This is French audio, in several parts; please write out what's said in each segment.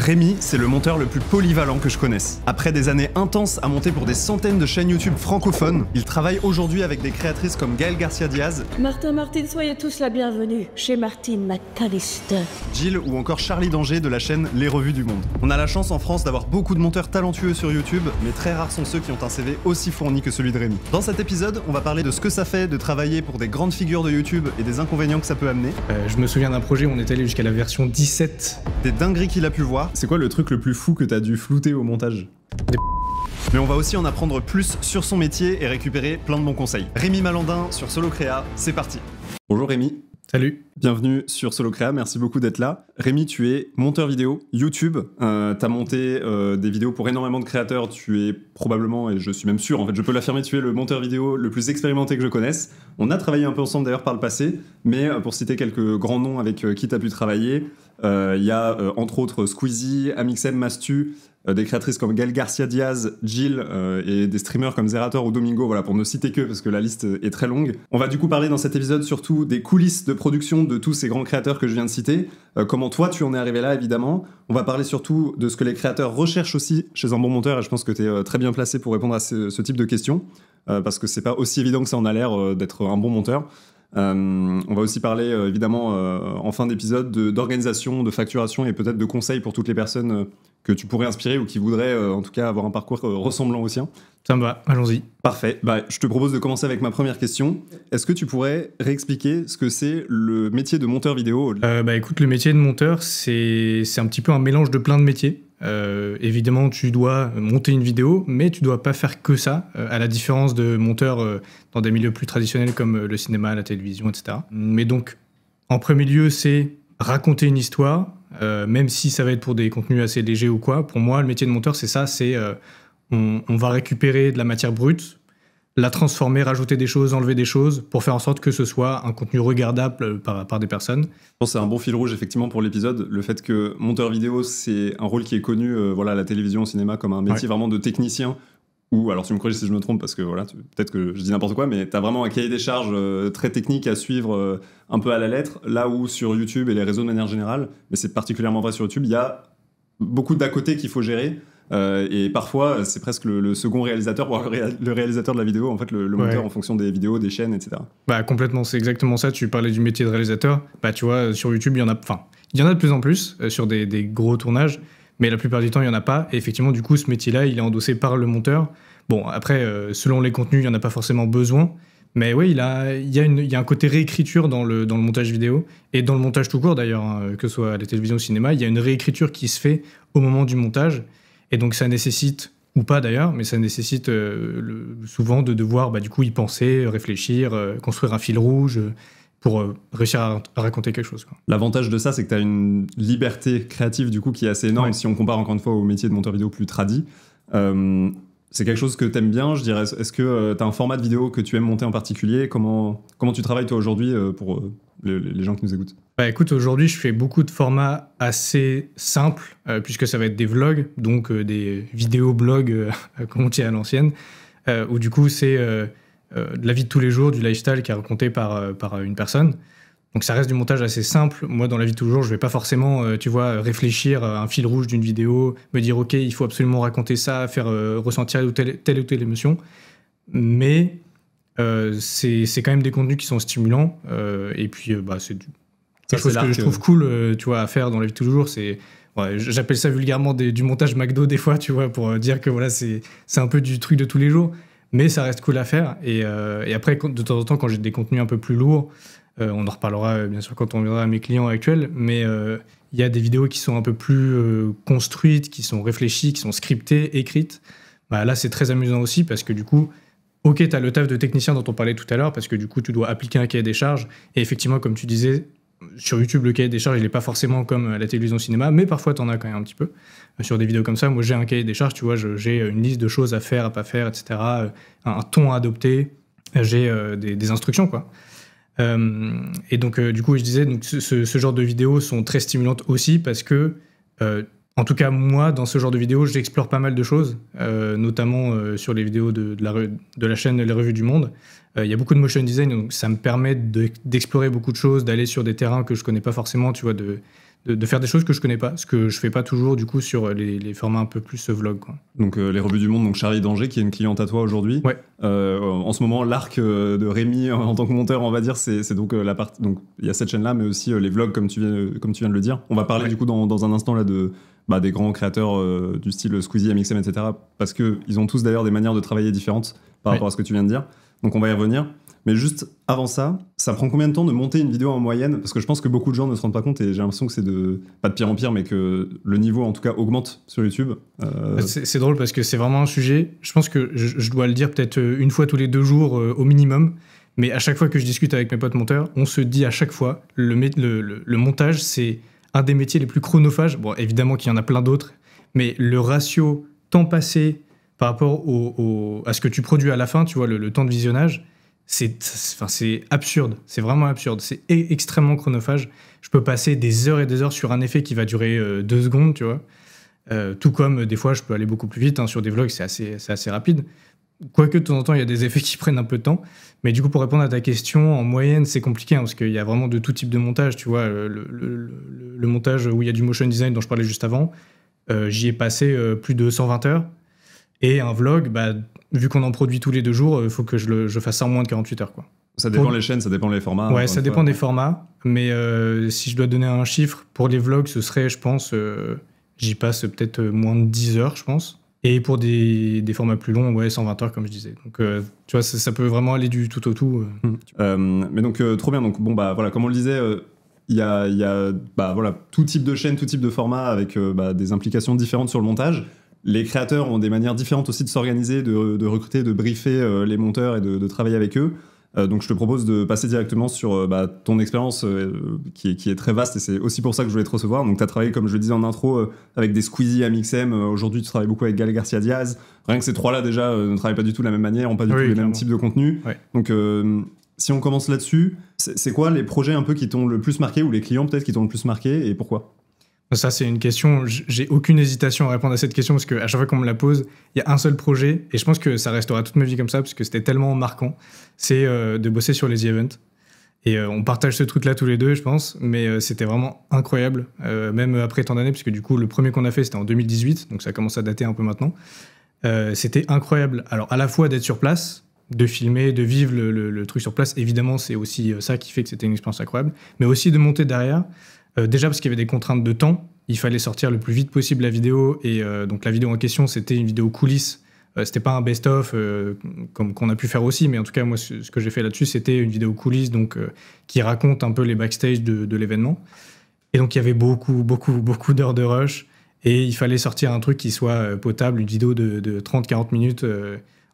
Rémi, c'est le monteur le plus polyvalent que je connaisse. Après des années intenses à monter pour des centaines de chaînes YouTube francophones, il travaille aujourd'hui avec des créatrices comme Gaëlle Garcia Diaz, Martine, soyez tous la bienvenue chez Martine McAllister, Jill ou encore Charlie Danger de la chaîne Les Revues du Monde. On a la chance en France d'avoir beaucoup de monteurs talentueux sur YouTube, mais très rares sont ceux qui ont un CV aussi fourni que celui de Rémi. Dans cet épisode, on va parler de ce que ça fait de travailler pour des grandes figures de YouTube et des inconvénients que ça peut amener. Je me souviens d'un projet où on est allé jusqu'à la version 17. Des dingueries qu'il a pu voir. C'est quoi le truc le plus fou que t'as dû flouter au montage ? Mais on va aussi en apprendre plus sur son métier et récupérer plein de bons conseils. Rémi Malandin sur Solocrea, c'est parti. Bonjour Rémi. Salut. Bienvenue sur Solocrea, merci beaucoup d'être là. Rémi, tu es monteur vidéo YouTube. T'as monté des vidéos pour énormément de créateurs. Tu es probablement, et je suis même sûr, en fait, je peux l'affirmer, tu es le monteur vidéo le plus expérimenté que je connaisse. On a travaillé un peu ensemble d'ailleurs par le passé, mais pour citer quelques grands noms avec qui t'as pu travailler, il y a entre autres Squeezie, Amixem, Mastu, des créatrices comme Gaëlle Garcia Diaz, Jill et des streamers comme Zerator ou Domingo, voilà, pour ne citer que, parce que la liste est très longue. On va du coup parler dans cet épisode surtout des coulisses de production de tous ces grands créateurs que je viens de citer, comment toi tu en es arrivé là évidemment. On va parler surtout de ce que les créateurs recherchent aussi chez un bon monteur, et je pense que tu es très bien placé pour répondre à ce type de questions, parce que c'est pas aussi évident que ça en a l'air d'être un bon monteur. On va aussi parler évidemment en fin d'épisode d'organisation, de facturation et peut-être de conseils pour toutes les personnes que tu pourrais inspirer ou qui voudraient en tout cas avoir un parcours ressemblant au sien. Ça me va, allons-y. Parfait, je te propose de commencer avec ma première question. Est-ce que tu pourrais réexpliquer ce que c'est le métier de monteur vidéo ? Écoute, le métier de monteur, c'est un petit peu un mélange de plein de métiers. Évidemment, tu dois monter une vidéo, mais tu dois pas faire que ça, à la différence de monteurs dans des milieux plus traditionnels comme le cinéma, la télévision, etc. Mais donc, en premier lieu, c'est raconter une histoire, même si ça va être pour des contenus assez légers ou quoi. Pour moi, le métier de monteur, c'est ça, c'est on va récupérer de la matière brute, la transformer, rajouter des choses, enlever des choses, pour faire en sorte que ce soit un contenu regardable par des personnes. Je pense que c'est un bon fil rouge effectivement pour l'épisode, le fait que monteur vidéo, c'est un rôle qui est connu à la télévision, au cinéma, comme un métier vraiment de technicien, ou alors tu me corriges si je me trompe, parce que voilà, peut-être que je dis n'importe quoi, mais t'as vraiment un cahier des charges très technique à suivre un peu à la lettre, là où sur YouTube et les réseaux de manière générale, mais c'est particulièrement vrai sur YouTube, il y a beaucoup d'à côté qu'il faut gérer. Et parfois, c'est presque le second réalisateur, voire le réalisateur de la vidéo, en fait, le monteur en fonction des vidéos, des chaînes, etc. Complètement, c'est exactement ça. Tu parlais du métier de réalisateur. Tu vois, sur YouTube, il y en a de plus en plus sur des gros tournages, mais la plupart du temps, il n'y en a pas. Et effectivement, du coup, ce métier-là, il est endossé par le monteur. Bon, après, selon les contenus, il n'y en a pas forcément besoin. Mais oui, il y a un côté réécriture dans le montage vidéo, et dans le montage tout court d'ailleurs, que ce soit à la télévision ou au cinéma, il y a une réécriture qui se fait au moment du montage. Et donc ça nécessite, ou pas d'ailleurs, mais ça nécessite souvent de devoir du coup y penser, réfléchir, construire un fil rouge pour réussir à raconter quelque chose, quoi. L'avantage de ça, c'est que tu as une liberté créative du coup qui est assez énorme, Ouais. Si on compare encore une fois au métier de monteur vidéo plus tradi. C'est quelque chose que tu aimes bien, je dirais. Est-ce que tu as un format de vidéo que tu aimes monter en particulier ? Comment tu travailles toi aujourd'hui pour les gens qui nous écoutent ? Écoute, aujourd'hui, je fais beaucoup de formats assez simples, puisque ça va être des vlogs, donc des vidéo-blogs, comme on dit à l'ancienne, où du coup, c'est de la vie de tous les jours, du lifestyle qui est raconté par une personne. Donc ça reste du montage assez simple. Moi, dans la vie de tous les jours, je vais pas forcément, réfléchir à un fil rouge d'une vidéo, me dire, OK, il faut absolument raconter ça, faire ressentir telle ou telle émotion. Mais c'est quand même des contenus qui sont stimulants. Et puis, c'est quelque chose que je trouve cool à faire dans la vie de tous les jours. J'appelle ça vulgairement du montage McDo des fois, pour dire que voilà, c'est un peu du truc de tous les jours. Mais ça reste cool à faire. Et après, de temps en temps, quand j'ai des contenus un peu plus lourds, on en reparlera bien sûr quand on viendra à mes clients actuels, mais il y a des vidéos qui sont un peu plus construites, qui sont réfléchies, qui sont scriptées, écrites. Là, c'est très amusant aussi parce que du coup, OK, tu as le taf de technicien dont on parlait tout à l'heure, parce que du coup, tu dois appliquer un cahier des charges. Et effectivement, comme tu disais, sur YouTube, le cahier des charges, il n'est pas forcément comme à la télévision cinéma, mais parfois, tu en as quand même un petit peu. Sur des vidéos comme ça, moi, j'ai un cahier des charges, j'ai une liste de choses à faire, à pas faire, etc. Un ton à adopter, j'ai des instructions, quoi. Et donc, du coup, je disais, donc, ce genre de vidéos sont très stimulantes aussi parce que, en tout cas, moi, dans ce genre de vidéos, j'explore pas mal de choses, notamment sur les vidéos de la chaîne Les Revues du Monde. Il y a beaucoup de motion design, donc ça me permet d'explorer beaucoup de choses, d'aller sur des terrains que je connais pas forcément, de faire des choses que je connais pas, ce que je fais pas toujours du coup sur les formats un peu plus vlog, quoi. Donc les revues du monde, donc Charlie Danger qui est une cliente à toi aujourd'hui. Ouais. En ce moment, l'arc de Rémi en tant que monteur, on va dire, c'est donc la partie. Donc il y a cette chaîne-là, mais aussi les vlogs comme tu viens de le dire. On va parler du coup dans un instant là des grands créateurs du style Squeezie, MXM, etc. Parce que ils ont tous d'ailleurs des manières de travailler différentes par rapport à ce que tu viens de dire. Donc on va y revenir. Mais juste avant ça prend combien de temps de monter une vidéo en moyenne? Parce que je pense que beaucoup de gens ne se rendent pas compte et j'ai l'impression que c'est pas de pire en pire, mais que le niveau en tout cas augmente sur YouTube. C'est drôle parce que c'est vraiment un sujet, je pense que je dois le dire peut-être une fois tous les 2 jours au minimum, mais à chaque fois que je discute avec mes potes monteurs, on se dit à chaque fois, le montage c'est un des métiers les plus chronophages. Bon, évidemment qu'il y en a plein d'autres, mais le ratio temps passé par rapport à ce que tu produis à la fin, tu vois, le temps de visionnage, c'est absurde, c'est vraiment absurde, c'est extrêmement chronophage. Je peux passer des heures et des heures sur un effet qui va durer 2 secondes, tu vois. Tout comme des fois je peux aller beaucoup plus vite, hein, sur des vlogs c'est assez rapide. Quoique de temps en temps il y a des effets qui prennent un peu de temps. Mais du coup pour répondre à ta question, en moyenne c'est compliqué, hein, parce qu'il y a vraiment de tout type de montage, tu vois. Le montage où il y a du motion design dont je parlais juste avant, j'y ai passé plus de 120 heures. Et un vlog, vu qu'on en produit tous les 2 jours, il faut que je fasse ça en moins de 48 heures, quoi. Ça dépend les chaînes, ça dépend les formats. Ouais, ça dépend des formats. Mais si je dois donner un chiffre, pour les vlogs, ce serait, je pense, j'y passe peut-être moins de 10 heures, je pense. Et pour des formats plus longs, ouais, 120 heures, comme je disais. Donc, tu vois, ça peut vraiment aller du tout au tout. Mais donc, trop bien. Donc, bon, voilà, comme on le disait, il y a voilà, tout type de chaîne, tout type de format avec des implications différentes sur le montage. Les créateurs ont des manières différentes aussi de s'organiser, de recruter, de briefer les monteurs et de travailler avec eux. Donc je te propose de passer directement sur ton expérience qui est très vaste et c'est aussi pour ça que je voulais te recevoir. Donc tu as travaillé, comme je le disais en intro, avec des Squeezie, MXM. Aujourd'hui tu travailles beaucoup avec Gaël Garcia Diaz. Rien que ces 3-là déjà ne travaillent pas du tout de la même manière, n'ont pas du tout les mêmes types de contenus. Ouais. Donc si on commence là-dessus, c'est quoi les projets un peu qui t'ont le plus marqué ou les clients peut-être qui t'ont le plus marqué et pourquoi ? Ça, c'est une question, j'ai aucune hésitation à répondre à cette question parce qu'à chaque fois qu'on me la pose, il y a un seul projet et je pense que ça restera toute ma vie comme ça parce que c'était tellement marquant, c'est de bosser sur les The Event. Et on partage ce truc-là tous les deux, je pense, mais c'était vraiment incroyable, même après tant d'années, parce que du coup, le premier qu'on a fait, c'était en 2018, donc ça commence à dater un peu maintenant. C'était incroyable. Alors, à la fois d'être sur place, de filmer, de vivre le truc sur place, évidemment, c'est aussi ça qui fait que c'était une expérience incroyable, mais aussi de monter derrière. Déjà parce qu'il y avait des contraintes de temps, il fallait sortir le plus vite possible la vidéo et donc la vidéo en question c'était une vidéo coulisses, c'était pas un best-of comme qu'on a pu faire aussi, mais en tout cas moi ce que j'ai fait là-dessus c'était une vidéo coulisses donc qui raconte un peu les backstage de l'événement et donc il y avait beaucoup d'heures de rush et il fallait sortir un truc qui soit potable, une vidéo de 30-40 minutes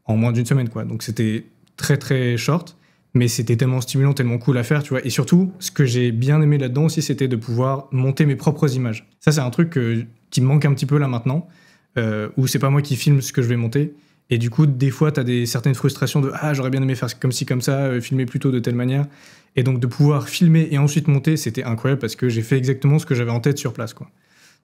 en moins d'une semaine quoi, donc c'était très très short. Mais c'était tellement stimulant, tellement cool à faire, tu vois. Et surtout, ce que j'ai bien aimé là-dedans aussi, c'était de pouvoir monter mes propres images. Ça, c'est un truc qui me manque un petit peu là maintenant, où c'est pas moi qui filme ce que je vais monter. Et du coup, des fois, t'as certaines frustrations de « Ah, j'aurais bien aimé faire comme ci, comme ça, filmer plutôt de telle manière. » Et donc, de pouvoir filmer et ensuite monter, c'était incroyable parce que j'ai fait exactement ce que j'avais en tête sur place, quoi.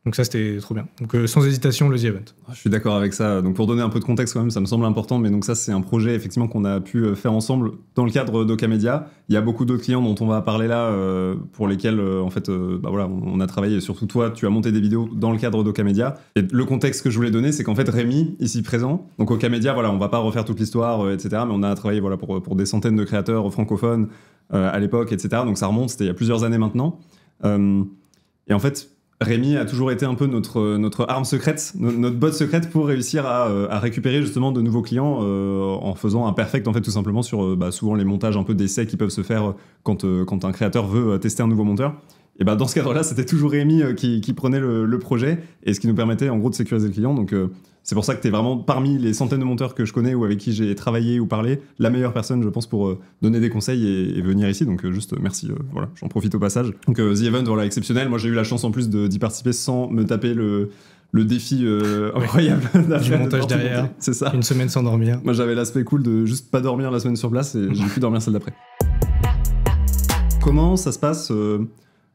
Donc ça, c'était trop bien. Donc sans hésitation, le The Event. Je suis d'accord avec ça. Donc pour donner un peu de contexte quand même, ça me semble important. Mais donc ça, c'est un projet effectivement qu'on a pu faire ensemble dans le cadre d'Okamedia. Il y a beaucoup d'autres clients dont on va parler là, pour lesquels en fait, voilà, on a travaillé. Et surtout toi, tu as monté des vidéos dans le cadre d'Okamedia. Et le contexte que je voulais donner, c'est qu'en fait Rémi, ici présent, donc Okamedia, voilà, on va pas refaire toute l'histoire, etc. Mais on a travaillé voilà pour des centaines de créateurs francophones à l'époque, etc. Donc ça remonte, c'était il y a plusieurs années maintenant. Et en fait, Rémi a toujours été un peu notre arme secrète, notre botte secrète pour réussir à récupérer justement de nouveaux clients en faisant un perfect en fait tout simplement sur souvent les montages un peu d'essais qui peuvent se faire quand un créateur veut tester un nouveau monteur. Et dans ce cadre-là, c'était toujours Rémi qui prenait le projet et ce qui nous permettait en gros de sécuriser le client. Donc c'est pour ça que tu es vraiment parmi les centaines de monteurs que je connais ou avec qui j'ai travaillé ou parlé, la meilleure personne je pense pour donner des conseils et venir ici. Donc juste merci, voilà, j'en profite au passage. Donc The Event, voilà, exceptionnel. Moi j'ai eu la chance en plus d'y participer sans me taper le défi incroyable du montage derrière, c'est ça. Une semaine sans dormir. Moi j'avais l'aspect cool de juste pas dormir la semaine sur place et j'ai pu dormir celle d'après. Comment ça se passe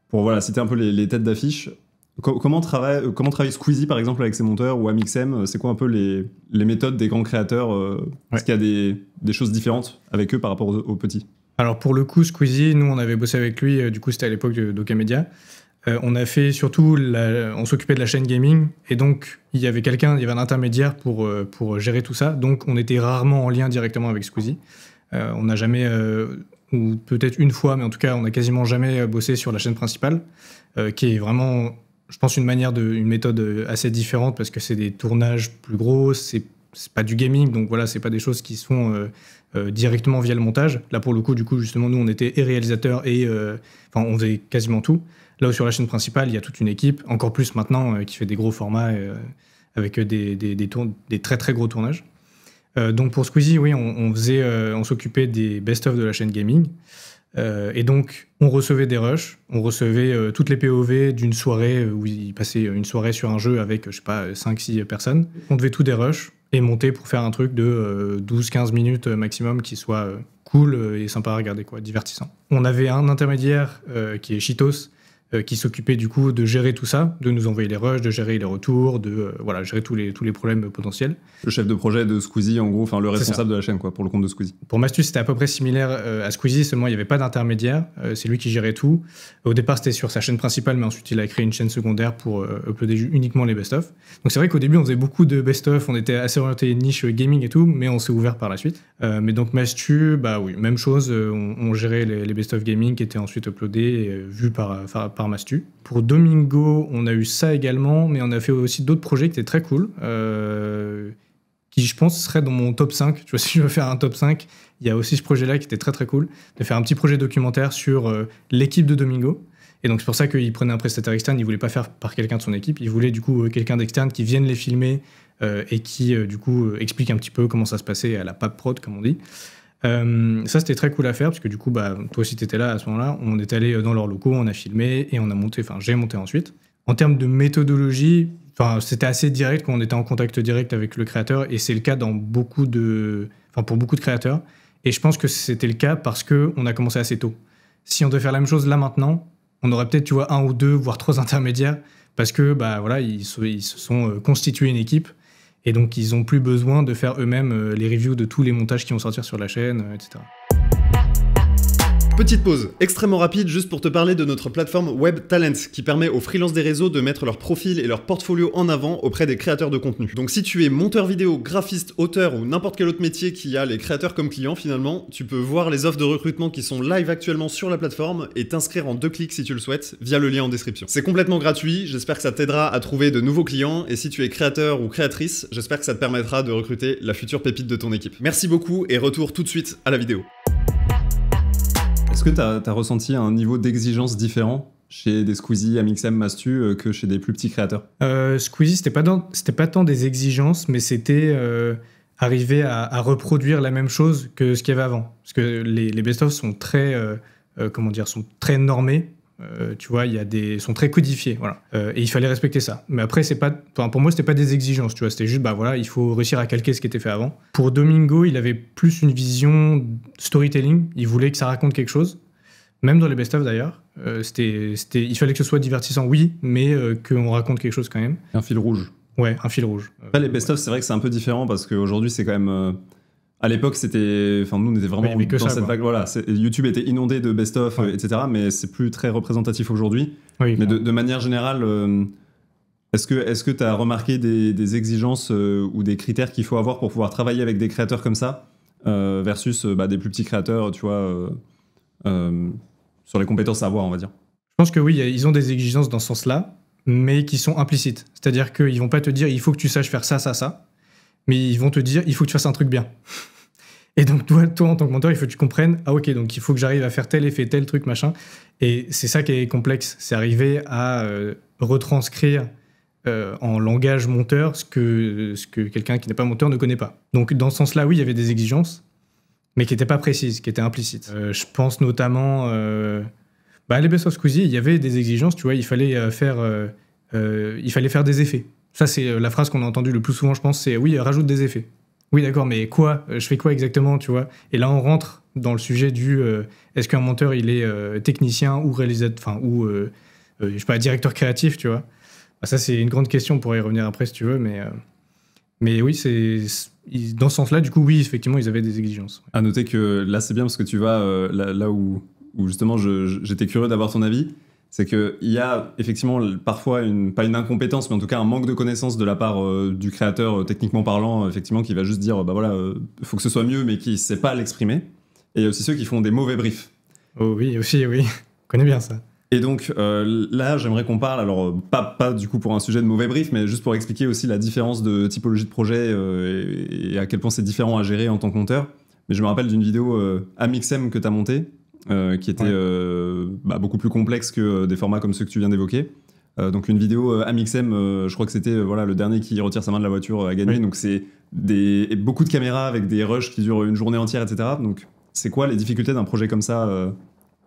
pour voilà, citer un peu les têtes d'affiche, comment travaille Squeezie par exemple avec ses monteurs ou MXM, c'est quoi un peu les méthodes des grands créateurs Est-ce qu'il y a des choses différentes avec eux par rapport aux petits? Alors pour le coup, Squeezie, nous on avait bossé avec lui, du coup c'était à l'époque d'Okamedia. On a fait surtout, on s'occupait de la chaîne gaming, et donc il y avait un intermédiaire pour gérer tout ça, donc on était rarement en lien directement avec Squeezie. On n'a jamais, ou peut-être une fois, mais en tout cas on n'a quasiment jamais bossé sur la chaîne principale, qui est vraiment, je pense, une méthode assez différente, parce que c'est des tournages plus gros, c'est pas du gaming, donc voilà, c'est pas des choses qui se font directement via le montage. Là pour le coup, justement, nous on était et réalisateurs et on faisait quasiment tout. Là où sur la chaîne principale, il y a toute une équipe, encore plus maintenant, qui fait des gros formats avec des très très gros tournages. Donc pour Squeezie, oui, on s'occupait des best-of de la chaîne gaming. Et donc on recevait des rushs, on recevait toutes les POV d'une soirée où il passait une soirée sur un jeu avec, je sais pas, 5-6 personnes. On devait tout des rushs et monter pour faire un truc de 12-15 minutes maximum qui soit cool et sympa à regarder, quoi, divertissant. On avait un intermédiaire qui est Cheetos, qui s'occupait du coup de gérer tout ça, de nous envoyer les rushs, de gérer les retours, de gérer tous les problèmes potentiels. Le chef de projet de Squeezie, en gros, enfin le responsable de la chaîne, quoi, pour le compte de Squeezie. Pour Mastus, c'était à peu près similaire à Squeezie, seulement il n'y avait pas d'intermédiaire, c'est lui qui gérait tout. Au départ, c'était sur sa chaîne principale, mais ensuite il a créé une chaîne secondaire pour uploader uniquement les best-of. Donc c'est vrai qu'au début, on faisait beaucoup de best-of, on était assez orienté niche gaming et tout, mais on s'est ouvert par la suite. Mais donc Mastus, bah oui, même chose, on gérait les best-of gaming qui étaient ensuite uploadés et vus par Mastus. Pour Domingo, on a eu ça également, mais on a fait aussi d'autres projets qui étaient très cool, qui je pense serait dans mon top 5. Tu vois, si je veux faire un top 5, il y a aussi ce projet-là qui était très très cool, de faire un petit projet documentaire sur l'équipe de Domingo. Et donc c'est pour ça qu'il prenait un prestataire externe, il voulait pas faire par quelqu'un de son équipe, il voulait du coup quelqu'un d'externe qui vienne les filmer et qui du coup explique un petit peu comment ça se passait à la pape prod, comme on dit. Ça c'était très cool à faire parce que du coup toi aussi t'étais là à ce moment-là, on est allé dans leurs locaux, on a filmé et on a monté, j'ai monté ensuite. En termes de méthodologie, c'était assez direct quand on était en contact direct avec le créateur, et c'est le cas pour beaucoup de créateurs, et je pense que c'était le cas parce qu'on a commencé assez tôt. Si on devait faire la même chose là maintenant, on aurait peut-être, tu vois, 1 ou 2 voire 3 intermédiaires, parce que ils se sont constitués une équipe. Et donc, ils n'ont plus besoin de faire eux-mêmes les reviews de tous les montages qui vont sortir sur la chaîne, etc. Petite pause, extrêmement rapide, juste pour te parler de notre plateforme Web Talent, qui permet aux freelances des réseaux de mettre leur profil et leur portfolio en avant auprès des créateurs de contenu. Donc si tu es monteur vidéo, graphiste, auteur ou n'importe quel autre métier qui a les créateurs comme clients finalement, tu peux voir les offres de recrutement qui sont live actuellement sur la plateforme et t'inscrire en 2 clics si tu le souhaites, via le lien en description. C'est complètement gratuit, j'espère que ça t'aidera à trouver de nouveaux clients, et si tu es créateur ou créatrice, j'espère que ça te permettra de recruter la future pépite de ton équipe. Merci beaucoup et retour tout de suite à la vidéo. Est-ce que tu as ressenti un niveau d'exigence différent chez des Squeezie, Amixem, Mastu que chez des plus petits créateurs? Squeezie, c'était pas tant des exigences, mais c'était arriver à reproduire la même chose que ce qu'il y avait avant. Parce que les best-of sont très, sont très normés. Tu vois, sont très codifiés, voilà. Et il fallait respecter ça. Mais après, pour moi, c'était pas des exigences, tu vois. C'était juste, il faut réussir à calquer ce qui était fait avant. Pour Domingo, il avait plus une vision storytelling. Il voulait que ça raconte quelque chose. Même dans les best-of d'ailleurs. Il fallait que ce soit divertissant, oui, mais qu'on raconte quelque chose quand même. Un fil rouge. Ouais, un fil rouge. Après, les best-of, c'est vrai que c'est un peu différent parce qu'aujourd'hui, c'est quand même. À l'époque, nous, on était vraiment dans cette vague. Voilà, YouTube était inondé de best-of, etc. Mais c'est plus très représentatif aujourd'hui. Oui, mais de manière générale, est-ce que tu as remarqué des exigences ou des critères qu'il faut avoir pour pouvoir travailler avec des créateurs comme ça versus des plus petits créateurs, tu vois, sur les compétences à avoir, on va dire? Je pense que oui, ils ont des exigences dans ce sens-là, mais qui sont implicites. C'est-à-dire qu'ils vont pas te dire il faut que tu saches faire ça, ça, ça. Mais ils vont te dire, il faut que tu fasses un truc bien. Et donc, toi, en tant que monteur, il faut que tu comprennes, ok, donc il faut que j'arrive à faire tel effet, tel truc, machin. Et c'est ça qui est complexe, c'est arriver à retranscrire en langage monteur ce que quelqu'un qui n'est pas monteur ne connaît pas. Donc, dans ce sens-là, oui, il y avait des exigences, mais qui n'étaient pas précises, qui étaient implicites. Je pense notamment, les Best of Squeezie, il y avait des exigences, tu vois, il fallait faire des effets. Ça, c'est la phrase qu'on a entendue le plus souvent, je pense, c'est « oui, rajoute des effets ». Oui, d'accord, mais quoi? Je fais quoi exactement, tu vois? Et là, on rentre dans le sujet du est-ce qu'un monteur, il est technicien ou réalisateur, je sais pas, directeur créatif, tu vois? Ça, c'est une grande question, on pourrait y revenir après si tu veux, mais oui, dans ce sens-là, du coup, oui, effectivement, ils avaient des exigences. À noter que là, c'est bien parce que tu vas là où justement, j'étais curieux d'avoir ton avis. c'est qu'il y a effectivement parfois pas une incompétence, mais en tout cas un manque de connaissances de la part du créateur, techniquement parlant, effectivement, qui va juste dire, bah voilà, faut que ce soit mieux, mais qui sait pas l'exprimer. Et il y a aussi ceux qui font des mauvais briefs. Oh oui, aussi, oui. On connaît bien ça. Et donc là, j'aimerais qu'on parle, alors pas du coup pour un sujet de mauvais brief, mais juste pour expliquer aussi la différence de typologie de projet et à quel point c'est différent à gérer en tant que monteur. Mais je me rappelle d'une vidéo Amixem que tu as montée, qui était beaucoup plus complexe que des formats comme ceux que tu viens d'évoquer. Donc une vidéo Amixem, je crois que c'était voilà, le dernier qui retire sa main de la voiture à gagner. Oui. Donc c'est beaucoup de caméras avec des rushs qui durent une journée entière, etc. Donc c'est quoi les difficultés d'un projet comme ça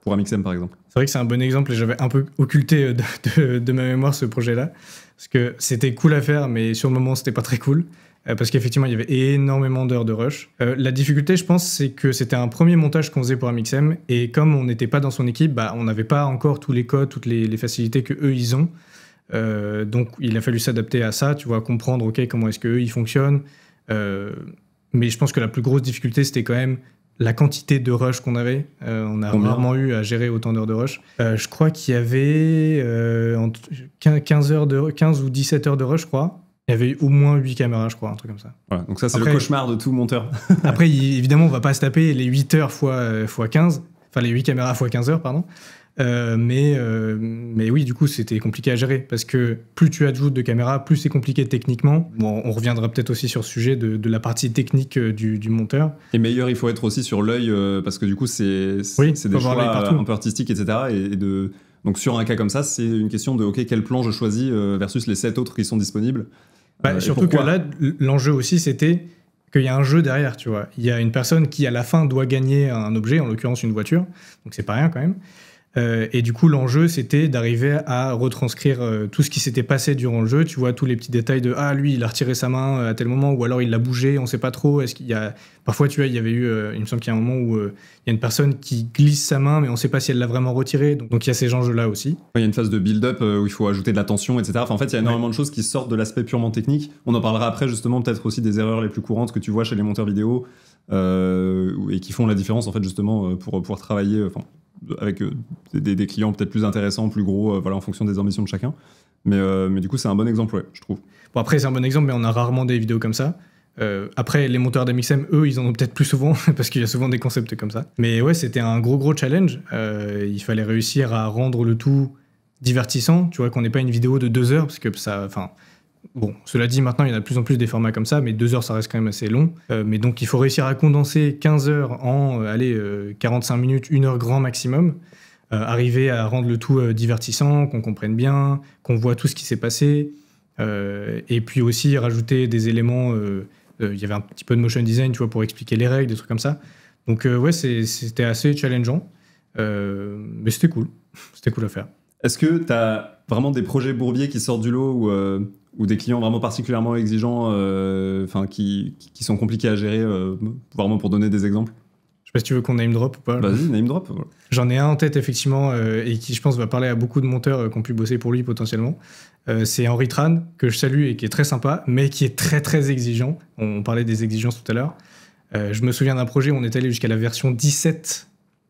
pour Amixem par exemple? C'est vrai que c'est un bon exemple et j'avais un peu occulté de ma mémoire ce projet-là. Parce que c'était cool à faire, mais sur le moment, c'était pas très cool. Parce qu'effectivement, il y avait énormément d'heures de rush. La difficulté, je pense, c'est que c'était un premier montage qu'on faisait pour Amixem. Et comme on n'était pas dans son équipe, on n'avait pas encore tous les codes, toutes les facilités qu'eux, ils ont. Donc, il a fallu s'adapter à ça, tu vois, comprendre, OK, comment est-ce qu'eux, ils fonctionnent. Mais je pense que la plus grosse difficulté, c'était quand même la quantité de rush qu'on avait. On a rarement eu à gérer autant d'heures de rush. Je crois qu'il y avait 15 ou 17 heures de rush, je crois. Il y avait au moins 8 caméras, je crois, un truc comme ça. Voilà, donc ça, c'est le cauchemar de tout monteur. Après, évidemment, on va pas se taper les 8 heures fois 15, enfin les 8 caméras fois 15 heures, pardon. Mais oui, du coup, c'était compliqué à gérer parce que plus tu ajoutes de caméras, plus c'est compliqué techniquement. Bon, on reviendra peut-être aussi sur ce sujet de la partie technique du monteur. Et meilleur, il faut être aussi sur l'œil parce que du coup, c'est des choix un peu artistiques, etc. Donc sur un cas comme ça, c'est une question de OK, quel plan je choisis versus les 7 autres qui sont disponibles. Surtout que là, l'enjeu aussi, c'était qu'il y a un jeu derrière, tu vois. Il y a une personne qui, à la fin, doit gagner un objet, en l'occurrence une voiture. Donc c'est pas rien quand même. Et du coup, l'enjeu, c'était d'arriver à retranscrire tout ce qui s'était passé durant le jeu. Tu vois, tous les petits détails de « Ah, lui, il a retiré sa main à tel moment » ou alors il l'a bougé, on sait pas trop. Est-ce qu'il y a... Parfois, tu vois, il y avait eu... il me semble qu'il y a un moment où il y a une personne qui glisse sa main, mais on sait pas si elle l'a vraiment retirée. Donc il y a ces enjeux-là aussi. Il y a une phase de build-up où il faut ajouter de la tension, etc. Enfin, en fait, il y a énormément de choses qui sortent de l'aspect purement technique. On en parlera après, justement, peut-être aussi des erreurs les plus courantes que tu vois chez les monteurs vidéo et qui font la différence, en fait, justement, pour pouvoir travailler... avec des clients peut-être plus intéressants, plus gros, voilà, en fonction des ambitions de chacun. Mais du coup, c'est un bon exemple, ouais, je trouve. Bon, après, c'est un bon exemple, mais on a rarement des vidéos comme ça. Après, les monteurs d'Amixem, eux, ils en ont peut-être plus souvent, parce qu'il y a souvent des concepts comme ça. Mais ouais, c'était un gros challenge. Il fallait réussir à rendre le tout divertissant, tu vois, qu'on n'ait pas une vidéo de 2 heures, parce que ça... Bon, cela dit, maintenant, il y en a de plus en plus des formats comme ça, mais 2 heures, ça reste quand même assez long. Mais donc, il faut réussir à condenser 15 heures en 45 minutes, 1 heure grand maximum. Arriver à rendre le tout divertissant, qu'on comprenne bien, qu'on voit tout ce qui s'est passé. Et puis aussi rajouter des éléments... il y avait un petit peu de motion design, tu vois, pour expliquer les règles, des trucs comme ça. Donc, ouais, c'était assez challengeant. Mais c'était cool. C'était cool à faire. Est-ce que tu as vraiment des projets bourbiers qui sortent du lot ou des clients vraiment particulièrement exigeants, qui sont compliqués à gérer, vraiment pour donner des exemples? Je sais pas si tu veux qu'on name drop ou pas. Vas-y, name drop. Voilà. J'en ai un en tête, effectivement, et qui, je pense, va parler à beaucoup de monteurs qui ont pu bosser pour lui, potentiellement. C'est Henri Tran, que je salue et qui est très sympa, mais qui est très, très exigeant. On parlait des exigences tout à l'heure. Je me souviens d'un projet où on est allé jusqu'à la version 17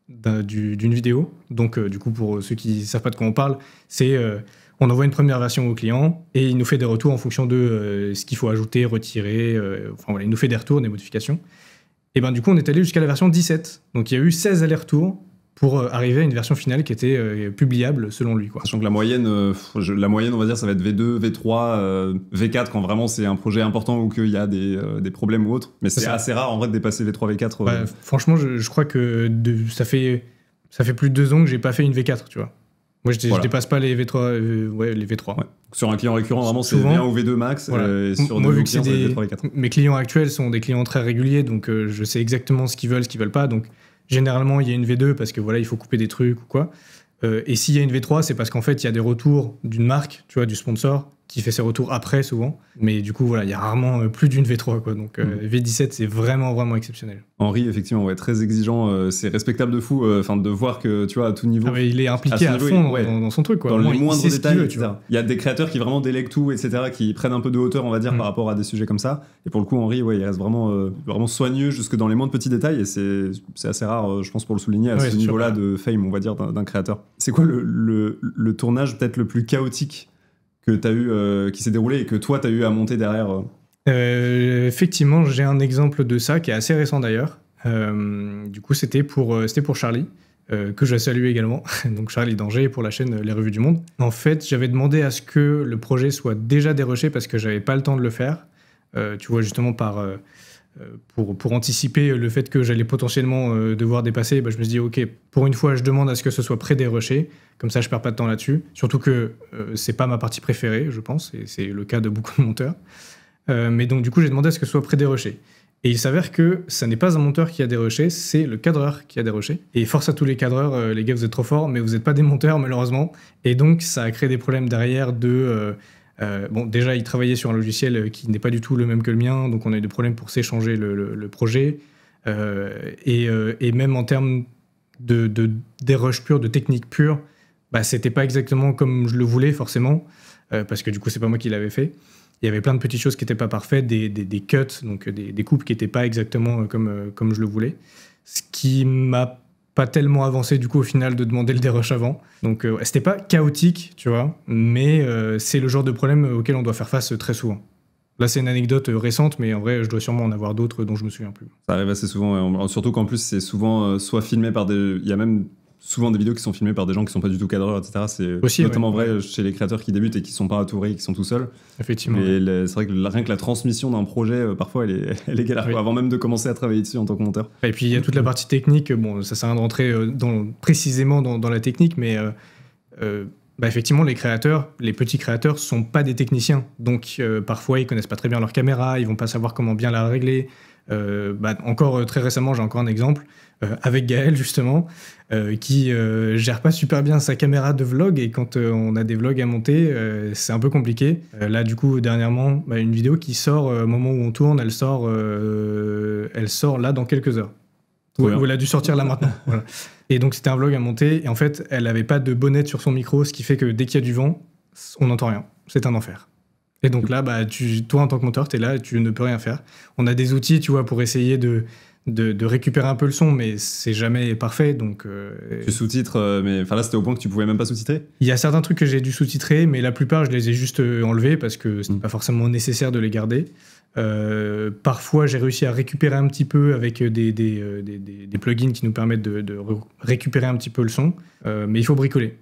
d'une vidéo. Donc, du coup, pour ceux qui ne savent pas de quoi on parle, c'est... on envoie une première version au client et il nous fait des retours en fonction de ce qu'il faut ajouter, retirer. Voilà, il nous fait des retours, des modifications. Et ben du coup, on est allé jusqu'à la version 17. Donc il y a eu 16 allers-retours pour arriver à une version finale qui était publiable selon lui, quoi. Sachant que la moyenne, on va dire, ça va être V2, V3, V4 quand vraiment c'est un projet important ou qu'il y a des problèmes ou autre. Mais c'est assez rare en vrai de dépasser V3, V4. Franchement, je crois que ça fait plus de 2 ans que j'ai pas fait une V4, tu vois. Moi, je dépasse pas les V3. Les V3. Ouais. Sur un client récurrent, vraiment, c'est V1 ou V2 max. Voilà. Et sur moi, vu que clients, c'est V3, V4. Mes clients actuels sont des clients très réguliers, donc je sais exactement ce qu'ils veulent pas. Donc, généralement, il y a une V2 parce que voilà, il faut couper des trucs ou quoi. Et s'il y a une V3, c'est parce qu'en fait, il y a des retours d'une marque, tu vois, du sponsor, qui fait ses retours après souvent. Mais du coup, voilà, il y a rarement plus d'une V3, quoi. Donc V17, c'est vraiment, vraiment exceptionnel. Henri, effectivement, ouais, très exigeant. C'est respectable de fou. Enfin, de voir que, tu vois, à tout niveau. Ah, il est impliqué à fond dans son truc, quoi. Dans les moindres détails, veut, etc. Il y a des créateurs qui vraiment délèguent tout, etc., qui prennent un peu de hauteur, on va dire, par rapport à des sujets comme ça. Et pour le coup, Henri, ouais, il reste vraiment soigneux jusque dans les moindres petits détails. Et c'est assez rare, je pense, pour le souligner, à ce niveau-là de fame, on va dire, d'un créateur. C'est quoi le tournage peut-être le plus chaotique que tu as eu, qui s'est déroulé et que toi, tu as eu à monter derrière Effectivement, j'ai un exemple de ça qui est assez récent d'ailleurs. Du coup, c'était pour Charlie, que je salue également. Donc Charlie Danger pour la chaîne Les Revues du Monde. En fait, j'avais demandé à ce que le projet soit déjà dérushé parce que j'avais pas le temps de le faire. Tu vois, justement pour anticiper le fait que j'allais potentiellement devoir dépasser, je me suis dit ok, pour une fois je demande à ce que ce soit pré-dérushé, comme ça je perds pas de temps là-dessus, surtout que c'est pas ma partie préférée, je pense, et c'est le cas de beaucoup de monteurs, mais donc du coup j'ai demandé à ce que ce soit pré-dérushé, et il s'avère que ça n'est pas un monteur qui a dérushé, c'est le cadreur qui a dérushé, et force à tous les cadreurs, les gars vous êtes trop forts, mais vous n'êtes pas des monteurs malheureusement, et donc ça a créé des problèmes derrière de... bon, déjà, il travaillait sur un logiciel qui n'est pas du tout le même que le mien, donc on a eu des problèmes pour s'échanger le projet. Et même en termes de dérush pur, de technique pure, c'était pas exactement comme je le voulais, forcément, parce que du coup, c'est pas moi qui l'avais fait. Il y avait plein de petites choses qui n'étaient pas parfaites, des cuts, donc des coupes qui n'étaient pas exactement comme je le voulais. Ce qui m'a pas tellement avancé du coup au final de demander le dérush avant. Donc c'était pas chaotique, tu vois, mais c'est le genre de problème auquel on doit faire face très souvent. Là c'est une anecdote récente, mais en vrai je dois sûrement en avoir d'autres dont je me souviens plus. Ça arrive assez souvent, surtout qu'en plus c'est souvent soit filmé par des... Il y a même souvent des vidéos qui sont filmées par des gens qui sont pas du tout cadreurs, etc. C'est aussi, notamment vrai chez les créateurs qui débutent et qui sont pas entourés, qui sont tout seuls. Effectivement. Mais c'est vrai que rien que la transmission d'un projet, parfois, elle est galère, avant même de commencer à travailler dessus en tant que monteur. Et puis il y a toute la partie technique, bon, ça sert à rien de rentrer précisément dans la technique, mais effectivement, les petits créateurs sont pas des techniciens. Donc parfois, ils connaissent pas très bien leur caméra, ils vont pas savoir comment bien la régler. Encore très récemment, j'ai encore un exemple avec Gaël justement qui gère pas super bien sa caméra de vlog, et quand on a des vlogs à monter c'est un peu compliqué. Là du coup dernièrement une vidéo qui sort au moment où on tourne, elle sort là dans quelques heures, où elle a dû sortir là maintenant. Voilà. Et donc c'était un vlog à monter, et en fait elle avait pas de bonnette sur son micro, ce qui fait que dès qu'il y a du vent on n'entend rien, c'est un enfer. Et donc là, toi, en tant que monteur, tu es là et tu ne peux rien faire. On a des outils, tu vois, pour essayer de récupérer un peu le son, mais c'est jamais parfait. Donc, tu sous-titres, mais là, c'était au point que tu pouvais même pas sous-titrer ? Il y a certains trucs que j'ai dû sous-titrer, mais la plupart, je les ai juste enlevés parce que ce n'est pas forcément nécessaire de les garder. Parfois, j'ai réussi à récupérer un petit peu avec des plugins qui nous permettent de récupérer un petit peu le son, mais il faut bricoler.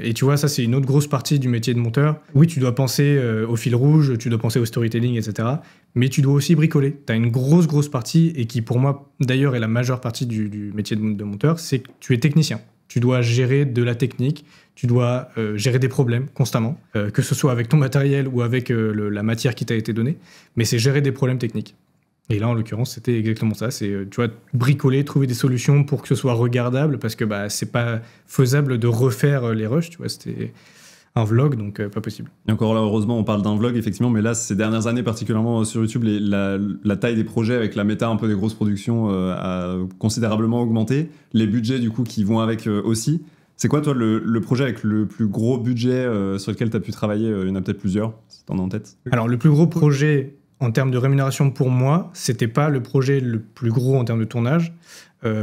Et tu vois, ça c'est une autre grosse partie du métier de monteur. Oui, tu dois penser au fil rouge, tu dois penser au storytelling, etc. Mais tu dois aussi bricoler. Tu as une grosse partie, et qui pour moi d'ailleurs est la majeure partie du métier de monteur, c'est que tu es technicien. Tu dois gérer de la technique, tu dois gérer des problèmes constamment, que ce soit avec ton matériel ou avec la matière qui t'a été donnée, mais c'est gérer des problèmes techniques. Et là, en l'occurrence, c'était exactement ça. C'est, tu vois, bricoler, trouver des solutions pour que ce soit regardable, parce que c'est pas faisable de refaire les rushs, tu vois. C'était un vlog, donc pas possible. Et encore là, heureusement, on parle d'un vlog, effectivement, mais là, ces dernières années, particulièrement sur YouTube, la taille des projets avec la méta un peu des grosses productions a considérablement augmenté. Les budgets, du coup, qui vont avec aussi. C'est quoi, toi, le projet avec le plus gros budget sur lequel tu as pu travailler ? Il y en a peut-être plusieurs, si tu en as en tête. Alors, le plus gros projet... En termes de rémunération pour moi, c'était pas le projet le plus gros en termes de tournage.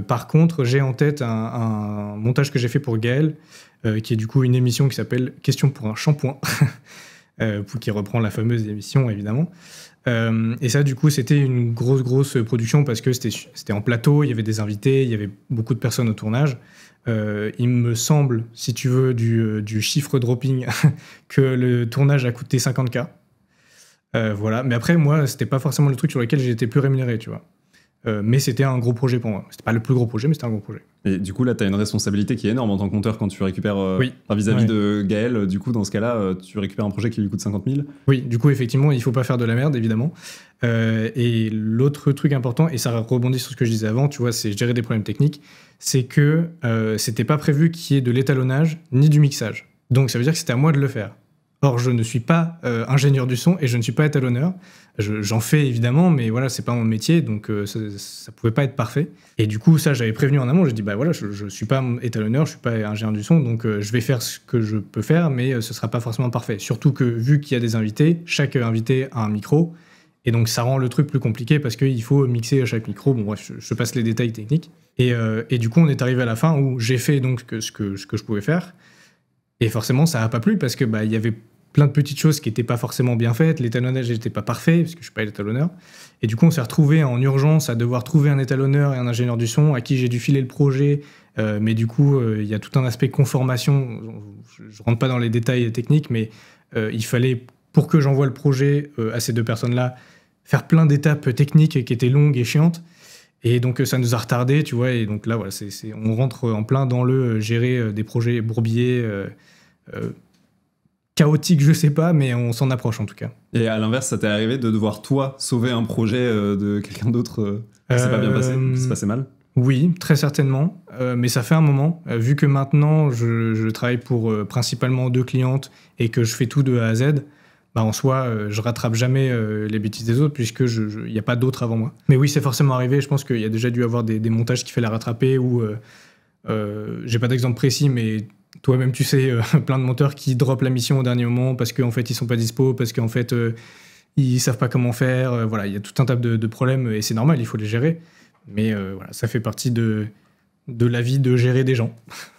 Par contre, j'ai en tête un montage que j'ai fait pour Gaël, qui est du coup une émission qui s'appelle Question pour un shampoing, qui reprend la fameuse émission évidemment. Et ça, du coup, c'était une grosse production parce que c'était en plateau, il y avait des invités, il y avait beaucoup de personnes au tournage. Il me semble, si tu veux, du chiffre dropping, que le tournage a coûté 50K. Voilà, mais après moi c'était pas forcément le truc sur lequel j'étais plus rémunéré, tu vois. Mais c'était un gros projet pour moi. C'était pas le plus gros projet, mais c'était un gros projet. Et du coup là t'as une responsabilité qui est énorme en tant que monteur quand tu récupères vis-à-vis de Gaël. Du coup dans ce cas-là tu récupères un projet qui lui coûte 50 000. Oui, du coup effectivement il faut pas faire de la merde évidemment. Et l'autre truc important, et ça rebondit sur ce que je disais avant, tu vois, c'est gérer des problèmes techniques, c'est que c'était pas prévu qu'il y ait de l'étalonnage ni du mixage. Donc ça veut dire que c'était à moi de le faire. Or, je ne suis pas ingénieur du son et je ne suis pas étalonneur. J'en fais évidemment, mais voilà, c'est pas mon métier, donc ça pouvait pas être parfait. Et du coup, ça, j'avais prévenu en amont. J'ai dit, bah voilà, je suis pas étalonneur, je suis pas ingénieur du son, donc je vais faire ce que je peux faire, mais ce sera pas forcément parfait. Surtout que vu qu'il y a des invités, chaque invité a un micro, et donc ça rend le truc plus compliqué parce qu'il faut mixer à chaque micro. Bon, bref, je passe les détails techniques. Et du coup, on est arrivé à la fin où j'ai fait donc ce que je pouvais faire. Et forcément, ça n'a pas plu parce que il y avait plein de petites choses qui n'étaient pas forcément bien faites. L'étalonnage n'était pas parfait parce que je ne suis pas étalonneur. Et du coup, on s'est retrouvé en urgence à devoir trouver un étalonneur et un ingénieur du son à qui j'ai dû filer le projet. Mais du coup, il y a tout un aspect conformation. Je ne rentre pas dans les détails techniques, mais il fallait, pour que j'envoie le projet à ces deux personnes-là, faire plein d'étapes techniques qui étaient longues et chiantes. Et donc, ça nous a retardé, tu vois. Et donc là, voilà, on rentre en plein dans le gérer des projets bourbiers, chaotique, je sais pas, mais on s'en approche en tout cas. Et à l'inverse, ça t'est arrivé de devoir, toi, sauver un projet de quelqu'un d'autre qui s'est pas bien passé, qui s'est passé mal? Oui, très certainement, mais ça fait un moment. Vu que maintenant, je travaille pour principalement 2 clientes et que je fais tout de A à Z, en soi, je rattrape jamais les bêtises des autres puisque il n'y a pas d'autres avant moi. Mais oui, c'est forcément arrivé. Je pense qu'il y a déjà dû avoir des montages qu'il fallait rattraper ou j'ai pas d'exemple précis, mais toi-même, tu sais, plein de monteurs qui dropent la mission au dernier moment parce qu'en fait, ils sont pas dispo, parce qu'en fait, ils savent pas comment faire. Voilà, il y a tout un tas de problèmes et c'est normal, il faut les gérer. Mais voilà, ça fait partie de la vie de gérer des gens,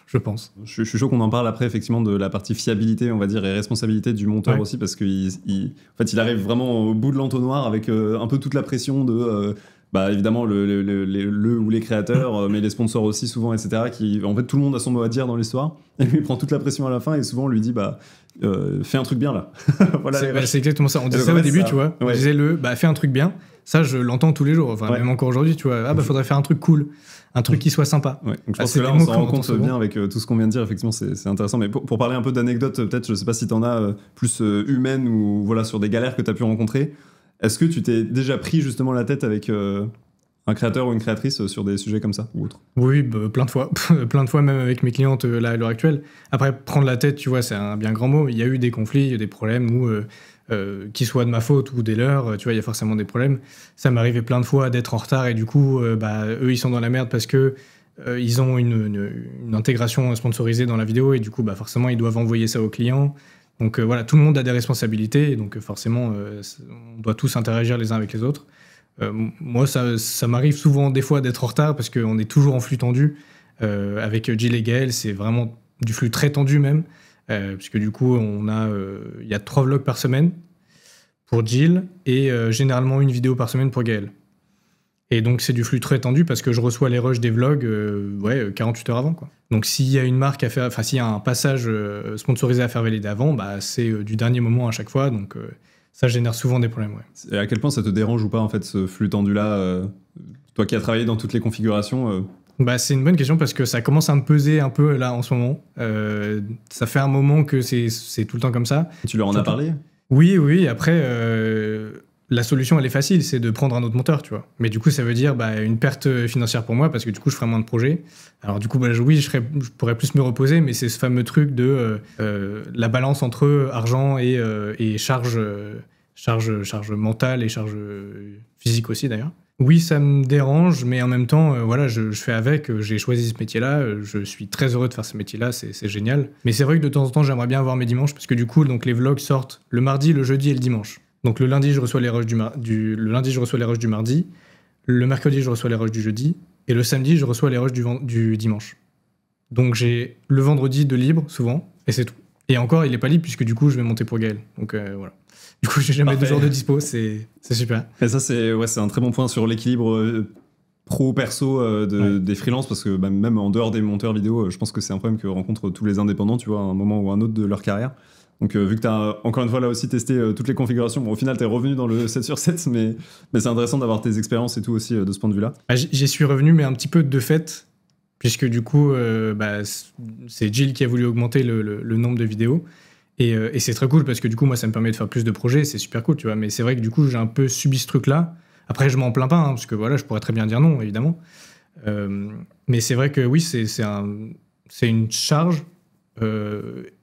je pense. Je suis chaud qu'on en parle après, effectivement, de la partie fiabilité, on va dire, et responsabilité du monteur aussi, parce qu'il en fait, il arrive vraiment au bout de l'entonnoir avec un peu toute la pression de... évidemment le ou les créateurs, mais les sponsors aussi souvent, etc. En fait, tout le monde a son mot à dire dans l'histoire. Et lui, il prend toute la pression à la fin et souvent on lui dit fais un truc bien là. Voilà, c'est exactement ça. On disait ça au début, tu vois. On disait fais un truc bien. Ça, je l'entends tous les jours. Enfin, même encore aujourd'hui, tu vois. Faudrait faire un truc cool. Un truc qui soit sympa. Ouais. Donc je pense que là, on s'en rend compte bien avec tout ce qu'on vient de dire. Effectivement, c'est intéressant. Mais pour parler un peu d'anecdotes, peut-être, je sais pas si t'en as plus humaines ou voilà, sur des galères que t'as pu rencontrer. Est-ce que tu t'es déjà pris justement la tête avec un créateur ou une créatrice sur des sujets comme ça ou autre? Oui, plein de fois. Plein de fois, même avec mes clientes là, à l'heure actuelle. Après, prendre la tête, tu vois, c'est un bien grand mot. Il y a eu des conflits, il y a des problèmes où, qu'ils soient de ma faute ou des leurs, tu vois, il y a forcément des problèmes. Ça m'est arrivé plein de fois d'être en retard et du coup, eux, ils sont dans la merde parce que ils ont une intégration sponsorisée dans la vidéo et du coup, forcément, ils doivent envoyer ça aux clients. Donc voilà, tout le monde a des responsabilités et donc forcément, on doit tous interagir les uns avec les autres. Moi, ça m'arrive souvent des fois d'être en retard parce qu'on est toujours en flux tendu. Avec Jill et Gaël, c'est vraiment du flux très tendu même. Puisque du coup, il y a 3 vlogs par semaine pour Jill et généralement une vidéo par semaine pour Gaël. Et donc, c'est du flux très tendu parce que je reçois les rushs des vlogs 48 heures avant, quoi. Donc, s'il y a une marque à faire, enfin, s'il y a un passage sponsorisé à faire valider avant, c'est du dernier moment à chaque fois. Donc, ça génère souvent des problèmes, ouais. Et à quel point ça te dérange ou pas, en fait, ce flux tendu-là toi qui as travaillé dans toutes les configurations c'est une bonne question parce que ça commence à me peser un peu là en ce moment. Ça fait un moment que c'est tout le temps comme ça. Tu leur en as parlé ? Oui. Après, la solution, elle est facile, c'est de prendre un autre monteur, tu vois. Mais du coup, ça veut dire une perte financière pour moi parce que du coup, je ferai moins de projets. Alors du coup, oui, je pourrais plus me reposer, mais c'est ce fameux truc de la balance entre argent et charge mentale et charge physique aussi d'ailleurs. Oui, ça me dérange, mais en même temps, je fais avec. J'ai choisi ce métier-là. Je suis très heureux de faire ce métier-là. C'est génial. Mais c'est vrai que de temps en temps, j'aimerais bien avoir mes dimanches parce que du coup, donc les vlogs sortent le mardi, le jeudi et le dimanche. Donc le lundi, je reçois les rushs le lundi, je reçois les rushs du mardi. Le mercredi, je reçois les rushs du jeudi. Et le samedi, je reçois les rushs du dimanche. Donc j'ai le vendredi de libre, souvent, et c'est tout. Et encore, il n'est pas libre puisque du coup, je vais monter pour Gaël. Donc voilà. Du coup, j'ai jamais 2 jours de dispo, c'est super. Et ça, c'est un très bon point sur l'équilibre pro-perso des freelances, parce que même en dehors des monteurs vidéo, je pense que c'est un problème que rencontrent tous les indépendants, tu vois, à un moment ou un autre de leur carrière. Donc vu que tu as encore une fois là aussi testé toutes les configurations, au final, tu es revenu dans le 7/7, mais c'est intéressant d'avoir tes expériences et tout aussi de ce point de vue-là. J'y suis revenu, mais un petit peu de fait, puisque du coup, c'est Jill qui a voulu augmenter le nombre de vidéos. Et c'est très cool parce que du coup, moi, ça me permet de faire plus de projets, c'est super cool, tu vois. Mais c'est vrai que du coup, j'ai un peu subi ce truc-là. Après, je m'en plains pas, parce que voilà, je pourrais très bien dire non, évidemment. Mais c'est vrai que oui, c'est une charge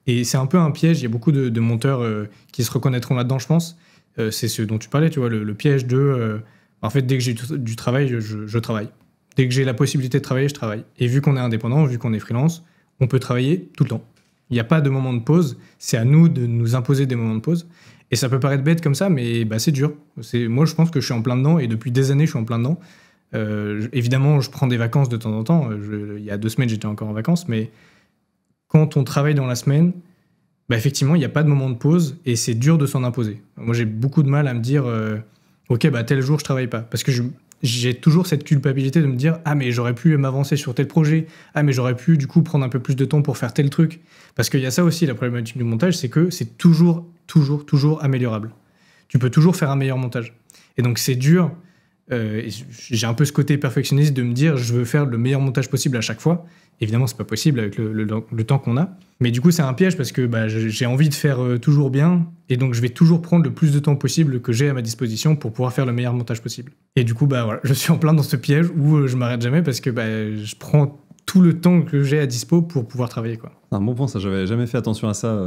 Et c'est un peu un piège, il y a beaucoup de monteurs qui se reconnaîtront là-dedans, je pense. C'est ce dont tu parlais, tu vois, le piège de... en fait, dès que j'ai du travail, je travaille. Dès que j'ai la possibilité de travailler, je travaille. Et vu qu'on est indépendant, vu qu'on est freelance, on peut travailler tout le temps. Il n'y a pas de moment de pause, c'est à nous de nous imposer des moments de pause. Et ça peut paraître bête comme ça, mais bah, c'est dur. Moi, je pense que je suis en plein dedans, et depuis des années, je suis en plein dedans. Évidemment, je prends des vacances de temps en temps. Il y a 2 semaines, j'étais encore en vacances, mais quand on travaille dans la semaine, bah, effectivement, il n'y a pas de moment de pause, et c'est dur de s'en imposer. Moi, j'ai beaucoup de mal à me dire ok, bah, tel jour, je travaille pas. Parce que j'ai toujours cette culpabilité de me dire ah, mais j'aurais pu m'avancer sur tel projet. Ah, mais j'aurais pu, du coup, prendre un peu plus de temps pour faire tel truc. Parce qu'il y a ça aussi, la problématique du montage, c'est que c'est toujours améliorable. Tu peux toujours faire un meilleur montage. Et donc, c'est dur. J'ai un peu ce côté perfectionniste de me dire je veux faire le meilleur montage possible à chaque fois. Évidemment, c'est pas possible avec le temps qu'on a. Mais du coup, c'est un piège parce que bah, j'ai envie de faire toujours bien. Et donc, je vais toujours prendre le plus de temps possible que j'ai à ma disposition pour pouvoir faire le meilleur montage possible. Et du coup, bah, voilà, je suis en plein dans ce piège où je m'arrête jamais parce que bah, je prends tout le temps que j'ai à dispo pour pouvoir travailler, quoi. C'est un bon point, ça. J'avais jamais fait attention à ça.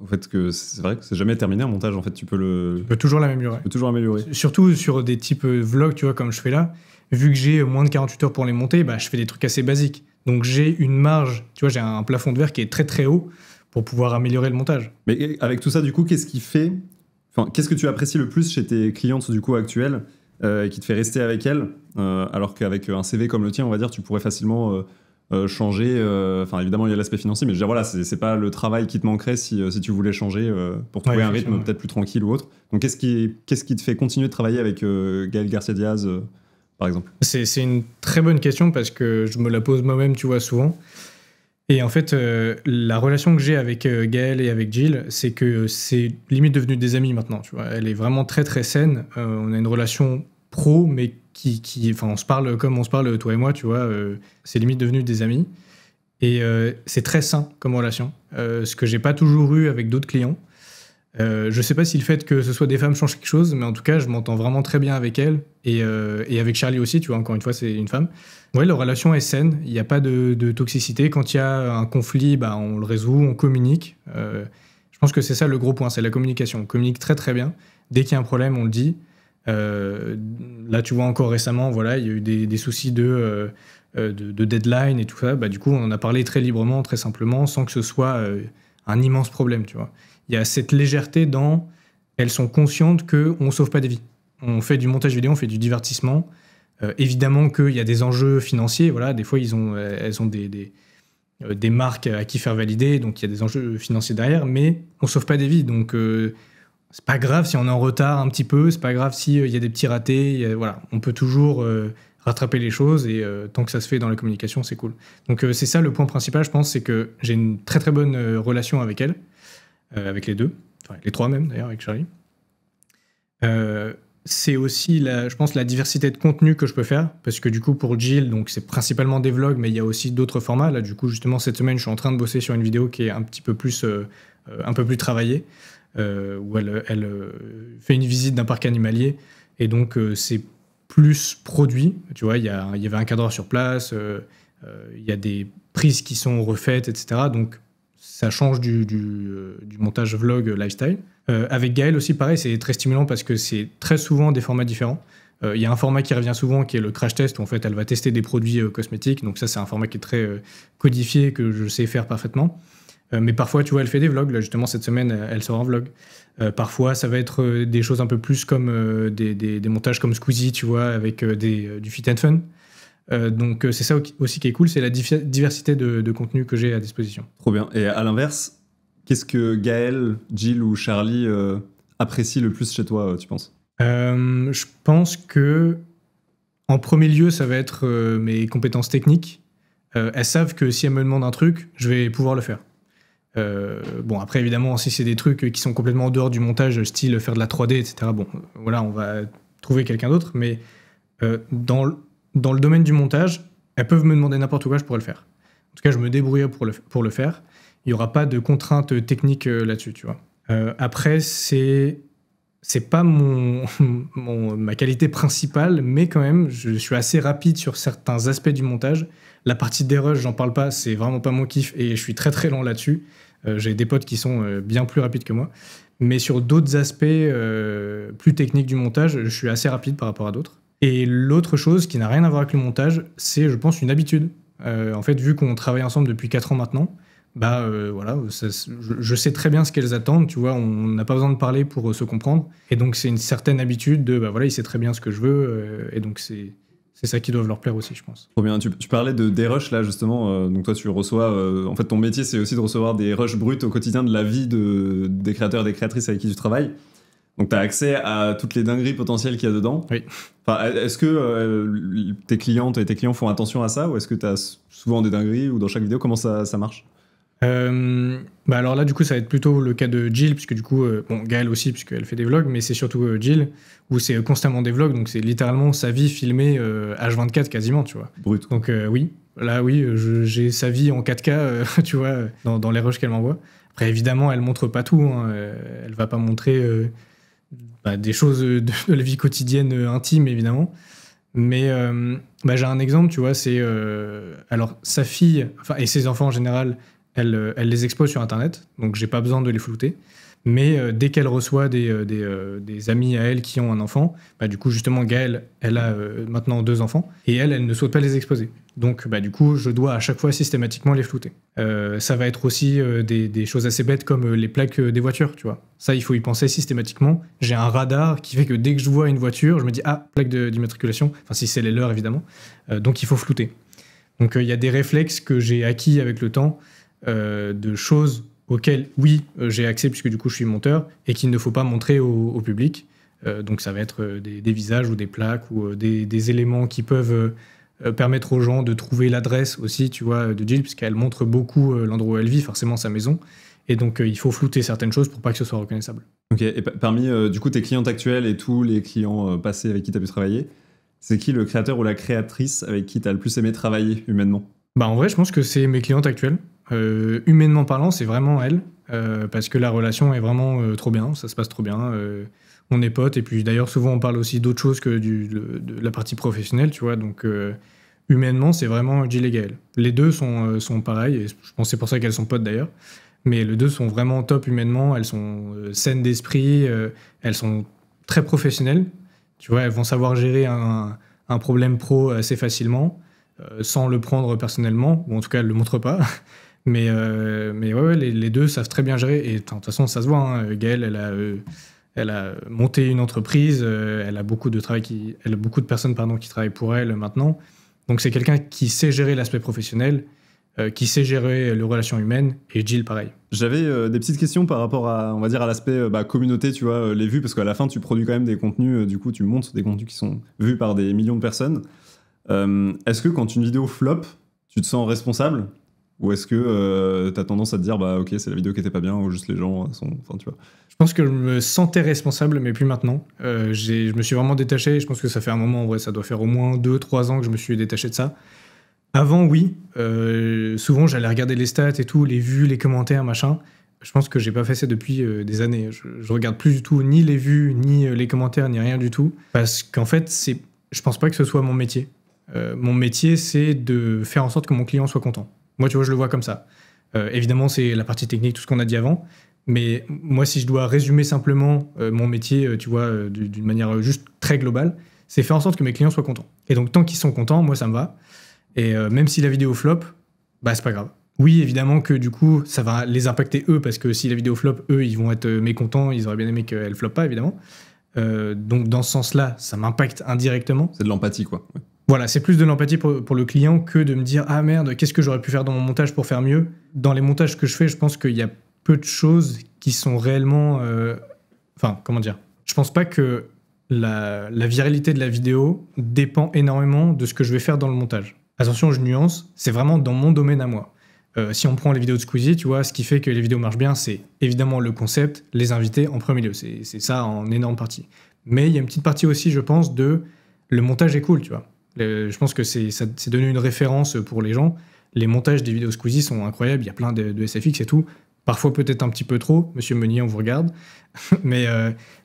Au fait que c'est vrai que c'est jamais terminé un montage. En fait, tu peux toujours l'améliorer. Tu peux toujours améliorer. Surtout sur des types vlogs, tu vois, comme je fais là. Vu que j'ai moins de 48 heures pour les monter, bah, je fais des trucs assez basiques. Donc j'ai une marge, tu vois, j'ai un plafond de verre qui est très haut pour pouvoir améliorer le montage. Mais avec tout ça, du coup, qu'est-ce que tu apprécies le plus chez tes clientes du coup actuelles qui te fait rester avec elles, alors qu'avec un CV comme le tien, on va dire, tu pourrais facilement changer. Enfin, évidemment, il y a l'aspect financier, mais je veux dire, voilà, c'est pas le travail qui te manquerait si tu voulais changer pour trouver un rythme peut-être plus tranquille ou autre. Donc, qu'est-ce qui te fait continuer de travailler avec Gaël Garcia Diaz par exemple? C'est une très bonne question parce que je me la pose moi-même, tu vois, souvent. Et en fait, la relation que j'ai avec Gaël et avec Jill, c'est que c'est limite devenu des amis maintenant, tu vois. Elle est vraiment très saine. On a une relation pro, mais enfin, on se parle comme on se parle, toi et moi, tu vois. C'est limite devenu des amis. Et c'est très sain comme relation. Ce que j'ai pas toujours eu avec d'autres clients. Je sais pas si le fait que ce soit des femmes change quelque chose, mais en tout cas, je m'entends vraiment très bien avec elle et avec Charlie aussi, tu vois, encore une fois, c'est une femme. Ouais, la relation est saine, il n'y a pas de toxicité. Quand il y a un conflit, bah, on le résout, on communique. Je pense que c'est ça le gros point, c'est la communication. On communique très bien. Dès qu'il y a un problème, on le dit. Là, tu vois, encore récemment, voilà, il y a eu des soucis de deadline et tout ça. Bah, du coup, on en a parlé très librement, très simplement, sans que ce soit un immense problème, tu vois. Il y a cette légèreté dans... Elles sont conscientes qu'on ne sauve pas des vies. On fait du montage vidéo, on fait du divertissement. Évidemment qu'il y a des enjeux financiers. Voilà, des fois, elles ont des marques à qui faire valider, donc il y a des enjeux financiers derrière, mais on ne sauve pas des vies. Donc, c'est pas grave si on est en retard un petit peu, c'est pas grave s'il y a des petits ratés. Voilà, on peut toujours rattraper les choses et tant que ça se fait dans la communication, c'est cool. Donc, c'est ça le point principal, je pense, c'est que j'ai une très bonne relation avec elles. Avec les deux, enfin les trois même d'ailleurs avec Charlie. C'est aussi je pense la diversité de contenu que je peux faire parce que du coup pour Jill donc c'est principalement des vlogs mais il y a aussi d'autres formats. Là du coup justement cette semaine je suis en train de bosser sur une vidéo qui est un petit peu plus un peu plus travaillée où elle fait une visite d'un parc animalier et donc c'est plus produit. Tu vois il y avait un cadreur sur place, il y a des prises qui sont refaites etc. Donc ça change du montage vlog lifestyle. Avec Gaël aussi, pareil, c'est très stimulant parce que c'est très souvent des formats différents. Il y a un format qui revient souvent qui est le crash test où en fait elle va tester des produits cosmétiques. Donc ça, c'est un format qui est très codifié que je sais faire parfaitement. Mais parfois, tu vois, elle fait des vlogs. Là, justement, cette semaine, elle sort un vlog. Parfois, ça va être des choses un peu plus comme des montages comme Squeezie, tu vois, avec du fit and fun. Donc c'est ça aussi qui est cool, c'est la diversité de contenu que j'ai à disposition. Trop bien. Et à l'inverse, qu'est-ce que Gaël, Jill ou Charlie apprécient le plus chez toi, tu penses? Je pense que en premier lieu, ça va être mes compétences techniques. Elles savent que si elles me demandent un truc, je vais pouvoir le faire. Bon, après, évidemment, si c'est des trucs qui sont complètement en dehors du montage, style faire de la 3D, etc., bon, voilà, on va trouver quelqu'un d'autre, mais dans le domaine du montage, elles peuvent me demander n'importe quoi, je pourrais le faire. En tout cas, je me débrouillerai pour le faire. Il n'y aura pas de contraintes techniques là-dessus, tu vois. Après, c'est pas ma qualité principale, mais quand même, je suis assez rapide sur certains aspects du montage. La partie des rushs, j'en parle pas, c'est vraiment pas mon kiff, et je suis très lent là-dessus. J'ai des potes qui sont bien plus rapides que moi. Mais sur d'autres aspects plus techniques du montage, je suis assez rapide par rapport à d'autres. Et l'autre chose qui n'a rien à voir avec le montage, c'est, je pense, une habitude. En fait, vu qu'on travaille ensemble depuis 4 ans maintenant, voilà, je sais très bien ce qu'elles attendent, tu vois, on n'a pas besoin de parler pour se comprendre. Et donc, c'est une certaine habitude de, voilà, il sait très bien ce que je veux, et donc c'est ça qui doit leur plaire aussi, je pense. Trop bien. Tu parlais des rushs, là, justement. Donc, toi, tu reçois... en fait, ton métier, c'est aussi de recevoir des rushs bruts au quotidien de la vie des créateurs et des créatrices avec qui tu travailles. Donc, tu as accès à toutes les dingueries potentielles qu'il y a dedans. Oui. Enfin, est-ce que tes clientes et tes clients font attention à ça, ou est-ce que tu as souvent des dingueries, ou dans chaque vidéo, comment ça marche? Alors là, du coup, ça va être plutôt le cas de Jill, puisque du coup, Gaëlle aussi, puisqu'elle fait des vlogs, mais c'est surtout Jill, où c'est constamment des vlogs, donc c'est littéralement sa vie filmée H24 quasiment, tu vois. Brut. Donc oui, j'ai sa vie en 4K, tu vois, dans les rushs qu'elle m'envoie. Après, évidemment, elle montre pas tout, hein, elle va pas montrer des choses de la vie quotidienne intime, évidemment. Mais j'ai un exemple, tu vois, c'est... alors, sa fille, et ses enfants en général, elle les expose sur Internet, donc j'ai pas besoin de les flouter. Mais dès qu'elle reçoit des amis à elle qui ont un enfant, du coup, justement, Gaëlle, elle a maintenant 2 enfants, et elle ne souhaite pas les exposer. Donc, du coup, je dois à chaque fois systématiquement les flouter. Ça va être aussi des choses assez bêtes comme les plaques des voitures, tu vois. Ça, il faut y penser systématiquement. J'ai un radar qui fait que dès que je vois une voiture, je me dis « Ah, plaque d'immatriculation », enfin si c'est les leurs, évidemment. Donc, il faut flouter. Donc, il y a des réflexes que j'ai acquis avec le temps, de choses auxquelles, oui, j'ai accès puisque du coup je suis monteur, et qu'il ne faut pas montrer au public. Donc ça va être des visages ou des plaques ou des éléments qui peuvent permettre aux gens de trouver l'adresse aussi, tu vois, de Jill, puisqu'elle montre beaucoup l'endroit où elle vit, forcément sa maison. Et donc il faut flouter certaines choses pour pas que ce soit reconnaissable. Ok, et parmi du coup tes clientes actuelles et tous les clients passés avec qui tu as pu travailler, c'est qui le créateur ou la créatrice avec qui tu as le plus aimé travailler humainement? En vrai, je pense que c'est mes clientes actuelles. Humainement parlant, c'est vraiment elle, parce que la relation est vraiment trop bien, ça se passe trop bien. On est potes, et puis d'ailleurs, souvent on parle aussi d'autre chose que de la partie professionnelle, tu vois. Donc, humainement, c'est vraiment Jill et Gaëlle. Les deux sont pareils, et je pense que c'est pour ça qu'elles sont potes d'ailleurs. Mais les deux sont vraiment top humainement, elles sont saines d'esprit, elles sont très professionnelles. Tu vois, elles vont savoir gérer un problème pro assez facilement, sans le prendre personnellement, ou en tout cas, elles ne le montrent pas. Mais ouais, les deux savent très bien gérer. Et de toute façon, ça se voit. Hein. Gaëlle, elle a monté une entreprise. Elle a beaucoup de personnes qui travaillent pour elle maintenant. Donc, c'est quelqu'un qui sait gérer l'aspect professionnel, qui sait gérer les relations humaines. Et Jill, pareil. J'avais des petites questions par rapport à, on va dire, à l'aspect communauté, tu vois, les vues, parce qu'à la fin, tu produis quand même des contenus. Du coup, tu montes des contenus qui sont vus par des millions de personnes. Est-ce que quand une vidéo flop, tu te sens responsable? Ou est-ce que t'as tendance à te dire ok, c'est la vidéo qui était pas bien, ou juste les gens sont... Enfin, tu vois. Je pense que je me sentais responsable, mais plus maintenant. Je me suis vraiment détaché. Je pense que ça fait un moment, en vrai, ça doit faire au moins 2-3 ans que je me suis détaché de ça. Avant, oui. Souvent, j'allais regarder les stats et tout, les vues, les commentaires, machin. Je pense que j'ai pas fait ça depuis des années. Je regarde plus du tout ni les vues, ni les commentaires, ni rien du tout. Parce qu'en fait, je pense pas que ce soit mon métier. Mon métier, c'est de faire en sorte que mon client soit content. Moi, tu vois, je le vois comme ça. Évidemment, c'est la partie technique, tout ce qu'on a dit avant. Mais moi, si je dois résumer simplement mon métier, tu vois, d'une manière juste très globale, c'est faire en sorte que mes clients soient contents. Et donc, tant qu'ils sont contents, moi, ça me va. Et même si la vidéo flop, c'est pas grave. Oui, évidemment que du coup, ça va les impacter eux, parce que si la vidéo flop, eux, ils vont être mécontents, ils auraient bien aimé qu'elle floppe pas, évidemment. Donc, dans ce sens-là, ça m'impacte indirectement. C'est de l'empathie, quoi. Ouais. Voilà, c'est plus de l'empathie pour le client que de me dire « Ah merde, qu'est-ce que j'aurais pu faire dans mon montage pour faire mieux ?» Dans les montages que je fais, je pense qu'il y a peu de choses qui sont réellement... Enfin, comment dire ? Je pense pas que la viralité de la vidéo dépend énormément de ce que je vais faire dans le montage. Attention, je nuance, c'est vraiment dans mon domaine à moi. Si on prend les vidéos de Squeezie, tu vois, ce qui fait que les vidéos marchent bien, c'est évidemment le concept, les invités en premier lieu. C'est ça en énorme partie. Mais il y a une petite partie aussi, je pense, de le montage est cool, tu vois. Je pense que c'est devenu une référence pour les gens. Les montages des vidéos Squeezie sont incroyables, il y a plein de SFX et tout. Parfois peut-être un petit peu trop, Monsieur Meunier, on vous regarde. mais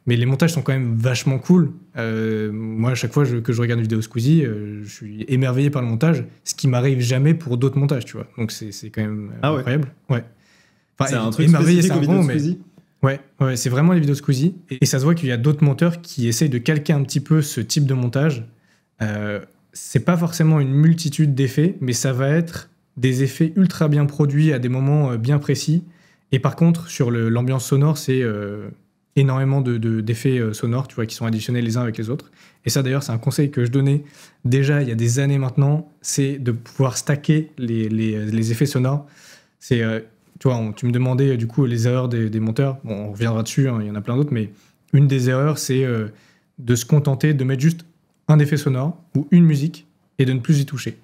les montages sont quand même vachement cool. Moi, à chaque fois que je regarde une vidéo Squeezie, je suis émerveillé par le montage, ce qui m'arrive jamais pour d'autres montages, tu vois. Donc c'est quand même incroyable. Ouais. Enfin, C'est un truc émerveillé, spécifique c'est aux un vidéos bon, de mais Squeezie. ouais, c'est vraiment les vidéos de Squeezie. Et ça se voit qu'il y a d'autres monteurs qui essayent de calquer un petit peu ce type de montage. C'est pas forcément une multitude d'effets, mais ça va être des effets ultra bien produits à des moments bien précis. Et par contre, sur l'ambiance sonore, c'est énormément d'effets sonores, tu vois, qui sont additionnés les uns avec les autres. Et ça, d'ailleurs, c'est un conseil que je donnais déjà il y a des années maintenant, c'est de pouvoir stacker les effets sonores. C'est, tu vois, tu me demandais du coup les erreurs des monteurs. Bon, on reviendra dessus, hein, il y en a plein d'autres, mais une des erreurs, c'est de se contenter de mettre juste un effet sonore ou une musique et de ne plus y toucher.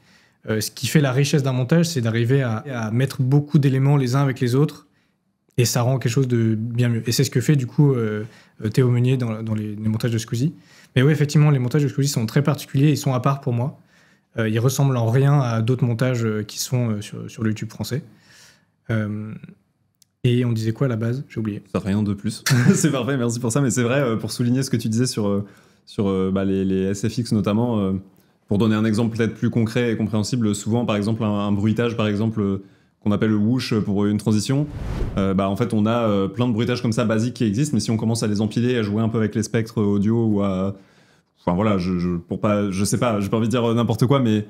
Ce qui fait la richesse d'un montage, c'est d'arriver à mettre beaucoup d'éléments les uns avec les autres et ça rend quelque chose de bien mieux. Et c'est ce que fait du coup Théo Meunier dans les montages de Squeezie. Mais oui, effectivement, les montages de Squeezie sont très particuliers, ils sont à part pour moi. Ils ressemblent en rien à d'autres montages qui sont sur le YouTube français. Et on disait quoi à la base? J'ai oublié. Ça rien de plus. C'est parfait, merci pour ça. Mais c'est vrai, pour souligner ce que tu disais sur les SFX notamment, pour donner un exemple peut-être plus concret et compréhensible, souvent par exemple un bruitage par exemple qu'on appelle le whoosh pour une transition, en fait on a plein de bruitages comme ça basiques qui existent, mais si on commence à les empiler, à jouer un peu avec les spectres audio ou à... Enfin voilà, je sais pas, j'ai pas envie de dire n'importe quoi, mais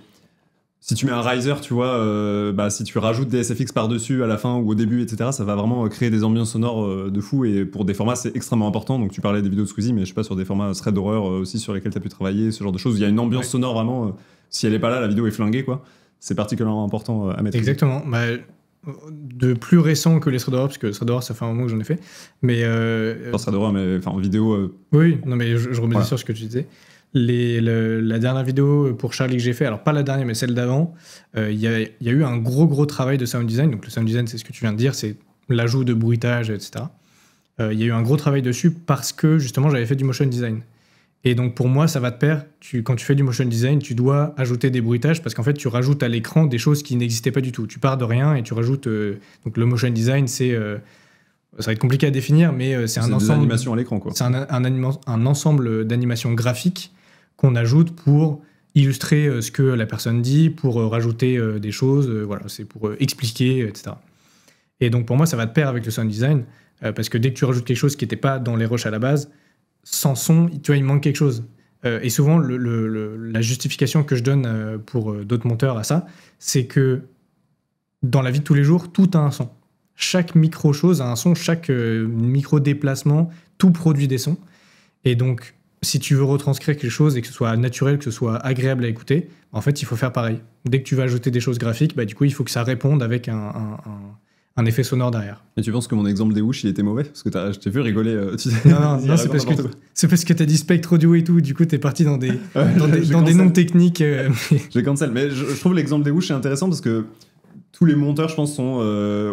si tu mets un riser, tu vois, si tu rajoutes des SFX par-dessus à la fin ou au début, etc., ça va vraiment créer des ambiances sonores de fou, et pour des formats, c'est extrêmement important. Donc tu parlais des vidéos de Squeezie, mais je sais pas, sur des formats thread d'horreur aussi sur lesquels tu as pu travailler, ce genre de choses. Il y a une ambiance sonore vraiment, si elle est pas là, la vidéo est flinguée, quoi. C'est particulièrement important à mettre. Exactement. De plus récent que les thread d'horreur, parce que les thread d'horreur, ça fait un moment que j'en ai fait. Mais, pas thread d'horreur, mais en vidéo... Oui, non, mais je remettais sur ce que tu disais. La dernière vidéo pour Charlie que j'ai fait, alors pas la dernière mais celle d'avant, il y a eu un gros travail de sound design. Donc le sound design, c'est ce que tu viens de dire, c'est l'ajout de bruitage, etc. Il y a eu un gros travail dessus parce que justement j'avais fait du motion design. Et donc pour moi ça va de pair, quand tu fais du motion design, tu dois ajouter des bruitages parce qu'en fait tu rajoutes à l'écran des choses qui n'existaient pas du tout. Tu pars de rien et tu rajoutes... donc le motion design, c'est... ça va être compliqué à définir, mais c'est un ensemble d'animations à l'écran, quoi. C'est un ensemble d'animations graphiques qu'on ajoute pour illustrer ce que la personne dit, pour rajouter des choses, voilà, c'est pour expliquer, etc. Et donc pour moi, ça va de pair avec le sound design, parce que dès que tu rajoutes quelque chose qui n'était pas dans les rushs à la base, sans son, tu vois, il manque quelque chose. Et souvent, la justification que je donne pour d'autres monteurs à ça, c'est que dans la vie de tous les jours, tout a un son. Chaque micro-chose a un son, chaque micro-déplacement, tout produit des sons. Et donc, si tu veux retranscrire quelque chose et que ce soit naturel, que ce soit agréable à écouter, en fait, il faut faire pareil. Dès que tu vas ajouter des choses graphiques, du coup, il faut que ça réponde avec un effet sonore derrière. Et tu penses que mon exemple des whoosh, il était mauvais? Parce que je t'ai vu rigoler. Non, c'est parce que t'as dit spectre audio et tout, du coup, t'es parti dans des noms techniques. J'ai cancel, mais je trouve l'exemple des whoosh est intéressant parce que tous les monteurs, je pense, sont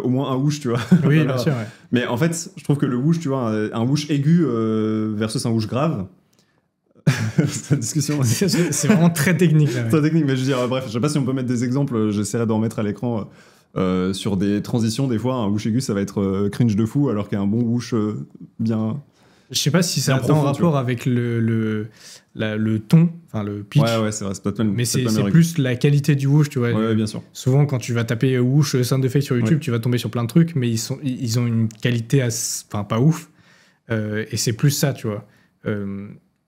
au moins un whoosh, tu vois. Oui, bien sûr, ouais. Mais en fait, je trouve que le whoosh, tu vois, un whoosh aigu versus un whoosh grave, cette discussion... c'est vraiment très technique, là. Ouais. Très technique, mais je veux dire, bref, je sais pas si on peut mettre des exemples, j'essaierai d'en mettre à l'écran sur des transitions. Des fois, un whoosh aigu, ça va être cringe de fou, alors qu'un bon whoosh bien... Je sais pas si ça a en rapport avec le ton, enfin le pitch. Ouais, c'est vrai, c'est pas mais c'est plus la qualité du whoosh, tu vois. Ouais, bien sûr. Souvent, quand tu vas taper whoosh sound effect sur YouTube, tu vas tomber sur plein de trucs, mais ils ont une qualité pas ouf. Et c'est plus ça, tu vois.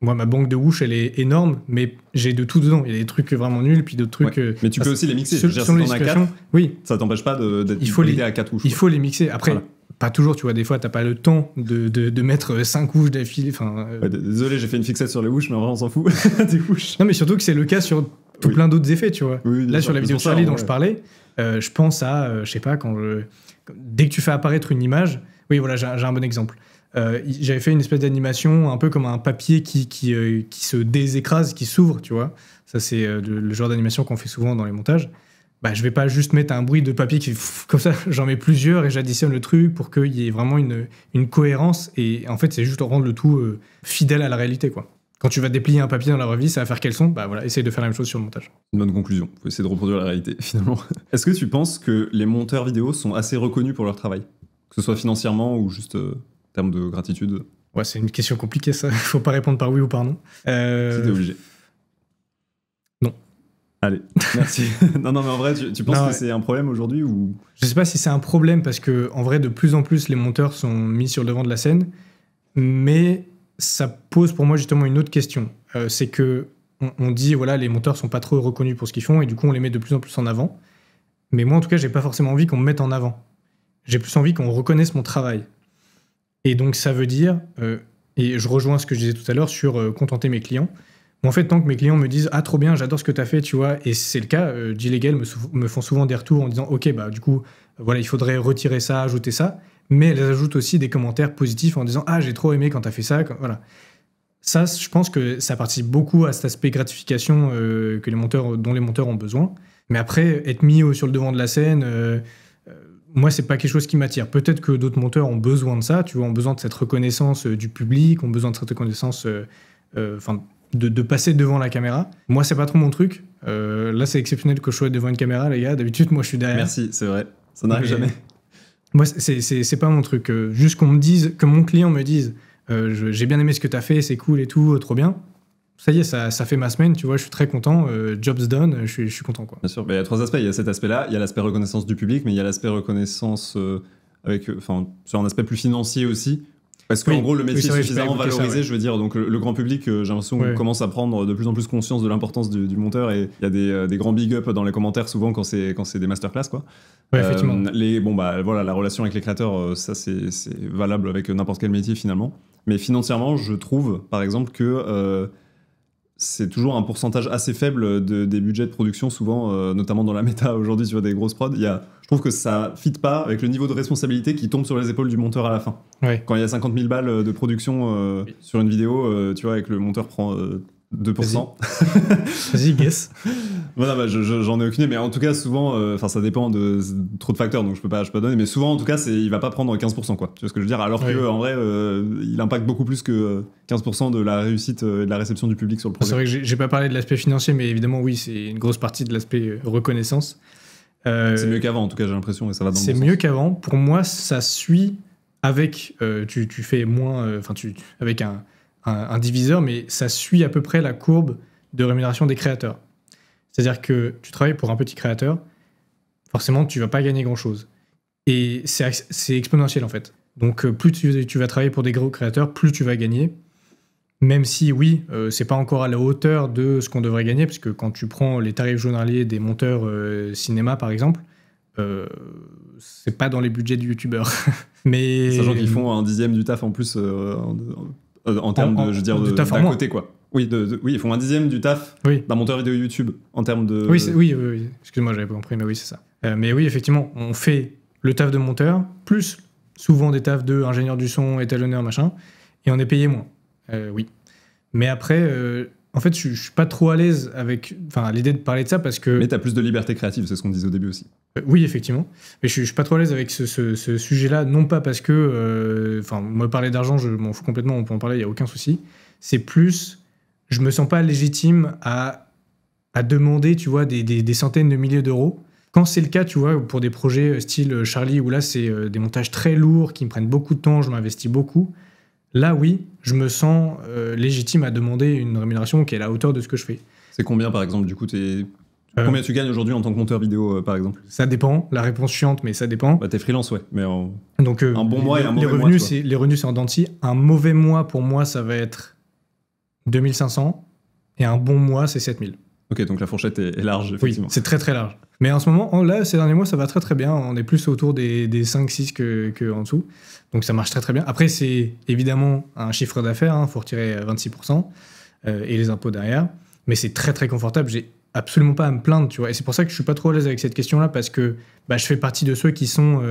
Moi, ma banque de whoosh, elle est énorme, mais j'ai de tout dedans. Il y a des trucs vraiment nuls, puis d'autres trucs... mais tu peux aussi les mixer. Si t'en as 4, oui. Ça t'empêche pas d'être limité à 4 whoosh. Il faut les mixer. Après, pas toujours, tu vois, des fois, t'as pas le temps de mettre 5 whoosh d'affilée. Désolé, j'ai fait une fixette sur les whoosh, mais en vrai, on s'en fout des whoosh. Non, mais surtout que c'est le cas sur plein d'autres effets, tu vois. Oui, là, sur la vidéo de Charlie dont je parlais, je pense à, je sais pas, dès que tu fais apparaître une image... Oui, voilà, j'ai un bon exemple. J'avais fait une espèce d'animation un peu comme un papier qui se désécrase, qui s'ouvre, tu vois. Ça, c'est le genre d'animation qu'on fait souvent dans les montages. Je vais pas juste mettre un bruit de papier qui comme ça, j'en mets plusieurs et j'additionne le truc pour qu'il y ait vraiment une cohérence. Et en fait, c'est juste rendre le tout fidèle à la réalité, quoi. Quand tu vas déplier un papier dans la vraie vie, ça va faire quel son? Voilà, essaye de faire la même chose sur le montage. Une bonne conclusion. Faut essayer de reproduire la réalité, finalement. Est-ce que tu penses que les monteurs vidéo sont assez reconnus pour leur travail? Que ce soit financièrement ou juste en termes de gratitude? Ouais, c'est une question compliquée, ça. Faut pas répondre par oui ou par non. Si t'es obligé. Non. Allez, merci. non, mais en vrai, tu penses que c'est un problème aujourd'hui ou... Je sais pas si c'est un problème parce que en vrai, de plus en plus, les monteurs sont mis sur le devant de la scène, mais ça pose pour moi justement une autre question. C'est que on dit, voilà, les monteurs sont pas trop reconnus pour ce qu'ils font et du coup, on les met de plus en plus en avant. Mais moi, en tout cas, j'ai pas forcément envie qu'on me mette en avant. J'ai plus envie qu'on reconnaisse mon travail. Et donc, ça veut dire, et je rejoins ce que je disais tout à l'heure sur contenter mes clients. En fait, tant que mes clients me disent « Ah, trop bien, j'adore ce que tu as fait, tu vois », et c'est le cas, G-Legal me font souvent des retours en disant « Ok, bah du coup, voilà, il faudrait retirer ça, ajouter ça », mais elles ajoutent aussi des commentaires positifs en disant « Ah, j'ai trop aimé quand tu as fait ça », voilà. Ça, je pense que ça participe beaucoup à cet aspect gratification dont les monteurs ont besoin. Mais après, être mis sur le devant de la scène, moi, c'est pas quelque chose qui m'attire. Peut-être que d'autres monteurs ont besoin de ça, tu vois, ont besoin de cette reconnaissance du public, ont besoin de cette reconnaissance... De passer devant la caméra. Moi, c'est pas trop mon truc. Là, c'est exceptionnel que je sois devant une caméra, les gars. D'habitude, moi, je suis derrière. Merci, c'est vrai. Ça n'arrive jamais. Moi, c'est pas mon truc. Juste qu'on me dise, que mon client me dise j'ai bien aimé ce que t'as fait, c'est cool et tout, trop bien. Ça y est, ça fait ma semaine, tu vois, je suis très content. Job's done, je suis content, quoi. Bien sûr, mais il y a 3 aspects. Il y a cet aspect-là, il y a l'aspect reconnaissance du public, mais il y a l'aspect reconnaissance sur un aspect plus financier aussi. Parce qu'en gros, le métier est suffisamment valorisé, je veux dire. Donc, le grand public, j'ai l'impression qu'on commence à prendre de plus en plus conscience de l'importance du monteur. Et il y a des grands big up dans les commentaires, souvent, quand c'est des masterclass, quoi. Ouais, effectivement. Voilà, la relation avec les créateurs, ça, c'est valable avec n'importe quel métier, finalement. Mais financièrement, je trouve, par exemple, que c'est toujours un pourcentage assez faible des budgets de production, souvent, notamment dans la méta aujourd'hui sur des grosses prods. Je trouve que ça fit pas avec le niveau de responsabilité qui tombe sur les épaules du monteur à la fin. Ouais. Quand il y a 50 000 balles de production sur une vidéo, tu vois, et que le monteur prend 2%. Vas-y, guess. Voilà, bah, j'en ai aucune idée, mais en tout cas, souvent, ça dépend de trop de facteurs, donc je peux pas donner, mais souvent, en tout cas, il va pas prendre 15%, quoi. Tu vois ce que je veux dire? Alors que, en vrai, il impacte beaucoup plus que 15% de la réussite et de la réception du public sur le projet. C'est vrai que j'ai pas parlé de l'aspect financier, mais évidemment, oui, c'est une grosse partie de l'aspect reconnaissance. C'est mieux qu'avant, en tout cas, j'ai l'impression, et ça va dans le bon sens. C'est mieux qu'avant. Pour moi, ça suit avec... tu fais moins... avec un diviseur, mais ça suit à peu près la courbe de rémunération des créateurs. C'est-à-dire que tu travailles pour un petit créateur, forcément, tu vas pas gagner grand-chose. Et c'est exponentiel, en fait. Donc, plus tu vas travailler pour des gros créateurs, plus tu vas gagner. Même si, oui, c'est pas encore à la hauteur de ce qu'on devrait gagner, parce que quand tu prends les tarifs journaliers des monteurs cinéma, par exemple, c'est pas dans les budgets du youtubeur. Mais... Sachant qu'ils font un dixième du taf en plus en termes de taf d'à côté, quoi. Oui, oui, ils font un dixième du taf d'un monteur vidéo YouTube en termes de... Oui. Excuse-moi, j'avais pas compris, mais oui, c'est ça. Mais oui, effectivement, on fait le taf de monteur, plus souvent des tafs de ingénieur du son, étalonneur, machin, et on est payé moins. Oui. Mais après, en fait, je suis pas trop à l'aise avec l'idée de parler de ça parce que... Mais t'as plus de liberté créative, c'est ce qu'on disait au début aussi. Oui, effectivement. Mais je suis pas trop à l'aise avec ce sujet-là, non pas parce que... moi, parler d'argent, je m'en fous complètement, on peut en parler, il n'y a aucun souci. C'est plus... Je me sens pas légitime à demander, tu vois, des centaines de milliers d'euros. Quand c'est le cas, tu vois, pour des projets style Charlie, où là, c'est des montages très lourds, qui me prennent beaucoup de temps, je m'investis beaucoup. Là, oui, je me sens légitime à demander une rémunération qui est à la hauteur de ce que je fais. C'est combien, par exemple, du coup, combien tu gagnes aujourd'hui en tant que monteur vidéo, par exemple? Ça dépend. La réponse chiante, mais ça dépend. Bah, t'es freelance, ouais. Mais donc, un bon mois et un mauvais mois, les revenus, c'est en dents de scie. Un mauvais mois, pour moi, ça va être 2500. Et un bon mois, c'est 7000. Ok, donc la fourchette est large, effectivement. Oui, c'est très, très large. Mais en ce moment, là, ces derniers mois, ça va très, très bien. On est plus autour des 5-6 que en dessous. Donc, ça marche très, très bien. Après, c'est évidemment un chiffre d'affaires. Il faut retirer 26% et les impôts derrière. Mais c'est très, très confortable. J'ai absolument pas à me plaindre, tu vois. Et c'est pour ça que je suis pas trop à l'aise avec cette question-là, parce que je fais partie de ceux qui sont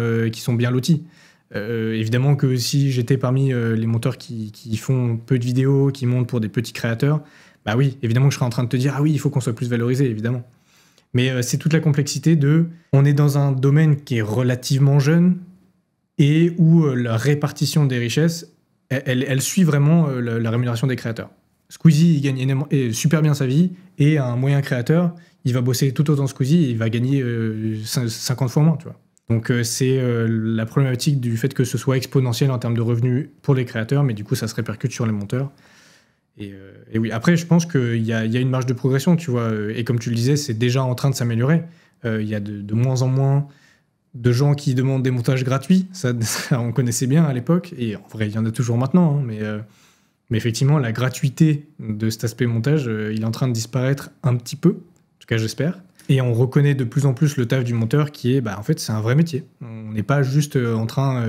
bien lotis. Évidemment que si j'étais parmi les monteurs qui font peu de vidéos, qui montent pour des petits créateurs, bah oui, évidemment que je serais en train de te dire « Ah oui, il faut qu'on soit plus valorisé, évidemment ». Mais c'est toute la complexité on est dans un domaine qui est relativement jeune et où la répartition des richesses, elle suit vraiment la rémunération des créateurs. Squeezie, il gagne super bien sa vie, et un moyen créateur, il va bosser tout autant Squeezie et il va gagner 50 fois moins, tu vois. Donc c'est la problématique du fait que ce soit exponentiel en termes de revenus pour les créateurs, mais du coup ça se répercute sur les monteurs. Et oui, après, je pense qu'il y a une marge de progression, tu vois. Et comme tu le disais, c'est déjà en train de s'améliorer. Il y a de moins en moins de gens qui demandent des montages gratuits. Ça, on connaissait bien à l'époque. Et en vrai, il y en a toujours maintenant. Hein, mais effectivement, la gratuité de cet aspect montage, il est en train de disparaître un petit peu. En tout cas, j'espère. Et on reconnaît de plus en plus le taf du monteur qui est, en fait, c'est un vrai métier. On n'est pas juste en train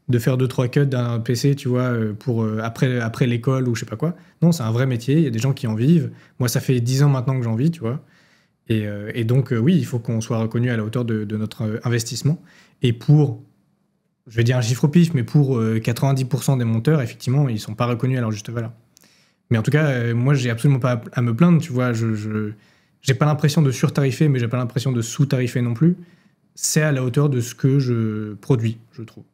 de faire 2-3 cuts d'un PC, tu vois, pour après l'école ou je sais pas quoi. Non, c'est un vrai métier. Il y a des gens qui en vivent. Moi, ça fait 10 ans maintenant que j'en vis, tu vois. Et donc, oui, il faut qu'on soit reconnu à la hauteur de notre investissement. Et pour, je vais dire un chiffre au pif, mais pour 90% des monteurs, effectivement, ils sont pas reconnus à leur juste valeur. Mais en tout cas, moi, j'ai absolument pas à me plaindre, tu vois. J'ai pas l'impression de surtarifer, mais j'ai pas l'impression de sous-tarifer non plus. C'est à la hauteur de ce que je produis, je trouve.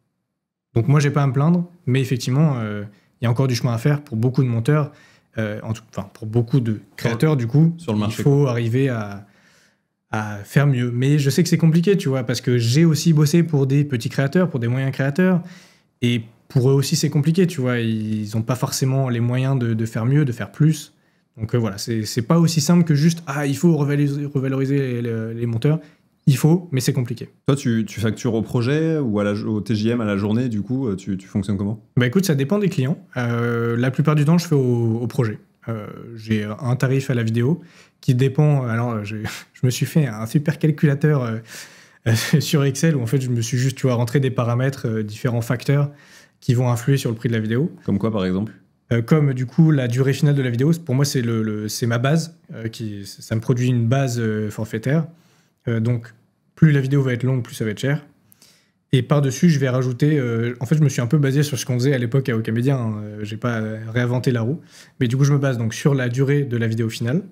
Donc moi, j'ai pas à me plaindre, mais effectivement, il y a encore du chemin à faire pour beaucoup de monteurs, pour beaucoup de créateurs, du coup. Sur le marché, il faut arriver à faire mieux. Mais je sais que c'est compliqué, tu vois, parce que j'ai aussi bossé pour des petits créateurs, pour des moyens créateurs, et pour eux aussi, c'est compliqué, tu vois. Ils ont pas forcément les moyens de faire mieux, de faire plus. Donc voilà, c'est pas aussi simple que juste il faut revaloriser les monteurs. Il faut, mais c'est compliqué. Toi, tu factures au projet ou au TJM à la journée, du coup, tu fonctionnes comment? Écoute, ça dépend des clients. La plupart du temps, je fais au projet. J'ai un tarif à la vidéo qui dépend... Alors, je me suis fait un super calculateur sur Excel où en fait, je me suis juste rentré des paramètres, différents facteurs qui vont influer sur le prix de la vidéo. Comme quoi, par exemple? Comme du coup la durée finale de la vidéo, pour moi c'est c'est ma base, ça me produit une base forfaitaire. Donc plus la vidéo va être longue, plus ça va être cher. Et par-dessus, je vais rajouter... en fait, je me suis un peu basé sur ce qu'on faisait à l'époque à Okamedia. Hein, j'ai pas réinventé la roue. Mais du coup, je me base donc sur la durée de la vidéo finale.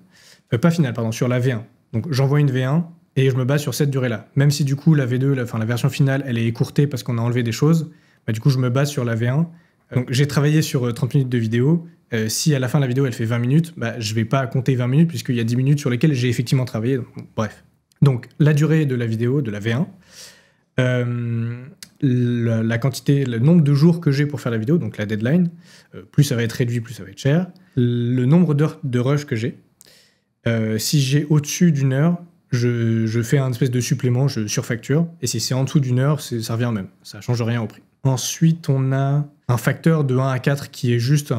Pas finale, pardon, sur la V1. Donc j'envoie une V1 et je me base sur cette durée-là. Même si du coup la V2, la version finale, elle est écourtée parce qu'on a enlevé des choses, du coup je me base sur la V1. Donc j'ai travaillé sur 30 minutes de vidéo. Si à la fin de la vidéo elle fait 20 minutes, je vais pas compter 20 minutes puisqu'il y a 10 minutes sur lesquelles j'ai effectivement travaillé. Donc, bref. Donc la durée de la vidéo, de la V1, la quantité, le nombre de jours que j'ai pour faire la vidéo, donc la deadline, plus ça va être réduit, plus ça va être cher. Le nombre d'heures de rush que j'ai. Si j'ai au-dessus d'une heure, je fais un espèce de supplément, je surfacture. Et si c'est en dessous d'une heure, ça revient au même. Ça change rien au prix. Ensuite, on a un facteur de 1 à 4 qui est juste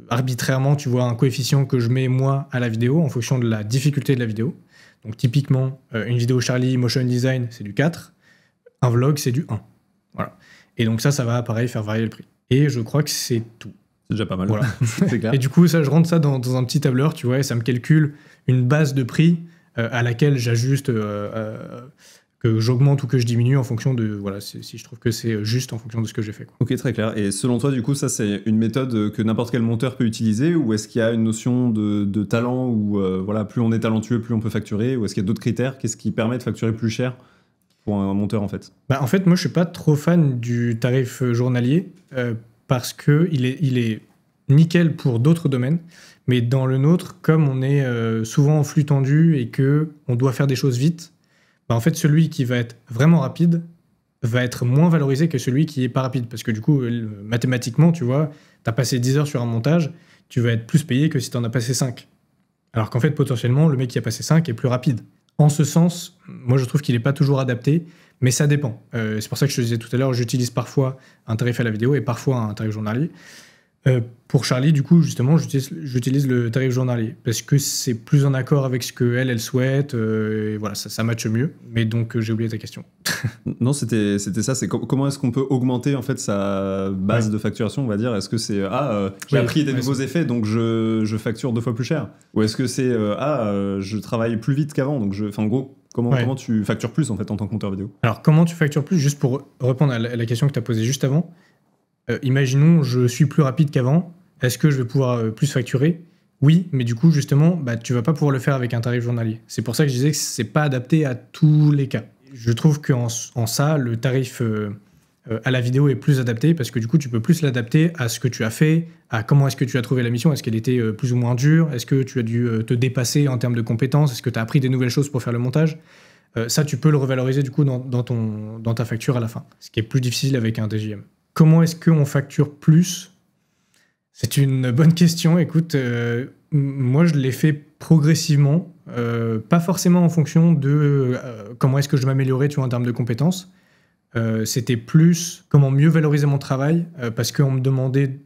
arbitrairement, tu vois, un coefficient que je mets moi à la vidéo en fonction de la difficulté de la vidéo. Donc typiquement, une vidéo Charlie Motion Design, c'est du 4. Un vlog, c'est du 1. Voilà. Et donc ça va pareil faire varier le prix. Et je crois que c'est tout. C'est déjà pas mal. Voilà. C'est clair. Et du coup, ça, je rentre ça dans un petit tableur, tu vois, et ça me calcule une base de prix à laquelle j'ajuste, que j'augmente ou que je diminue en fonction de, voilà, si je trouve que c'est juste en fonction de ce que j'ai fait, quoi. Ok, très clair. Et selon toi, du coup, ça, c'est une méthode que n'importe quel monteur peut utiliser, ou est-ce qu'il y a une notion de talent, où voilà, plus on est talentueux, plus on peut facturer, ou est-ce qu'il y a d'autres critères? Qu'est-ce qui permet de facturer plus cher pour un monteur, en fait? En fait, moi, je suis pas trop fan du tarif journalier, parce que il est nickel pour d'autres domaines, mais dans le nôtre, comme on est souvent en flux tendu et que on doit faire des choses vite, en fait, celui qui va être vraiment rapide va être moins valorisé que celui qui est pas rapide, parce que du coup, mathématiquement, tu vois, t'as passé 10 heures sur un montage, tu vas être plus payé que si t'en as passé 5. Alors qu'en fait, potentiellement, le mec qui a passé 5 est plus rapide. En ce sens, moi, je trouve qu'il n'est pas toujours adapté, mais ça dépend. C'est pour ça que je te disais tout à l'heure, j'utilise parfois un tarif à la vidéo et parfois un tarif journalier. Pour Charlie, du coup, justement, j'utilise le tarif journalier parce que c'est plus en accord avec ce qu'elle souhaite. Et voilà, ça matche mieux. Mais donc, j'ai oublié ta question. Non, c'était ça. C'est comment est-ce qu'on peut augmenter en fait sa base de facturation, on va dire? Est-ce que c'est j'ai appris des nouveaux effets, donc je facture 2 fois plus cher? Ou est-ce que c'est je travaille plus vite qu'avant, donc en gros, comment tu factures plus en fait en tant que monteur vidéo? Alors, comment tu factures plus? Juste pour répondre à la question que tu as posée juste avant. Imaginons, je suis plus rapide qu'avant. Est-ce que je vais pouvoir plus facturer? Oui, mais du coup, justement, tu vas pas pouvoir le faire avec un tarif journalier. C'est pour ça que je disais que c'est pas adapté à tous les cas. Je trouve qu'en ça, le tarif à la vidéo est plus adapté parce que du coup, tu peux plus l'adapter à ce que tu as fait, à comment est-ce que tu as trouvé la mission, est-ce qu'elle était plus ou moins dure, est-ce que tu as dû te dépasser en termes de compétences, est-ce que tu as appris des nouvelles choses pour faire le montage. Ça, tu peux le revaloriser du coup dans ta facture à la fin, ce qui est plus difficile avec un TJM. Comment est-ce qu'on facture plus? C'est une bonne question. Écoute, moi, je l'ai fait progressivement, pas forcément en fonction de comment est-ce que je m'améliorais, tu vois, en termes de compétences. C'était plus comment mieux valoriser mon travail, parce qu'on me demandait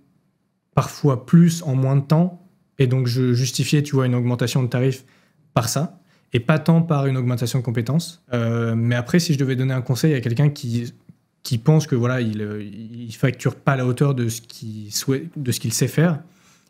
parfois plus en moins de temps, et donc je justifiais, tu vois, une augmentation de tarif par ça, et pas tant par une augmentation de compétences. Mais après, si je devais donner un conseil à quelqu'un qui pense que voilà, il facture pas à la hauteur de ce qu'il souhaite, de ce qu'il sait faire,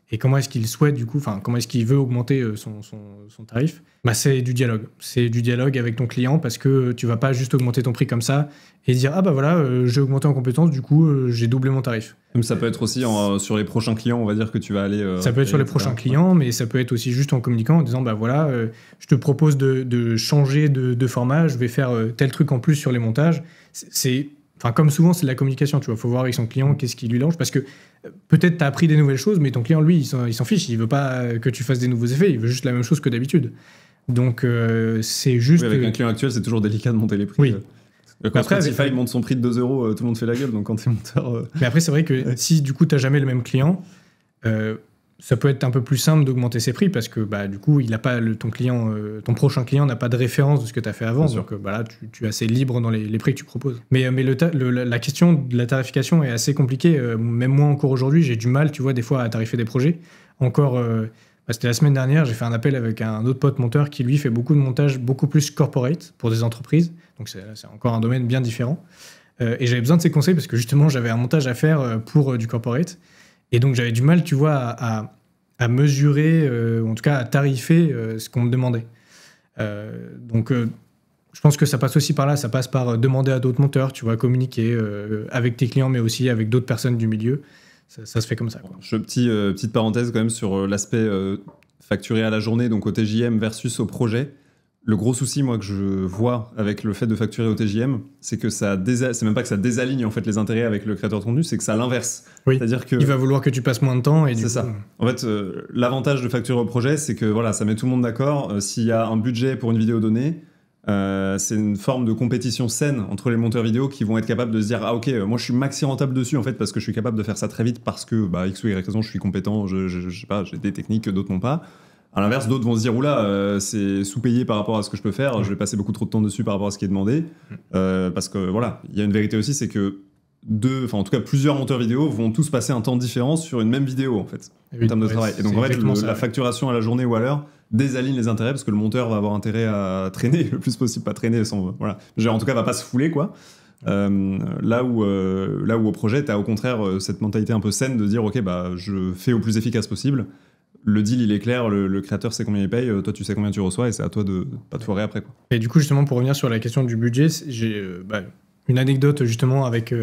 et comment est-ce qu'il souhaite du coup, enfin comment est-ce qu'il veut augmenter son tarif, bah c'est du dialogue. C'est du dialogue avec ton client, parce que tu vas pas juste augmenter ton prix comme ça et dire ah bah voilà, j'ai augmenté en compétence, du coup j'ai doublé mon tarif. Même ça peut être aussi sur les prochains clients, on va dire que tu vas aller. Ça peut être sur les prochains clients, mais ça peut être aussi juste en communiquant, en disant bah voilà, je te propose de changer de format, je vais faire tel truc en plus sur les montages. Enfin, comme souvent, c'est de la communication, tu vois. Il faut voir avec son client qu'est-ce qui lui lance, parce que peut-être tu as appris des nouvelles choses, mais ton client, lui, il s'en fiche. Il veut pas que tu fasses des nouveaux effets, il veut juste la même chose que d'habitude. Donc, c'est juste... Oui, avec un client actuel, c'est toujours délicat de monter les prix. Oui. Quand Spotify monte son prix de 2 €, tout le monde fait la gueule, donc quand t'es monteur... Mais après, c'est vrai que si, du coup, tu n'as jamais le même client, ça peut être un peu plus simple d'augmenter ses prix, parce que bah, du coup, il a pas ton prochain client n'a pas de référence de ce que tu as fait avant. Bien donc bah, là, tu es assez libre dans les prix que tu proposes. Mais la question de la tarification est assez compliquée. Même moi, encore aujourd'hui, j'ai du mal, tu vois, des fois, à tarifer des projets. Encore, c'était la semaine dernière, j'ai fait un appel avec un autre pote monteur qui, lui, fait beaucoup de montage, beaucoup plus corporate pour des entreprises. Donc, c'est encore un domaine bien différent. Et j'avais besoin de ses conseils parce que, justement, j'avais un montage à faire pour du corporate. Et donc, j'avais du mal, tu vois, à mesurer, ou en tout cas à tarifer ce qu'on me demandait. Donc, je pense que ça passe aussi par là. Ça passe par demander à d'autres monteurs, tu vois, communiquer avec tes clients, mais aussi avec d'autres personnes du milieu. Ça se fait comme ça, quoi. Petite parenthèse quand même sur l'aspect facturé à la journée, donc au TJM versus au projet. Le gros souci, moi, que je vois avec le fait de facturer au TJM, c'est que c'est même pas que ça désaligne en fait les intérêts avec le créateur de contenu, c'est que ça l'inverse. Oui. C'est-à-dire que il va vouloir que tu passes moins de temps. C'est ça. En fait, l'avantage de facturer au projet, c'est que voilà, ça met tout le monde d'accord. S'il y a un budget pour une vidéo donnée, c'est une forme de compétition saine entre les monteurs vidéo qui vont être capables de se dire ah ok, moi je suis maxi rentable dessus en fait parce que je suis capable de faire ça très vite parce que bah X ou Y raison, je suis compétent, je sais pas, j'ai des techniques que d'autres n'ont pas. À l'inverse, d'autres vont se dire oula, c'est sous-payé par rapport à ce que je peux faire, je vais passer beaucoup trop de temps dessus par rapport à ce qui est demandé. Parce que voilà, il y a une vérité aussi, c'est que en tout cas plusieurs monteurs vidéo vont tous passer un temps différent sur une même vidéo en fait, en termes de travail. Et donc en fait, la facturation à la journée ou à l'heure désaligne les intérêts parce que le monteur va avoir intérêt à traîner le plus possible, pas traîner sans. Voilà. En tout cas, va pas se fouler quoi. Là où au projet, tu as au contraire cette mentalité un peu saine de dire ok, bah je fais au plus efficace possible. Le deal, il est clair, le créateur sait combien il paye, toi tu sais combien tu reçois et c'est à toi de pas te foirer après, quoi. Et du coup, justement, pour revenir sur la question du budget, j'ai une anecdote justement avec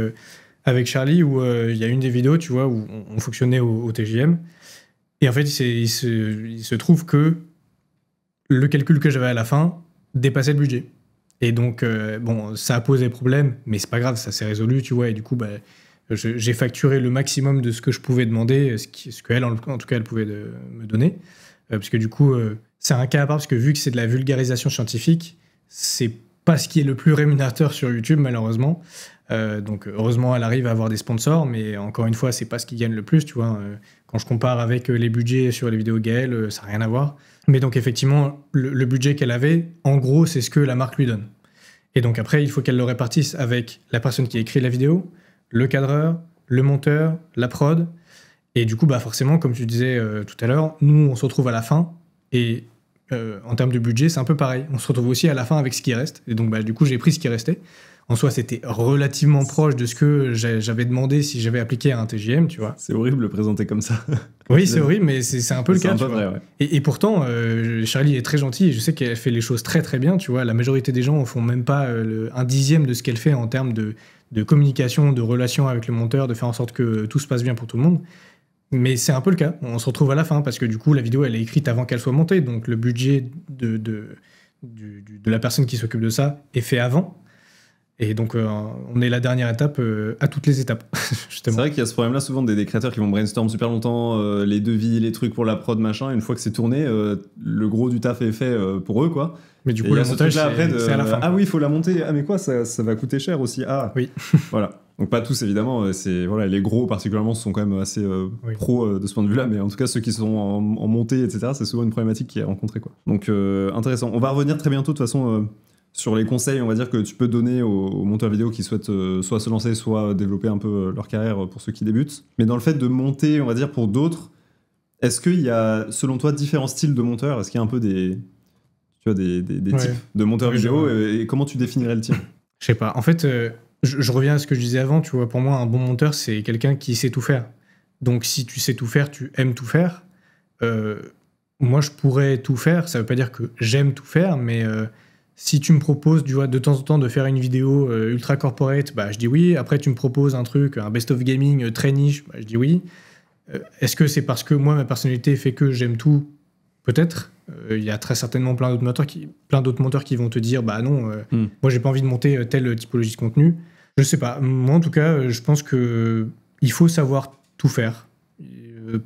Charlie où il y a une des vidéos, tu vois, où on fonctionnait au TJM. Et en fait, il se trouve que le calcul que j'avais à la fin dépassait le budget. Et donc, bon, ça a posé problème, mais c'est pas grave, ça s'est résolu, tu vois. Et du coup, j'ai facturé le maximum de ce que je pouvais demander, ce qu'elle, en tout cas, elle pouvait me donner. Parce que du coup, c'est un cas à part, parce que vu que c'est de la vulgarisation scientifique, c'est pas ce qui est le plus rémunérateur sur YouTube, malheureusement. Donc, heureusement, elle arrive à avoir des sponsors, mais encore une fois, c'est pas ce qui gagne le plus, tu vois. Quand je compare avec les budgets sur les vidéos Gaël, ça n'a rien à voir. Mais donc, effectivement, le budget qu'elle avait, en gros, c'est ce que la marque lui donne. Et donc, après, il faut qu'elle le répartisse avec la personne qui a écrit la vidéo, le cadreur, le monteur, la prod. Et du coup, forcément, comme tu disais tout à l'heure, nous, on se retrouve à la fin. Et en termes de budget, c'est un peu pareil. On se retrouve aussi à la fin avec ce qui reste. Et donc, du coup, j'ai pris ce qui restait. En soi, c'était relativement proche de ce que j'avais demandé si j'avais appliqué à un TJM, tu vois. C'est horrible de le présenter comme ça. Oui, c'est horrible, mais c'est un peu le cas. C'est un peu vrai, ouais. Et pourtant, Charlie est très gentille. Je sais qu'elle fait les choses très, très bien, tu vois. La majorité des gens ne font même pas un dixième de ce qu'elle fait en termes de communication, de relation avec le monteur, de faire en sorte que tout se passe bien pour tout le monde. Mais c'est un peu le cas. On se retrouve à la fin parce que du coup, la vidéo, elle est écrite avant qu'elle soit montée. Donc, le budget de la personne qui s'occupe de ça est fait avant. Et donc, on est la dernière étape à toutes les étapes, justement. C'est vrai qu'il y a ce problème-là, souvent des créateurs qui vont brainstorm super longtemps, les devis, les trucs pour la prod, machin. Une fois que c'est tourné, le gros du taf est fait pour eux, quoi. Mais du coup, le montage, c'est à la fin. Ah oui, il faut la monter. Ah, mais quoi, ça va coûter cher aussi. Ah, oui. Voilà. Donc pas tous évidemment, voilà, les gros particulièrement sont quand même assez pro de ce point de vue-là, mais en tout cas ceux qui sont en montée, etc., c'est souvent une problématique qui est rencontrée, quoi. Donc intéressant. On va revenir très bientôt de toute façon sur les conseils, on va dire, que tu peux donner aux monteurs vidéo qui souhaitent soit se lancer, soit développer un peu leur carrière pour ceux qui débutent. Mais dans le fait de monter, on va dire, pour d'autres, est-ce qu'il y a, selon toi, différents styles de monteurs? Est-ce qu'il y a un peu des types de monteurs vidéo et comment tu définirais le tien? Je sais pas. En fait, je reviens à ce que je disais avant. Tu vois, pour moi, un bon monteur, c'est quelqu'un qui sait tout faire. Donc, si tu sais tout faire, tu aimes tout faire. Moi, je pourrais tout faire. Ça veut pas dire que j'aime tout faire, mais si tu me proposes, tu vois, de temps en temps de faire une vidéo ultra corporate, bah, je dis oui. Après, tu me proposes un truc, un best-of gaming très niche, bah, je dis oui. Est-ce que c'est parce que moi, ma personnalité fait que j'aime tout? Peut-être. Il y a très certainement plein d'autres monteurs qui vont te dire bah non, moi j'ai pas envie de monter telle typologie de contenu. Je sais pas. Moi en tout cas, je pense que il faut savoir tout faire.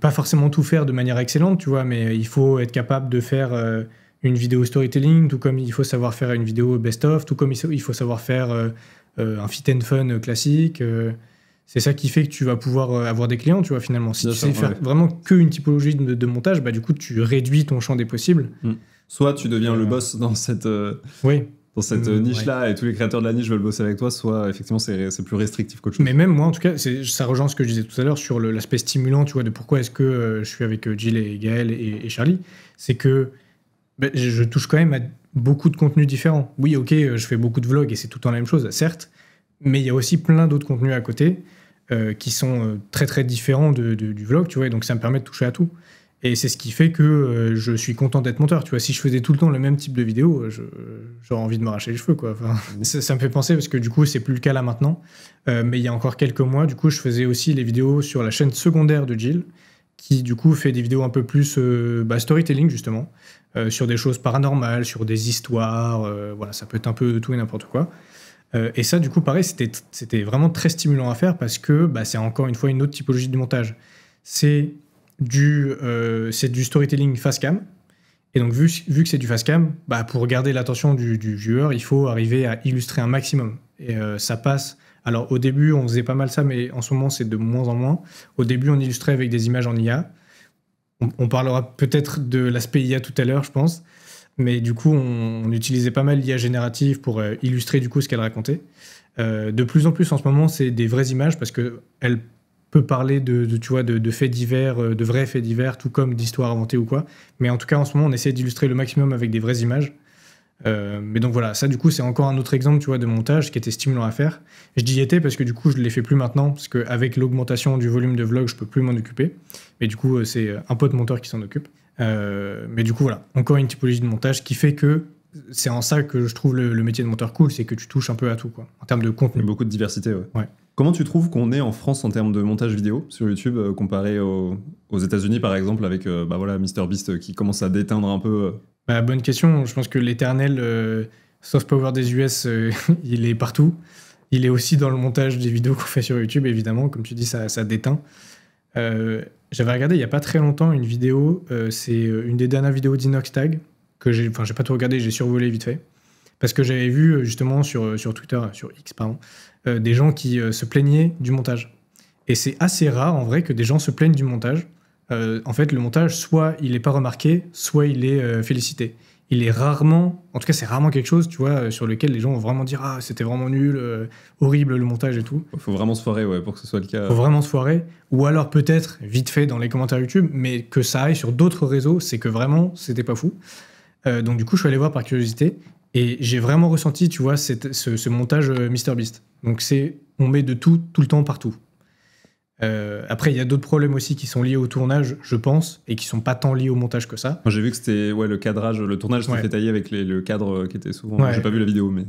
Pas forcément tout faire de manière excellente, tu vois, mais il faut être capable de faire une vidéo storytelling, tout comme il faut savoir faire une vidéo best-of, tout comme il faut savoir faire un fit and fun classique. C'est ça qui fait que tu vas pouvoir avoir des clients, tu vois, finalement. Si tu sais faire vraiment qu'une typologie de montage, bah, du coup, tu réduis ton champ des possibles. Soit tu deviens le boss dans cette niche-là et tous les créateurs de la niche veulent bosser avec toi, soit effectivement c'est plus restrictif qu'autre chose. Mais même moi, en tout cas, ça rejoint ce que je disais tout à l'heure sur l'aspect stimulant, tu vois, de pourquoi est-ce que je suis avec Jill et Gaël et Charlie. C'est que je touche quand même à beaucoup de contenus différents. Oui, ok, je fais beaucoup de vlogs et c'est tout le temps la même chose, certes, mais il y a aussi plein d'autres contenus à côté qui sont très très différents du vlog, tu vois, et donc ça me permet de toucher à tout. Et c'est ce qui fait que je suis content d'être monteur, tu vois. Si je faisais tout le temps le même type de vidéo, j'aurais envie de m'arracher les cheveux, quoi. Enfin, ça me fait penser, parce que du coup, c'est plus le cas là maintenant. Mais il y a encore quelques mois, du coup, je faisais aussi les vidéos sur la chaîne secondaire de Jill, qui du coup fait des vidéos un peu plus storytelling, justement, sur des choses paranormales, sur des histoires, voilà, ça peut être un peu tout et n'importe quoi. Et ça, du coup, pareil, c'était vraiment très stimulant à faire parce que c'est encore une fois une autre typologie de montage. C'est du storytelling face cam. Et donc, vu que c'est du face cam, pour garder l'attention du viewer, il faut arriver à illustrer un maximum. Et ça passe. Alors, au début, on faisait pas mal ça, mais en ce moment, c'est de moins en moins. Au début, on illustrait avec des images en IA. On parlera peut-être de l'aspect IA tout à l'heure, je pense. Mais du coup, on utilisait pas mal l'IA générative pour illustrer du coup ce qu'elle racontait. De plus en plus en ce moment, c'est des vraies images parce qu'elle peut parler de faits divers, de vrais faits divers, tout comme d'histoires inventées ou quoi. Mais en tout cas, en ce moment, on essaie d'illustrer le maximum avec des vraies images. Mais donc voilà, ça du coup, c'est encore un autre exemple, tu vois, de montage qui était stimulant à faire. Je dis était parce que du coup, je ne les fais plus maintenant parce qu'avec l'augmentation du volume de vlog, je peux plus m'en occuper. Mais du coup, c'est un pote monteur qui s'en occupe. Mais du coup, voilà, encore une typologie de montage qui fait que c'est en ça que je trouve le métier de monteur cool, c'est que tu touches un peu à tout, quoi, en termes de contenu. Il y a beaucoup de diversité, ouais. Comment tu trouves qu'on est en France en termes de montage vidéo sur YouTube comparé aux États-Unis, par exemple, avec MrBeast qui commence à déteindre un peu Bonne question. Je pense que l'éternel soft power des US, il est partout. Il est aussi dans le montage des vidéos qu'on fait sur YouTube, évidemment. Comme tu dis, ça déteint. J'avais regardé il n'y a pas très longtemps une vidéo, c'est une des dernières vidéos d'Inoxtag, que j'ai pas tout regardé, j'ai survolé vite fait. Parce que j'avais vu justement sur Twitter, sur X, pardon, des gens qui se plaignaient du montage. Et c'est assez rare en vrai que des gens se plaignent du montage. En fait, le montage, soit il n'est pas remarqué, soit il est félicité. Il est rarement, en tout cas c'est rarement quelque chose, tu vois, sur lequel les gens vont vraiment dire « Ah, c'était vraiment nul, horrible le montage et tout ». Il faut vraiment se foirer, pour que ce soit le cas. Il faut vraiment se foirer. Ou alors peut-être, vite fait dans les commentaires YouTube, mais que ça aille sur d'autres réseaux, c'est que vraiment, c'était pas fou. Donc du coup, je suis allé voir par curiosité, et j'ai vraiment ressenti, tu vois, ce montage MrBeast. Donc on met de tout le temps, partout. Après, il y a d'autres problèmes aussi qui sont liés au tournage, je pense, et qui sont pas tant liés au montage que ça. Moi, j'ai vu que c'était le cadrage, le tournage s'était fait tailler avec le cadre qui était souvent. J'ai pas vu la vidéo, mais.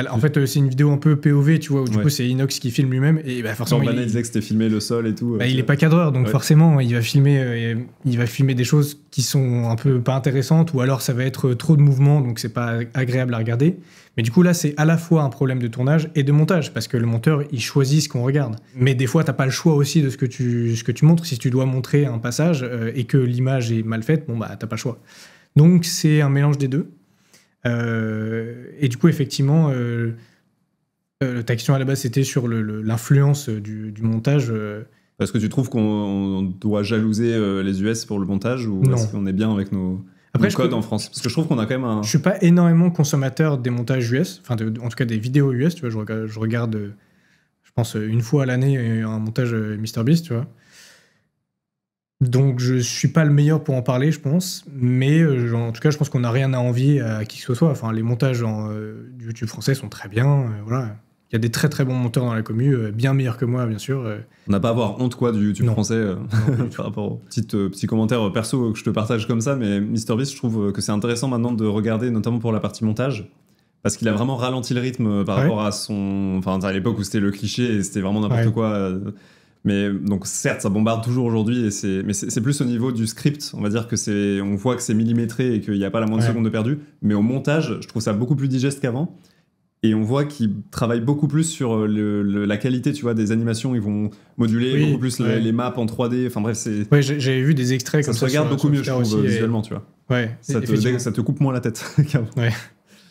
En fait, c'est une vidéo un peu POV, tu vois, où du coup, c'est Inox qui filme lui-même, et forcément. Il disait que c'était filmé le sol et tout. Il est pas cadreur, donc forcément, il va filmer des choses qui sont un peu pas intéressantes, ou alors ça va être trop de mouvements, donc c'est pas agréable à regarder. Mais du coup, là, c'est à la fois un problème de tournage et de montage, parce que le monteur, il choisit ce qu'on regarde. Mais des fois, t'as pas le choix aussi de ce que tu montres. Si tu dois montrer un passage et que l'image est mal faite, t'as pas le choix. Donc, c'est un mélange des deux. Et du coup, effectivement, Ta question à la base, c'était sur l'influence du montage. Est-ce que tu trouves qu'on doit jalouser les US pour le montage ou Non. est-ce qu'on est bien avec nos codes en France? Parce que je trouve qu'on a quand même un... Je suis pas énormément consommateur des montages US, enfin en tout cas des vidéos US, tu vois, je regarde, je pense, une fois à l'année un montage MrBeast, tu vois. Donc je suis pas le meilleur pour en parler, je pense, mais en tout cas je pense qu'on n'a rien à envier à qui que ce soit. Enfin, les montages du YouTube français sont très bien, voilà. Il y a des très très bons monteurs dans la commu, bien meilleurs que moi bien sûr. On n'a pas à avoir honte quoi du YouTube Non. français par rapport aux petits commentaires perso que je te partage comme ça, mais MrBeast, je trouve que c'est intéressant maintenant de regarder, notamment pour la partie montage, parce qu'il a vraiment ralenti le rythme par rapport à son... Enfin, à l'époque où c'était le cliché et c'était vraiment n'importe quoi. Mais donc certes, ça bombarde toujours aujourd'hui, mais c'est plus au niveau du script. On va dire que on voit que c'est millimétré et qu'il n'y a pas la moindre seconde de perdu. Mais au montage, je trouve ça beaucoup plus digeste qu'avant. Et on voit qu'ils travaillent beaucoup plus sur la qualité, tu vois, des animations. Ils vont moduler beaucoup plus les maps en 3D. Enfin bref, c'est... Ouais, j'avais vu des extraits comme ça. Ça se regarde beaucoup mieux, je trouve, aussi, visuellement, tu vois. Ouais, ça te coupe moins la tête qu'avant. Ouais.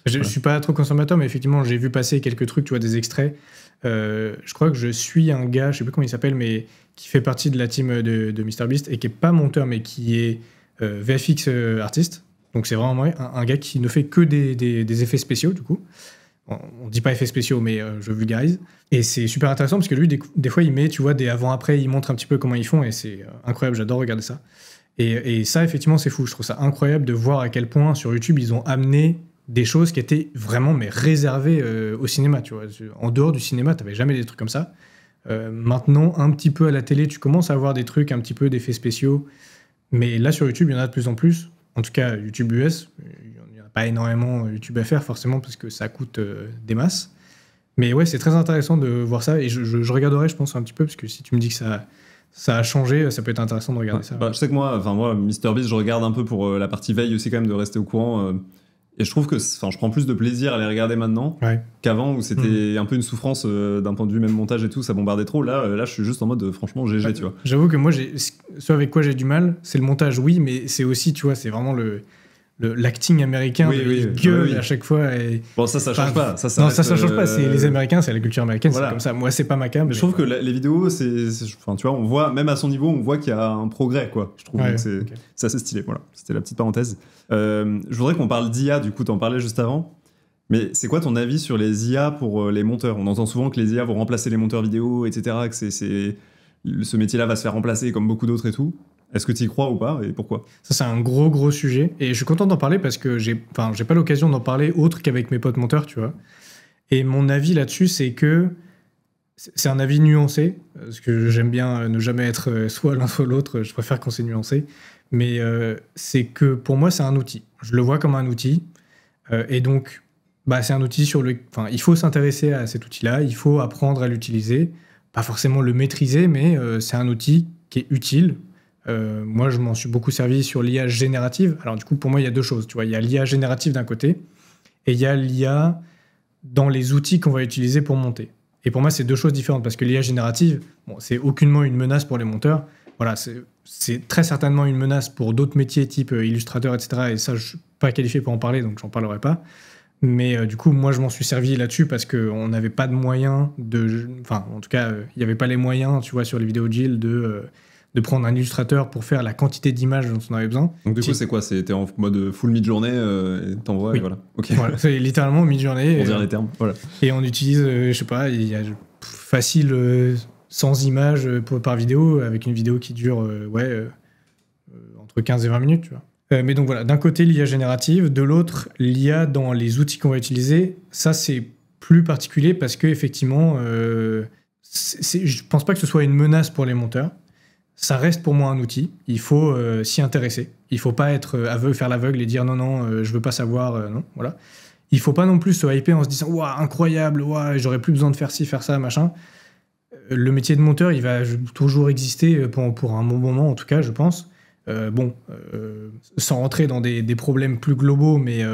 Je suis pas trop consommateur, mais effectivement, j'ai vu passer quelques trucs, tu vois, des extraits. Je crois que je suis un gars, je sais plus comment il s'appelle, mais qui fait partie de la team de MrBeast et qui est pas monteur, mais qui est VFX artiste. Donc c'est vraiment un gars qui ne fait que des effets spéciaux, du coup. On dit pas effets spéciaux, mais je vulgarise. Et c'est super intéressant parce que lui, des fois, il met, tu vois, des avant-après, il montre un petit peu comment ils font et c'est incroyable, j'adore regarder ça. Et ça, effectivement, c'est fou. Je trouve ça incroyable de voir à quel point sur YouTube, ils ont amené des choses qui étaient vraiment réservées au cinéma, tu vois. En dehors du cinéma, t'avais jamais des trucs comme ça. Maintenant, un petit peu à la télé, tu commences à avoir des trucs, un petit peu d'effets spéciaux. Mais là, sur YouTube, il y en a de plus en plus. En tout cas, YouTube US, il n'y en a pas énormément YouTube FR, forcément, parce que ça coûte des masses. Mais ouais, c'est très intéressant de voir ça. Et je regarderai, je pense, un petit peu, parce que si tu me dis que ça a changé, ça peut être intéressant de regarder ça. Bah, je sais que moi, MrBeast, je regarde un peu pour la partie veille aussi, quand même, de rester au courant. Et je trouve que je prends plus de plaisir à les regarder maintenant qu'avant où c'était un peu une souffrance d'un point de vue même montage et tout, ça bombardait trop. Là je suis juste en mode franchement GG, tu vois. J'avoue que moi, ce avec quoi j'ai du mal, c'est le montage, oui, mais c'est aussi, tu vois, c'est vraiment l'acting américain, il gueule à chaque fois. Et... Bon, ça change pas. Ça change pas. C'est les Américains, c'est la culture américaine, c'est comme ça. Moi, c'est pas ma cam. Mais je trouve que les vidéos, enfin, tu vois, on voit, même à son niveau, on voit qu'il y a un progrès, quoi. Je trouve que c'est assez stylé. Voilà, c'était la petite parenthèse. Je voudrais qu'on parle d'IA, du coup, t'en parlais juste avant. Mais c'est quoi ton avis sur les IA pour les monteurs? On entend souvent que les IA vont remplacer les monteurs vidéo, etc., que ce métier-là va se faire remplacer comme beaucoup d'autres et tout. Est-ce que tu y crois ou pas et pourquoi? Ça, c'est un gros sujet. Et je suis content d'en parler parce que j'ai pas l'occasion d'en parler autre qu'avec mes potes monteurs, tu vois. Et mon avis là-dessus, c'est que c'est un avis nuancé, parce que j'aime bien ne jamais être soit l'un soit l'autre. Je préfère quand c'est nuancé. Mais c'est que pour moi, c'est un outil. Je le vois comme un outil. Et donc, c'est un outil il faut s'intéresser à cet outil-là. Il faut apprendre à l'utiliser. Pas forcément le maîtriser, mais c'est un outil qui est utile. Moi, je m'en suis beaucoup servi sur l'IA générative. Alors, du coup, pour moi, il y a deux choses. Tu vois, il y a l'IA générative d'un côté et il y a l'IA dans les outils qu'on va utiliser pour monter. Et pour moi, c'est deux choses différentes parce que l'IA générative, c'est aucunement une menace pour les monteurs. Voilà, c'est très certainement une menace pour d'autres métiers type illustrateur, etc. Et ça, je ne suis pas qualifié pour en parler, donc j'en parlerai pas. Mais du coup, moi, je m'en suis servi là-dessus parce qu'on n'avait pas de moyens Enfin, en tout cas, il n'y avait pas les moyens, tu vois, sur les vidéos de Jill de prendre un illustrateur pour faire la quantité d'images dont on avait besoin. Donc du coup, c'est quoi? T'es en mode full mid-journée et t'envoies et voilà. Okay. Voilà, c'est littéralement mid-journée. Pour dire les termes, voilà. Et on utilise, je sais pas, il y a facile 100 images par vidéo, avec une vidéo qui dure entre 15 et 20 minutes, tu vois. Mais donc voilà, d'un côté l'IA générative, de l'autre l'IA dans les outils qu'on va utiliser. Ça, c'est plus particulier parce que effectivement, je pense pas que ce soit une menace pour les monteurs. Ça reste pour moi un outil. Il faut s'y intéresser. Il faut pas être aveugle, faire l'aveugle et dire non, je veux pas savoir. Non, voilà. Il faut pas non plus se hyper en se disant waouh, incroyable, waouh, j'aurais plus besoin de faire ci, faire ça, machin. Le métier de monteur, il va toujours exister pour un bon moment, en tout cas, je pense. Sans rentrer dans des problèmes plus globaux, mais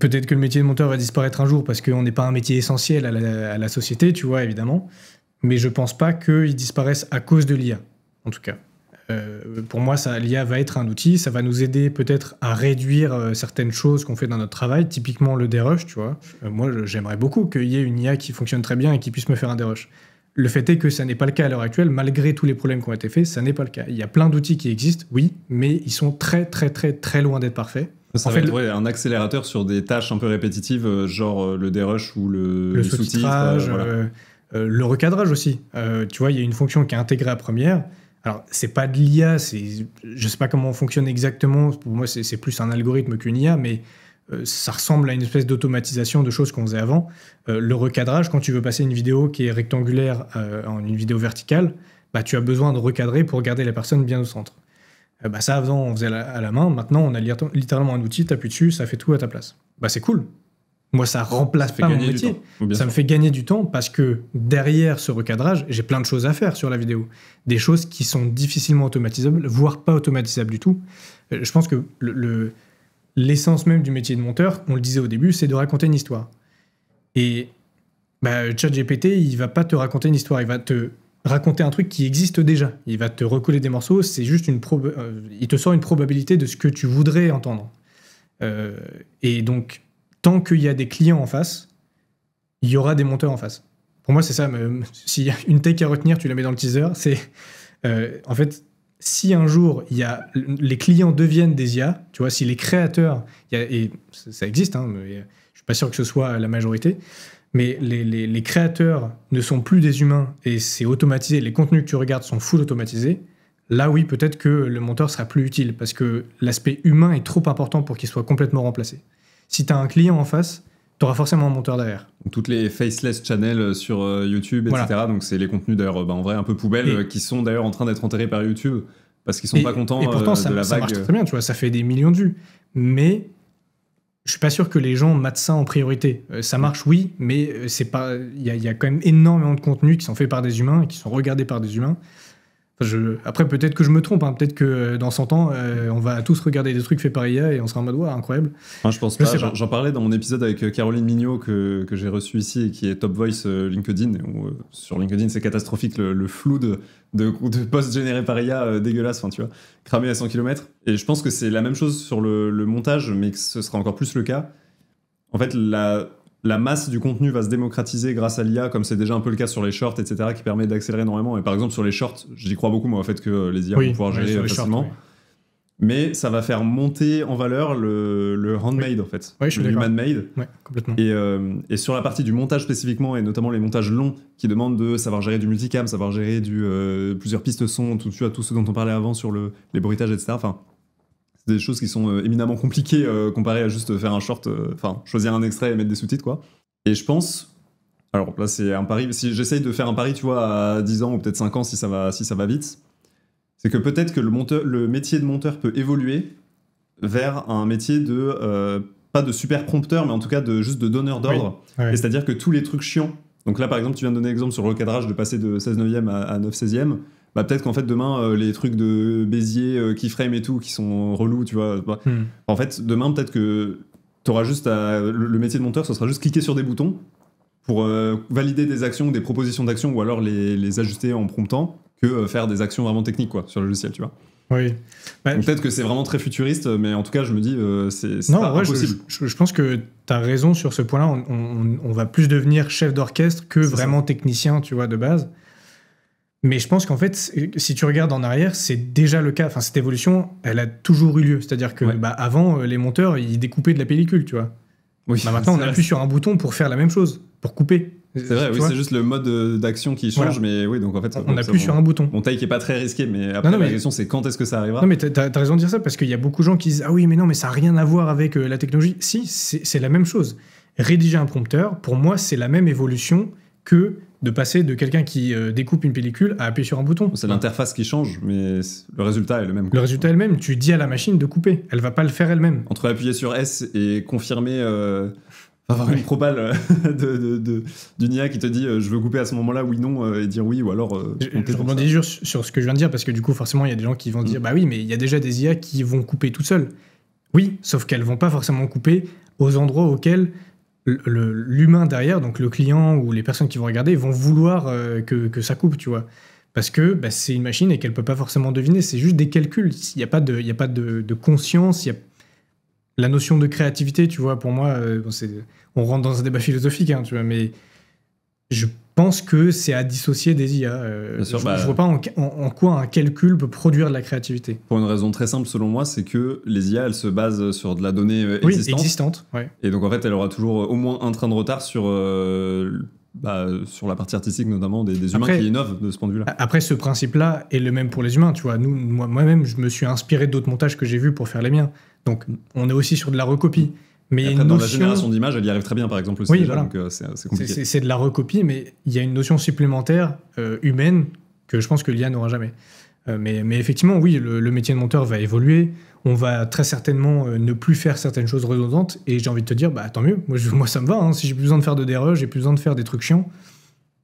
peut-être que le métier de monteur va disparaître un jour parce qu'on n'est pas un métier essentiel à la société, tu vois, évidemment. Mais je pense pas qu'il disparaisse à cause de l'IA, en tout cas. Pour moi, l'IA va être un outil, ça va nous aider peut-être à réduire certaines choses qu'on fait dans notre travail, typiquement le dérush, tu vois. Moi, j'aimerais beaucoup qu'il y ait une IA qui fonctionne très bien et qui puisse me faire un dérush. Le fait est que ça n'est pas le cas à l'heure actuelle, malgré tous les problèmes qui ont été faits, ça n'est pas le cas. Il y a plein d'outils qui existent, oui, mais ils sont très, très, très, très loin d'être parfaits. Ça va être un accélérateur sur des tâches un peu répétitives, genre le dérush ou le sous-titrage, voilà. Le recadrage aussi. Tu vois, il y a une fonction qui est intégrée à Premiere. Alors, c'est pas de l'IA, je sais pas comment fonctionne exactement. Pour moi, c'est plus un algorithme qu'une IA, mais ça ressemble à une espèce d'automatisation de choses qu'on faisait avant. Le recadrage, quand tu veux passer une vidéo qui est rectangulaire en une vidéo verticale, bah, tu as besoin de recadrer pour garder la personne bien au centre. Ça, avant, on faisait à la main. Maintenant, on a littéralement un outil, tu appuies dessus, ça fait tout à ta place. Bah, c'est cool. Moi, ça remplace pas mon métier. Ça me fait gagner du temps parce que derrière ce recadrage, j'ai plein de choses à faire sur la vidéo. Des choses qui sont difficilement automatisables, voire pas automatisables du tout. Je pense que l'essence même du métier de monteur, on le disait au début, c'est de raconter une histoire. Et ChatGPT, il va pas te raconter une histoire, il va te raconter un truc qui existe déjà. Il va te recoller des morceaux, c'est juste il te sort une probabilité de ce que tu voudrais entendre. Et donc, tant qu'il y a des clients en face, il y aura des monteurs en face. Pour moi, c'est ça. S'il y a une take à retenir, tu la mets dans le teaser. C'est en fait, si un jour les clients deviennent des IA, tu vois, si les créateurs, et ça existe, hein, mais je suis pas sûr que ce soit la majorité, mais les créateurs ne sont plus des humains et c'est automatisé. Les contenus que tu regardes sont full automatisés. Là, oui, peut-être que le monteur sera plus utile parce que l'aspect humain est trop important pour qu'il soit complètement remplacé. Si tu as un client en face, tu auras forcément un monteur derrière. Donc, toutes les faceless channels sur YouTube, etc. Voilà. Donc, c'est les contenus d'ailleurs, en vrai, un peu poubelles, qui sont d'ailleurs en train d'être enterrés par YouTube parce qu'ils sont pas contents et pourtant, de la vague. Ça marche très bien, tu vois, ça fait des millions de vues. Mais je suis pas sûr que les gens matent ça en priorité. Ça marche, oui, mais c'est pas. Il y a quand même énormément de contenus qui sont faits par des humains et qui sont regardés par des humains. Après, peut-être que je me trompe, hein. Peut-être que dans 100 ans, on va tous regarder des trucs faits par IA et on sera en mode ouais, incroyable. Enfin, je pense pas. J'en parlais dans mon épisode avec Caroline Mignot que j'ai reçu ici et qui est Top Voice LinkedIn. Sur LinkedIn, c'est catastrophique le flou de posts générés par IA dégueulasse, enfin, tu vois, cramé à 100 km. Et je pense que c'est la même chose sur le montage, mais que ce sera encore plus le cas. En fait, la masse du contenu va se démocratiser grâce à l'IA, comme c'est déjà un peu le cas sur les shorts, etc., qui permet d'accélérer énormément. Et par exemple, sur les shorts, j'y crois beaucoup, moi, au fait que les IA vont pouvoir gérer facilement. Shorts, mais ça va faire monter en valeur le handmade, en fait. Oui, je suis le human-made. Ouais, complètement. Et sur la partie du montage spécifiquement, et notamment les montages longs, qui demandent de savoir gérer du multicam, savoir gérer plusieurs pistes son, tout ce dont on parlait avant sur les bruitages, etc., enfin... des choses qui sont éminemment compliquées comparées à juste faire un short, choisir un extrait et mettre des sous-titres, quoi. Et je pense... Alors là, c'est un pari. Si j'essaye de faire un pari, tu vois, à 10 ans ou peut-être 5 ans, si ça va vite, c'est que peut-être que le métier de monteur peut évoluer vers un métier de... pas de super prompteur, mais en tout cas juste de donneur d'ordre. Oui. Ouais. Et c'est-à-dire que tous les trucs chiants... Donc là, par exemple, tu viens de donner l'exemple sur le recadrage de passer de 16/9 à 9/16. Bah, peut-être qu'en fait demain les trucs de Bézier, keyframe et tout qui sont relous, tu vois, en fait demain peut-être que t'auras juste le métier de monteur, ce sera juste cliquer sur des boutons pour valider des actions ou des propositions d'actions ou alors les ajuster en promptant que faire des actions vraiment techniques, quoi, sur le logiciel, tu vois. Oui. Donc peut-être que c'est vraiment très futuriste, mais en tout cas je me dis c'est pas impossible. Je pense que t'as raison sur ce point-là. On va plus devenir chef d'orchestre que vraiment technicien, tu vois, de base. Mais je pense qu'en fait, si tu regardes en arrière, c'est déjà le cas. Enfin, cette évolution, elle a toujours eu lieu. C'est-à-dire que avant, les monteurs, ils découpaient de la pellicule, tu vois. Oui, maintenant, on appuie sur un bouton pour faire la même chose, pour couper. C'est vrai, oui, c'est juste le mode d'action qui change, mais oui, donc en fait... On appuie sur un bouton. Mon take est pas très risqué, mais après, la question, c'est quand est-ce que ça arrivera. Non, mais t'as raison de dire ça, parce qu'il y a beaucoup de gens qui disent « Ah oui, mais non, mais ça n'a rien à voir avec la technologie. » Si, c'est la même chose. Rédiger un prompteur, pour moi, c'est la même évolution que de passer de quelqu'un qui découpe une pellicule à appuyer sur un bouton. C'est l'interface qui change, mais le résultat est le même. Le résultat est le même. Tu dis à la machine de couper. Elle va pas le faire elle-même. Entre appuyer sur S et confirmer... avoir une propale d'une IA qui te dit je veux couper à ce moment-là, oui, non, et dire oui, ou alors... je rebondis juste sur ce que je viens de dire, parce que du coup, forcément, il y a des gens qui vont se dire bah oui, mais il y a déjà des IA qui vont couper toutes seules. Oui, sauf qu'elles vont pas forcément couper aux endroits auxquels l'humain derrière, donc le client ou les personnes qui vont regarder, vont vouloir que ça coupe, tu vois. Parce que c'est une machine et qu'elle peut pas forcément deviner. C'est juste des calculs. Il n'y a pas de conscience. La notion de créativité, tu vois, pour moi, on rentre dans un débat philosophique, hein, tu vois, mais je pense que c'est à dissocier des IA. Bien sûr, je vois pas en quoi un calcul peut produire de la créativité. Pour une raison très simple, selon moi, c'est que les IA, elles se basent sur de la donnée existante. Ouais. Et donc, en fait, elle aura toujours au moins un train de retard sur la partie artistique, notamment des humains qui innovent de ce point de vue-là. Après, ce principe-là est le même pour les humains, tu vois. Moi-même, je me suis inspiré d'autres montages que j'ai vus pour faire les miens. Donc, on est aussi sur de la recopie. Mais après, dans la génération d'images, elle y arrive très bien, par exemple, aussi, oui, déjà, voilà. donc c'est compliqué. C'est de la recopie, mais il y a une notion supplémentaire humaine que je pense que l'IA n'aura jamais. Mais effectivement, oui, le métier de monteur va évoluer. On va très certainement ne plus faire certaines choses redondantes. Et j'ai envie de te dire, tant mieux. Moi ça me va. Hein. Si j'ai plus besoin de faire de dérush, j'ai plus besoin de faire des trucs chiants,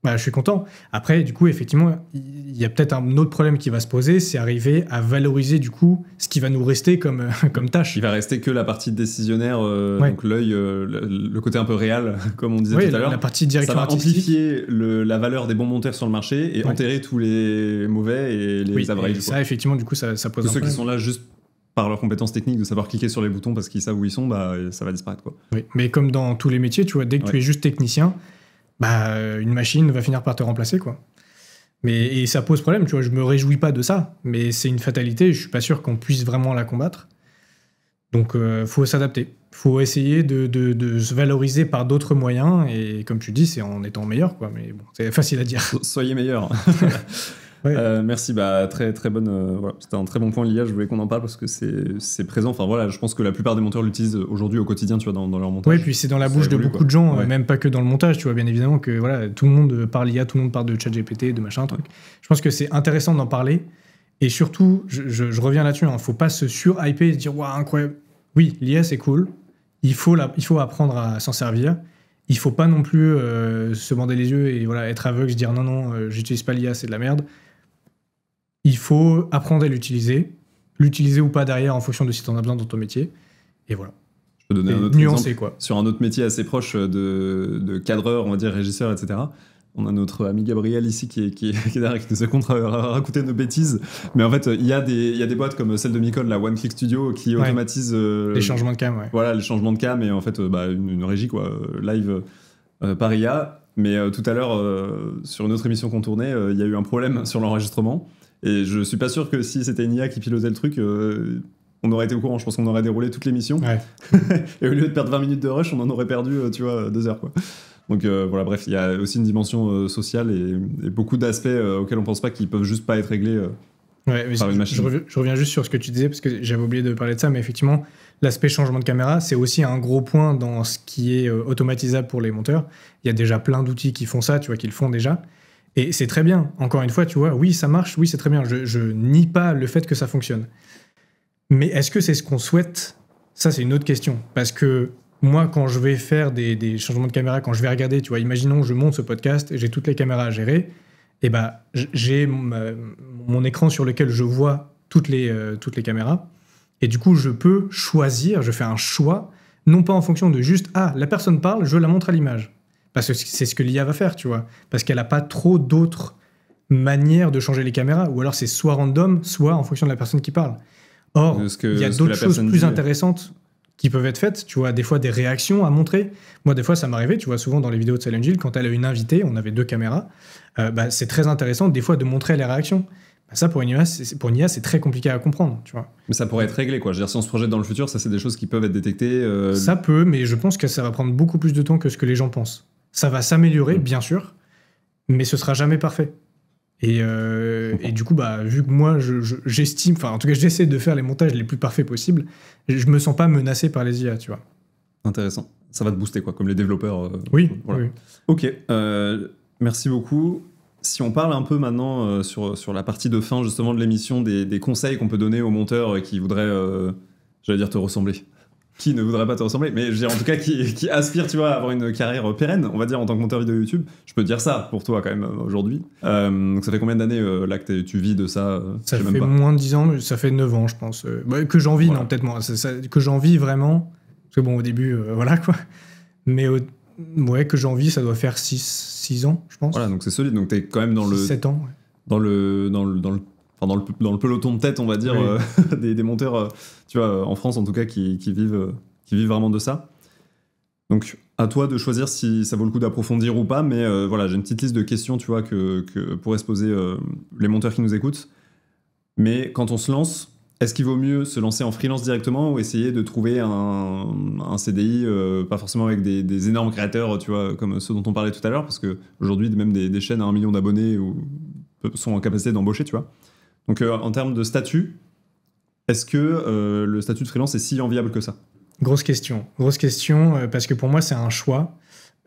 je suis content. Après, du coup, effectivement, il y a peut-être un autre problème qui va se poser, c'est arriver à valoriser, du coup, ce qui va nous rester comme tâche. Il va rester que la partie décisionnaire, donc l'œil, le côté un peu réel, comme on disait tout à l'heure. La partie direction artistique. Ça va amplifier la valeur des bons monteurs sur le marché et enterrer tous les mauvais et les average. Ça, effectivement, du coup, ça pose un problème. Ceux qui sont là juste par leurs compétences techniques, de savoir cliquer sur les boutons parce qu'ils savent où ils sont, ça va disparaître, quoi. Oui, mais comme dans tous les métiers, tu vois, dès que tu es juste technicien, une machine va finir par te remplacer, quoi. Et ça pose problème, tu vois, je me réjouis pas de ça, mais c'est une fatalité, je suis pas sûr qu'on puisse vraiment la combattre. Donc, faut s'adapter. Faut essayer de se valoriser par d'autres moyens, et comme tu dis, c'est en étant meilleur, quoi, mais bon, c'est facile à dire. Soyez meilleur. Ouais. Merci, très très bonne. Voilà, c'était un très bon point, l'IA. Je voulais qu'on en parle parce que c'est présent. Enfin voilà, je pense que la plupart des monteurs l'utilisent aujourd'hui au quotidien, tu vois, dans leur montage. Oui, puis c'est dans la bouche de beaucoup de gens, même pas que dans le montage, tu vois, bien évidemment que voilà, tout le monde parle IA, tout le monde parle de ChatGPT, de machin, truc. Je pense que c'est intéressant d'en parler et surtout, je reviens là-dessus. Faut pas se sur-hyper et se dire waouh, incroyable. Oui, l'IA c'est cool. Il faut apprendre à s'en servir. Il faut pas non plus se bander les yeux et voilà être aveugle, se dire non, j'utilise pas l'IA, c'est de la merde. Il faut apprendre à l'utiliser ou pas derrière en fonction de si tu en as besoin dans ton métier. Et voilà. Je peux donner un autre nuancé, exemple quoi. Sur un autre métier assez proche de cadreur, on va dire régisseur, etc. On a notre ami Gabriel ici qui est derrière, qui nous a contre raconter nos bêtises. Mais en fait, il y a des boîtes comme celle de Micon, la One Click Studio, qui automatise les changements de cam. Ouais. Voilà, les changements de cam et en fait, une régie quoi, live par IA. Mais tout à l'heure, sur une autre émission qu'on tournait, il y a eu un problème sur l'enregistrement. Et je suis pas sûr que si c'était une IA qui pilotait le truc, on aurait été au courant. Je pense qu'on aurait déroulé toute l'émission. Ouais. Et au lieu de perdre 20 minutes de rush, on en aurait perdu, 2 heures, quoi. Donc voilà, bref, il y a aussi une dimension sociale et beaucoup d'aspects auxquels on pense pas qu'ils peuvent juste pas être réglés par une machine. Je reviens juste sur ce que tu disais, parce que j'avais oublié de parler de ça, mais effectivement, l'aspect changement de caméra, c'est aussi un gros point dans ce qui est automatisable pour les monteurs. Il y a déjà plein d'outils qui font ça, tu vois, qui le font déjà. Et c'est très bien. Encore une fois, tu vois, oui, ça marche, oui, c'est très bien. Je nie pas le fait que ça fonctionne. Mais est-ce que c'est ce qu'on souhaite ? Ça, c'est une autre question. Parce que moi, quand je vais faire des changements de caméra, quand je vais regarder, tu vois, imaginons, je monte ce podcast, j'ai toutes les caméras à gérer, et j'ai mon écran sur lequel je vois toutes les caméras, et du coup, je peux choisir, je fais un choix, non pas en fonction de juste, la personne parle, je la montre à l'image. Parce que c'est ce que l'IA va faire, tu vois. Parce qu'elle n'a pas trop d'autres manières de changer les caméras, ou alors c'est soit random, soit en fonction de la personne qui parle. Or, il y a d'autres choses plus intéressantes qui peuvent être faites, tu vois, des fois des réactions à montrer. Moi, des fois, ça m'arrivait, tu vois, souvent dans les vidéos de Silent Hill, quand elle a une invitée, on avait 2 caméras, c'est très intéressant, des fois, de montrer les réactions. Ça, pour une IA, c'est très compliqué à comprendre, tu vois. Mais ça pourrait être réglé, quoi. Je veux dire, si on se projette dans le futur, ça, c'est des choses qui peuvent être détectées. Ça peut, mais je pense que ça va prendre beaucoup plus de temps que ce que les gens pensent. Ça va s'améliorer, bien sûr, mais ce sera jamais parfait. Et du coup, vu que moi, j'estime, enfin, en tout cas, j'essaie de faire les montages les plus parfaits possibles, je me sens pas menacé par les IA, tu vois. Intéressant. Ça va te booster, quoi, comme les développeurs. Oui, voilà. Oui. Ok, merci beaucoup. Si on parle un peu maintenant sur la partie de fin, justement, de l'émission, des conseils qu'on peut donner aux monteurs qui voudraient, j'allais dire, te ressembler. Qui ne voudrait pas te ressembler, mais je veux dire, en tout cas qui aspire, tu vois, à avoir une carrière pérenne, on va dire, en tant que monteur vidéo YouTube. Je peux te dire ça pour toi quand même aujourd'hui. Donc ça fait combien d'années là que tu vis de ça? Ça fait moins de 10 ans, mais ça fait 9 ans, je pense. Que j'en vis, non, peut-être moins. Que j'en vis vraiment, parce que bon, au début, voilà quoi. Mais que j'en vis, ça doit faire 6 ans, je pense. Voilà, donc c'est solide. Donc t'es quand même dans le... 7 ans, ouais. dans le peloton de tête, on va dire, des monteurs, tu vois, en France en tout cas, qui vivent vraiment de ça. Donc, à toi de choisir si ça vaut le coup d'approfondir ou pas, mais voilà, j'ai une petite liste de questions, tu vois, que pourraient se poser les monteurs qui nous écoutent. Mais quand on se lance, est-ce qu'il vaut mieux se lancer en freelance directement ou essayer de trouver un CDI, pas forcément avec des énormes créateurs, tu vois, comme ceux dont on parlait tout à l'heure, parce qu'aujourd'hui, même des chaînes à 1 million d'abonnés sont en capacité d'embaucher, tu vois. Donc, en termes de statut, est-ce que le statut de freelance est si enviable que ça ? Grosse question, parce que pour moi, c'est un choix.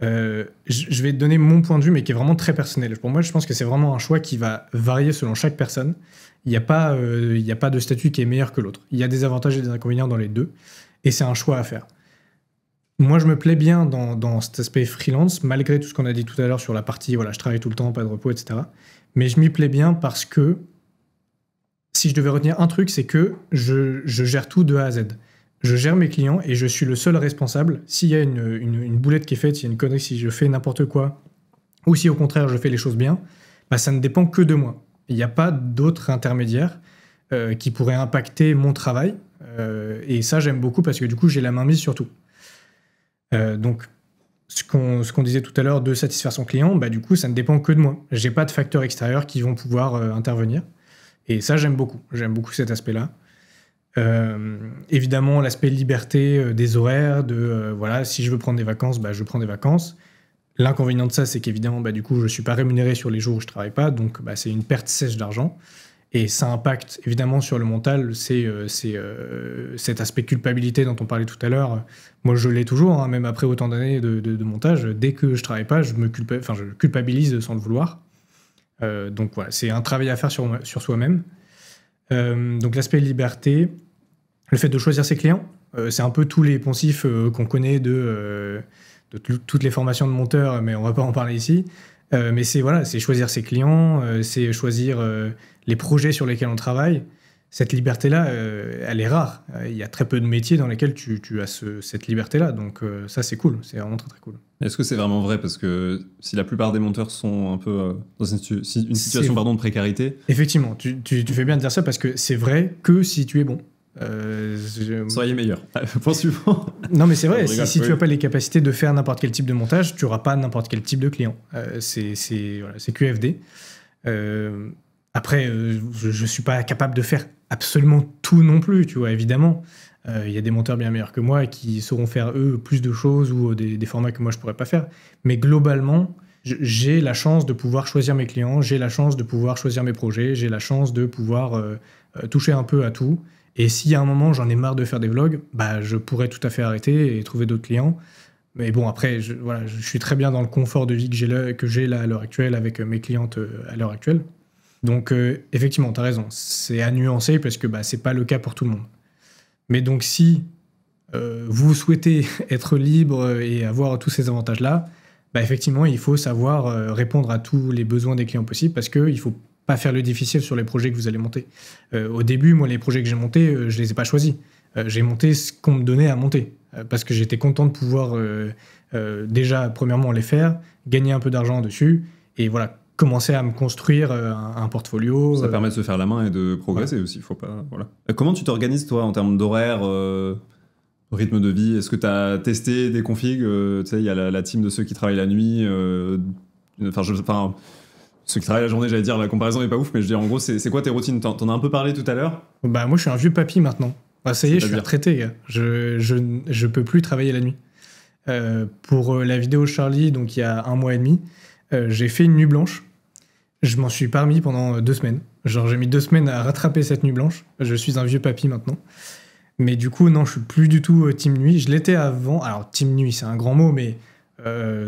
Je vais te donner mon point de vue, mais qui est vraiment très personnel. Pour moi, je pense que c'est vraiment un choix qui va varier selon chaque personne. Il n'y a pas de statut qui est meilleur que l'autre. Il y a des avantages et des inconvénients dans les deux, et c'est un choix à faire. Moi, je me plais bien dans cet aspect freelance, malgré tout ce qu'on a dit tout à l'heure sur la partie, voilà, je travaille tout le temps, pas de repos, etc. Mais je m'y plais bien parce que, si je devais retenir un truc, c'est que je gère tout de A à Z. Je gère mes clients et je suis le seul responsable. S'il y a une boulette qui est faite, s'il y a une connerie, si je fais n'importe quoi, ou si au contraire je fais les choses bien, bah, ça ne dépend que de moi. Il n'y a pas d'autres intermédiaires qui pourraient impacter mon travail. Et ça, j'aime beaucoup parce que du coup, j'ai la main mise sur tout. Donc, ce qu'on disait tout à l'heure de satisfaire son client, bah, du coup, ça ne dépend que de moi. Je n'ai pas de facteurs extérieurs qui vont pouvoir intervenir. Et ça, j'aime beaucoup. J'aime beaucoup cet aspect-là. Évidemment, l'aspect liberté des horaires, voilà, si je veux prendre des vacances, bah, je prends des vacances. L'inconvénient de ça, c'est qu'évidemment, bah, du coup, je ne suis pas rémunéré sur les jours où je ne travaille pas, donc bah, c'est une perte sèche d'argent. Et ça impacte évidemment sur le mental, c'est cet aspect culpabilité dont on parlait tout à l'heure. Moi, je l'ai toujours, hein, même après autant d'années de montage. Dès que je ne travaille pas, je culpabilise sans le vouloir. Donc voilà, c'est un travail à faire sur soi-même. Donc l'aspect liberté, le fait de choisir ses clients, c'est un peu tous les poncifs qu'on connaît de toutes les formations de monteurs, mais on va pas en parler ici. Mais c'est choisir ses clients, c'est choisir les projets sur lesquels on travaille. Cette liberté-là, elle est rare. Il y a très peu de métiers dans lesquels tu as cette liberté-là. Donc ça, c'est cool. C'est vraiment très, très cool. Est-ce que c'est vraiment vrai ? Parce que si la plupart des monteurs sont un peu dans une situation de précarité... Effectivement, tu fais bien de dire ça parce que c'est vrai que si tu es bon. Soyez meilleur. Point suivant. Non, mais c'est vrai. Si tu n'as pas les capacités de faire n'importe quel type de montage, tu n'auras pas n'importe quel type de client. C'est QFD. Après, je ne suis pas capable de faire absolument tout non plus, tu vois, évidemment. Il y a des monteurs bien meilleurs que moi qui sauront faire, eux, plus de choses ou des formats que moi, je ne pourrais pas faire. Mais globalement, j'ai la chance de pouvoir choisir mes clients, j'ai la chance de pouvoir choisir mes projets, j'ai la chance de pouvoir toucher un peu à tout. Et si à un moment, j'en ai marre de faire des vlogs, bah, je pourrais tout à fait arrêter et trouver d'autres clients. Mais bon, après, je suis très bien dans le confort de vie que j'ai là à l'heure actuelle avec mes clientes à l'heure actuelle. Donc, effectivement, tu as raison. C'est à nuancer parce que c'est pas le cas pour tout le monde. Mais donc, si vous souhaitez être libre et avoir tous ces avantages-là, effectivement, il faut savoir répondre à tous les besoins des clients possibles parce qu'il ne faut pas faire le difficile sur les projets que vous allez monter. Au début, moi, les projets que j'ai montés, je les ai pas choisis. J'ai monté ce qu'on me donnait à monter parce que j'étais content de pouvoir déjà, premièrement, les faire, gagner un peu d'argent dessus et voilà, commencer à me construire un portfolio. Ça permet de se faire la main et de progresser aussi. Faut pas, voilà. Comment tu t'organises, toi, en termes d'horaire, rythme de vie ? Est-ce que tu as testé des configs ? Tu sais, il y a la team de ceux qui travaillent la nuit. Ceux qui travaillent la journée, j'allais dire, la comparaison n'est pas ouf, mais je veux dire, en gros, c'est quoi tes routines ? T'en as un peu parlé tout à l'heure ? Moi, je suis un vieux papy maintenant. Ça y est, je suis retraité, gars. Je peux plus travailler la nuit. Pour la vidéo Charlie, donc il y a 1 mois et demi, j'ai fait une nuit blanche. Je m'en suis pas remis pendant 2 semaines. Genre, j'ai mis 2 semaines à rattraper cette nuit blanche. Je suis un vieux papy maintenant. Mais du coup, non, je suis plus du tout team nuit. Je l'étais avant. Alors, team nuit, c'est un grand mot, mais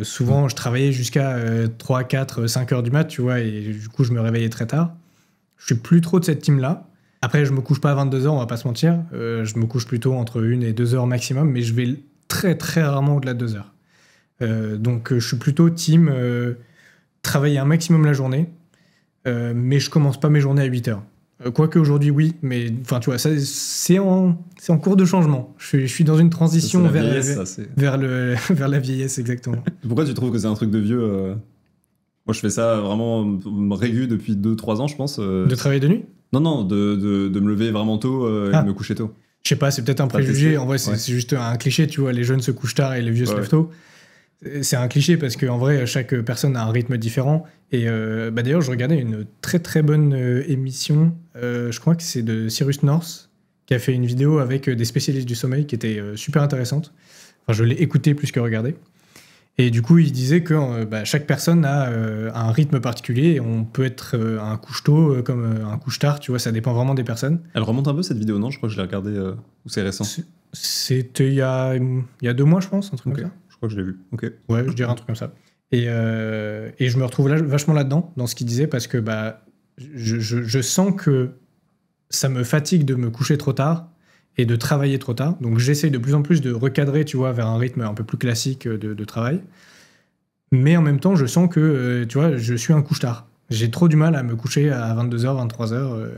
souvent, je travaillais jusqu'à 3, 4, 5 heures du mat, tu vois, et du coup, je me réveillais très tard. Je suis plus trop de cette team-là. Après, je me couche pas à 22 heures, on va pas se mentir. Je me couche plutôt entre 1 et 2 heures maximum, mais je vais très, très rarement au-delà de 2 heures. Donc, je suis plutôt team travailler un maximum la journée, mais je commence pas mes journées à 8 heures. Quoique aujourd'hui, oui, mais enfin, tu vois, ça, c'est en cours de changement. Je suis dans une transition vers la vieillesse, exactement. Pourquoi tu trouves que c'est un truc de vieux Moi, je fais ça vraiment régulier depuis 2-3 ans, je pense. De travailler de nuit? Non, de me lever vraiment tôt et de me coucher tôt. Je sais pas, c'est peut-être un préjugé. En vrai, c'est juste un cliché, tu vois. Les jeunes se couchent tard et les vieux se lèvent tôt. C'est un cliché parce qu'en vrai, chaque personne a un rythme différent. Et d'ailleurs, je regardais une très très bonne émission. Je crois que c'est de Cyrus North qui a fait une vidéo avec des spécialistes du sommeil qui était super intéressante. Enfin, je l'ai écouté plus que regardé. Et du coup, il disait que chaque personne a un rythme particulier et on peut être un couche-tôt comme un couche-tard, tu vois, ça dépend vraiment des personnes. Elle remonte un peu cette vidéo, non? Je crois que je l'ai regardée, ou c'est récent? C'était il y a 2 mois, je pense, un truc comme ça. Je crois que je l'ai vu. Ok. Ouais, je dirais un truc comme ça. Et je me retrouve vachement là-dedans, dans ce qu'il disait, parce que je sens que ça me fatigue de me coucher trop tard et de travailler trop tard. Donc j'essaye de plus en plus de recadrer, tu vois, vers un rythme un peu plus classique de travail. Mais en même temps, je sens que, tu vois, je suis un couche-tard. J'ai trop du mal à me coucher à 22h, 23h.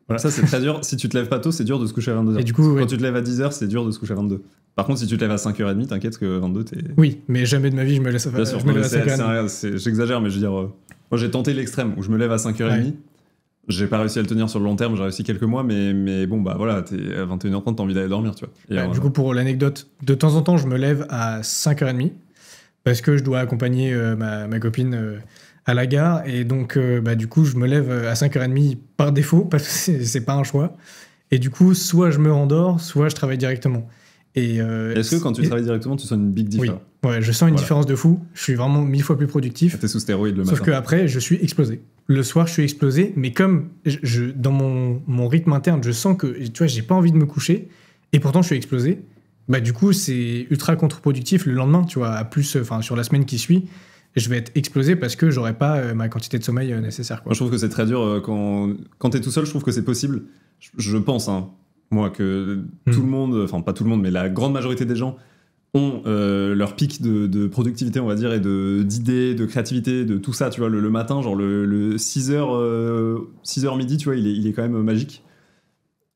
Voilà. Ça, c'est très dur. Si tu te lèves pas tôt, c'est dur de se coucher à 22h. Et du coup, quand tu te lèves à 10h, c'est dur de se coucher à 22. Par contre, si tu te lèves à 5h30, t'inquiète que 22, t'es... Oui, mais jamais de ma vie, je me laisse à 5h30. J'exagère, mais je veux dire... moi, j'ai tenté l'extrême, où je me lève à 5h30. Ouais. J'ai pas réussi à le tenir sur le long terme, j'ai réussi quelques mois, mais bon, bah voilà, t'es à 21h30, t'as envie d'aller dormir, tu vois. Du coup, pour l'anecdote, de temps en temps, je me lève à 5h30, parce que je dois accompagner ma copine à la gare, et donc, du coup, je me lève à 5h30 par défaut, parce que c'est pas un choix. Et du coup, soit je me rendors, soit je travaille directement. Est-ce que quand tu travailles directement, tu sens une big différence? Oui, ouais, je sens une différence de fou. Je suis vraiment 1000 fois plus productif. T'es sous stéroïdes le matin. Sauf qu'après, je suis explosé. Le soir, je suis explosé, mais comme dans mon rythme interne, je sens que, tu vois, j'ai pas envie de me coucher, et pourtant je suis explosé. Du coup, c'est ultra contre-productif le lendemain, tu vois, sur la semaine qui suit, je vais être explosé parce que j'aurai pas ma quantité de sommeil nécessaire, quoi. Moi, je trouve que c'est très dur quand t'es tout seul. Je trouve que c'est possible. Je pense, moi, que tout le monde, enfin pas tout le monde, mais la grande majorité des gens ont leur pic de productivité, on va dire, et d'idées, de créativité, de tout ça, tu vois, le matin, genre le 6h midi, tu vois, il est quand même magique.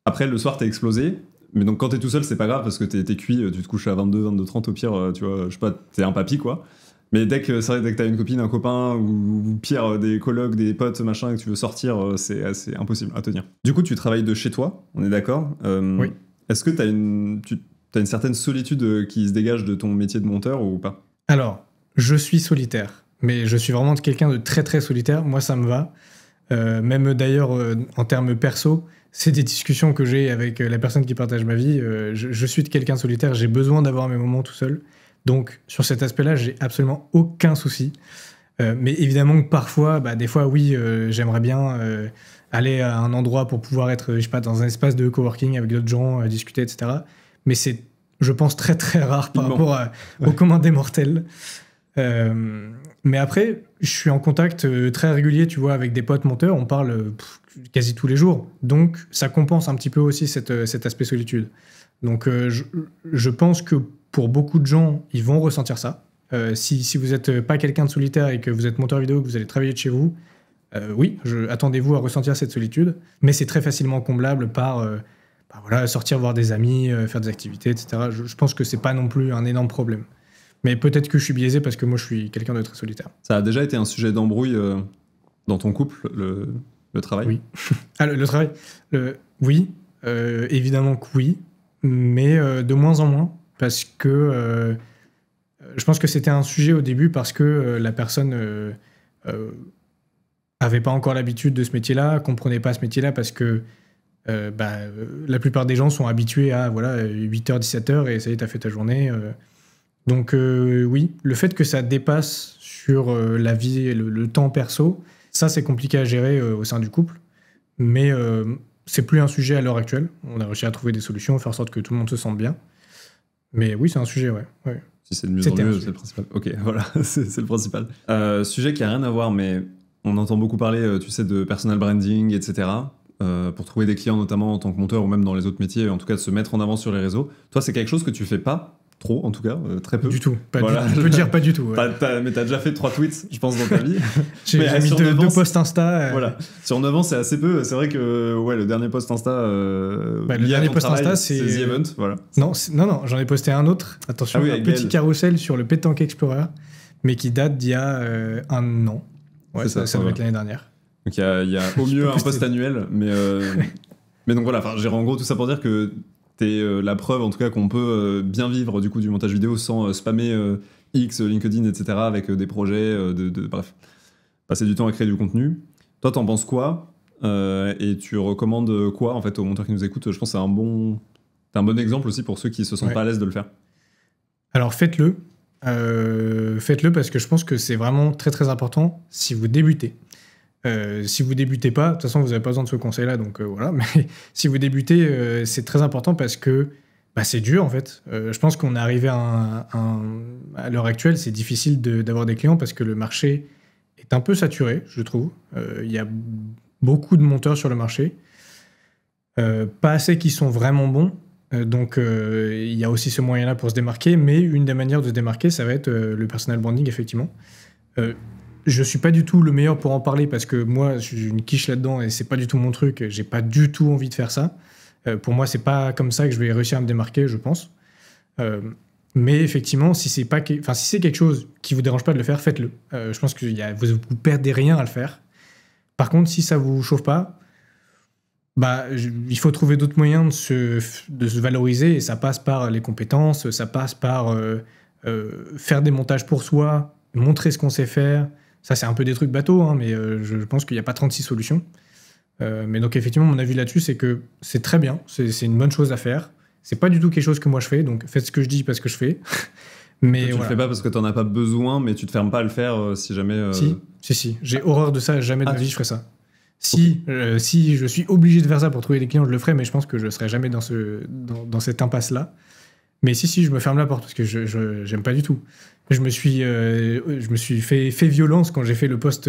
Après, le soir, t'es explosé, mais donc quand t'es tout seul, c'est pas grave, parce que t'es cuit, tu te couches à 22h30 au pire, tu vois, je sais pas, t'es un papy, quoi. Mais dès que t'as une copine, un copain, ou pire, des colocs, des potes, machin, et que tu veux sortir, c'est impossible à tenir. Du coup, tu travailles de chez toi, on est d'accord? Oui. Est-ce que t'as une certaine solitude qui se dégage de ton métier de monteur ou pas? Alors, je suis solitaire, mais je suis vraiment quelqu'un de très très solitaire. Moi, ça me va. Même d'ailleurs, en termes perso, c'est des discussions que j'ai avec la personne qui partage ma vie. Je suis quelqu'un de solitaire, j'ai besoin d'avoir mes moments tout seul. Donc, sur cet aspect-là, j'ai absolument aucun souci. Mais évidemment que parfois, des fois, oui, j'aimerais bien aller à un endroit pour pouvoir être, je sais pas, dans un espace de coworking avec d'autres gens, discuter, etc. Mais c'est, je pense, très très rare par rapport au commun des mortels. Mais après, je suis en contact très régulier, tu vois, avec des potes monteurs. On parle quasi tous les jours. Donc, ça compense un petit peu aussi cet aspect solitude. Donc, je pense que pour beaucoup de gens, ils vont ressentir ça. Si vous n'êtes pas quelqu'un de solitaire et que vous êtes monteur vidéo, que vous allez travailler de chez vous, oui, attendez-vous à ressentir cette solitude. Mais c'est très facilement comblable par sortir voir des amis, faire des activités, etc. Je pense que c'est pas non plus un énorme problème. Mais peut-être que je suis biaisé parce que moi, je suis quelqu'un de très solitaire. Ça a déjà été un sujet d'embrouille dans ton couple, le travail? Oui. Le travail oui, évidemment que oui, mais de moins en moins. Parce que je pense que c'était un sujet au début parce que la personne avait pas encore l'habitude de ce métier-là, comprenait pas ce métier-là parce que la plupart des gens sont habitués à 8h, 17h et ça y est, t'as fait ta journée. Donc oui, le fait que ça dépasse sur la vie et le temps perso, ça c'est compliqué à gérer au sein du couple. Mais c'est plus un sujet à l'heure actuelle. On a réussi à trouver des solutions, faire en sorte que tout le monde se sente bien. Mais oui, c'est un sujet, ouais. Si c'est de mieux en mieux, c'est le principal. Ok, voilà, c'est le principal. Sujet qui a rien à voir, mais on entend beaucoup parler, tu sais, de personal branding, etc. Pour trouver des clients, notamment en tant que monteur ou même dans les autres métiers, en tout cas de se mettre en avant sur les réseaux. Toi, c'est quelque chose que tu fais pas trop, en tout cas, très peu. Du tout. Je peux dire pas du tout. Ouais. Mais t'as déjà fait 3 tweets, je pense, dans ta vie. J'ai mis 2 posts Insta. Voilà. Sur 9 ans, c'est assez peu. C'est vrai que le dernier post Insta, le dernier post Insta, c'est The Event. Voilà. Non, j'en ai posté un autre. Attention, un petit carrousel sur le Pétanque Explorer, mais qui date d'il y a 1 an. Ouais, ça doit être l'année dernière. Donc il y a au mieux un post annuel, mais donc voilà, j'ai en gros tout ça pour dire que t'es la preuve en tout cas qu'on peut bien vivre du coup du montage vidéo sans spammer X, LinkedIn, etc. avec des projets, bref, passer du temps à créer du contenu. Toi, t'en penses quoi et tu recommandes quoi en fait aux monteurs qui nous écoutent? Je pense que c'est un bon exemple aussi pour ceux qui se sentent pas à l'aise de le faire. Alors faites-le. Faites-le parce que je pense que c'est vraiment très très important si vous débutez. Si vous débutez pas, de toute façon vous n'avez pas besoin de ce conseil-là, donc voilà. Mais si vous débutez, c'est très important parce que c'est dur en fait. Je pense qu'on est arrivé à l'heure actuelle, c'est difficile d'avoir des clients parce que le marché est un peu saturé, je trouve. Il y a beaucoup de monteurs sur le marché, pas assez qui sont vraiment bons. Donc il y a aussi ce moyen-là pour se démarquer, mais une des manières de se démarquer, ça va être le personal branding, effectivement. Je suis pas du tout le meilleur pour en parler parce que moi, je suis une quiche là-dedans et c'est pas du tout mon truc. J'ai pas du tout envie de faire ça. Pour moi, c'est pas comme ça que je vais réussir à me démarquer, je pense. Mais effectivement, si c'est quelque chose qui vous dérange pas de le faire, faites-le. Je pense que vous perdez rien à le faire. Par contre, si ça vous chauffe pas, il faut trouver d'autres moyens de se valoriser et ça passe par les compétences, ça passe par faire des montages pour soi, montrer ce qu'on sait faire. Ça, c'est un peu des trucs bateaux, hein, mais je pense qu'il n'y a pas 36 solutions. Mais donc, effectivement, mon avis là-dessus, c'est que c'est très bien, c'est une bonne chose à faire. C'est pas du tout quelque chose que moi je fais, donc faites ce que je dis parce que je fais. Mais tu le fais pas parce que t'en as pas besoin, mais tu te fermes pas à le faire si jamais... Si. J'ai horreur de ça, jamais de ma vie je ferai ça. Si je suis obligé de faire ça pour trouver des clients, je le ferai, mais je pense que je serai jamais dans cette impasse-là. Mais si, je me ferme la porte parce que j'aime pas du tout. Je me suis fait violence quand j'ai fait le post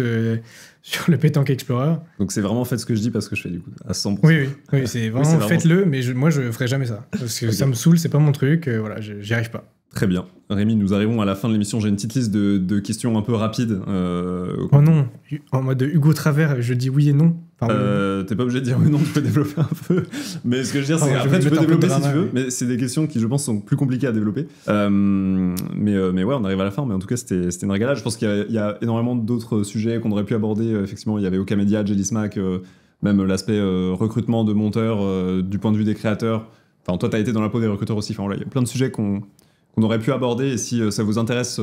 sur le Pétanque Explorer. Donc c'est vraiment faites ce que je dis parce que je fais du coup à 100%. Oui, c'est vraiment faites-le, mais moi je ferai jamais ça parce que ça me saoule, c'est pas mon truc, voilà, j'y arrive pas. Très bien. Rémi, nous arrivons à la fin de l'émission. J'ai une petite liste de questions un peu rapides. Oh non, en mode Hugo Travers, je dis oui et non. T'es pas obligé de dire oui, non, tu peux développer un peu. Mais ce que je veux dire, c'est après tu peux développer si tu veux. Mais c'est des questions qui, je pense, sont plus compliquées à développer. Mais ouais, on arrive à la fin. Mais en tout cas, c'était une régalade. Je pense qu'il y a énormément d'autres sujets qu'on aurait pu aborder. Effectivement, il y avait Okamedia, Jelly-Smack, même l'aspect recrutement de monteurs du point de vue des créateurs. Enfin, toi, t'as été dans la peau des recruteurs aussi. Enfin, voilà, il y a plein de sujets qu'on aurait pu aborder, et si ça vous intéresse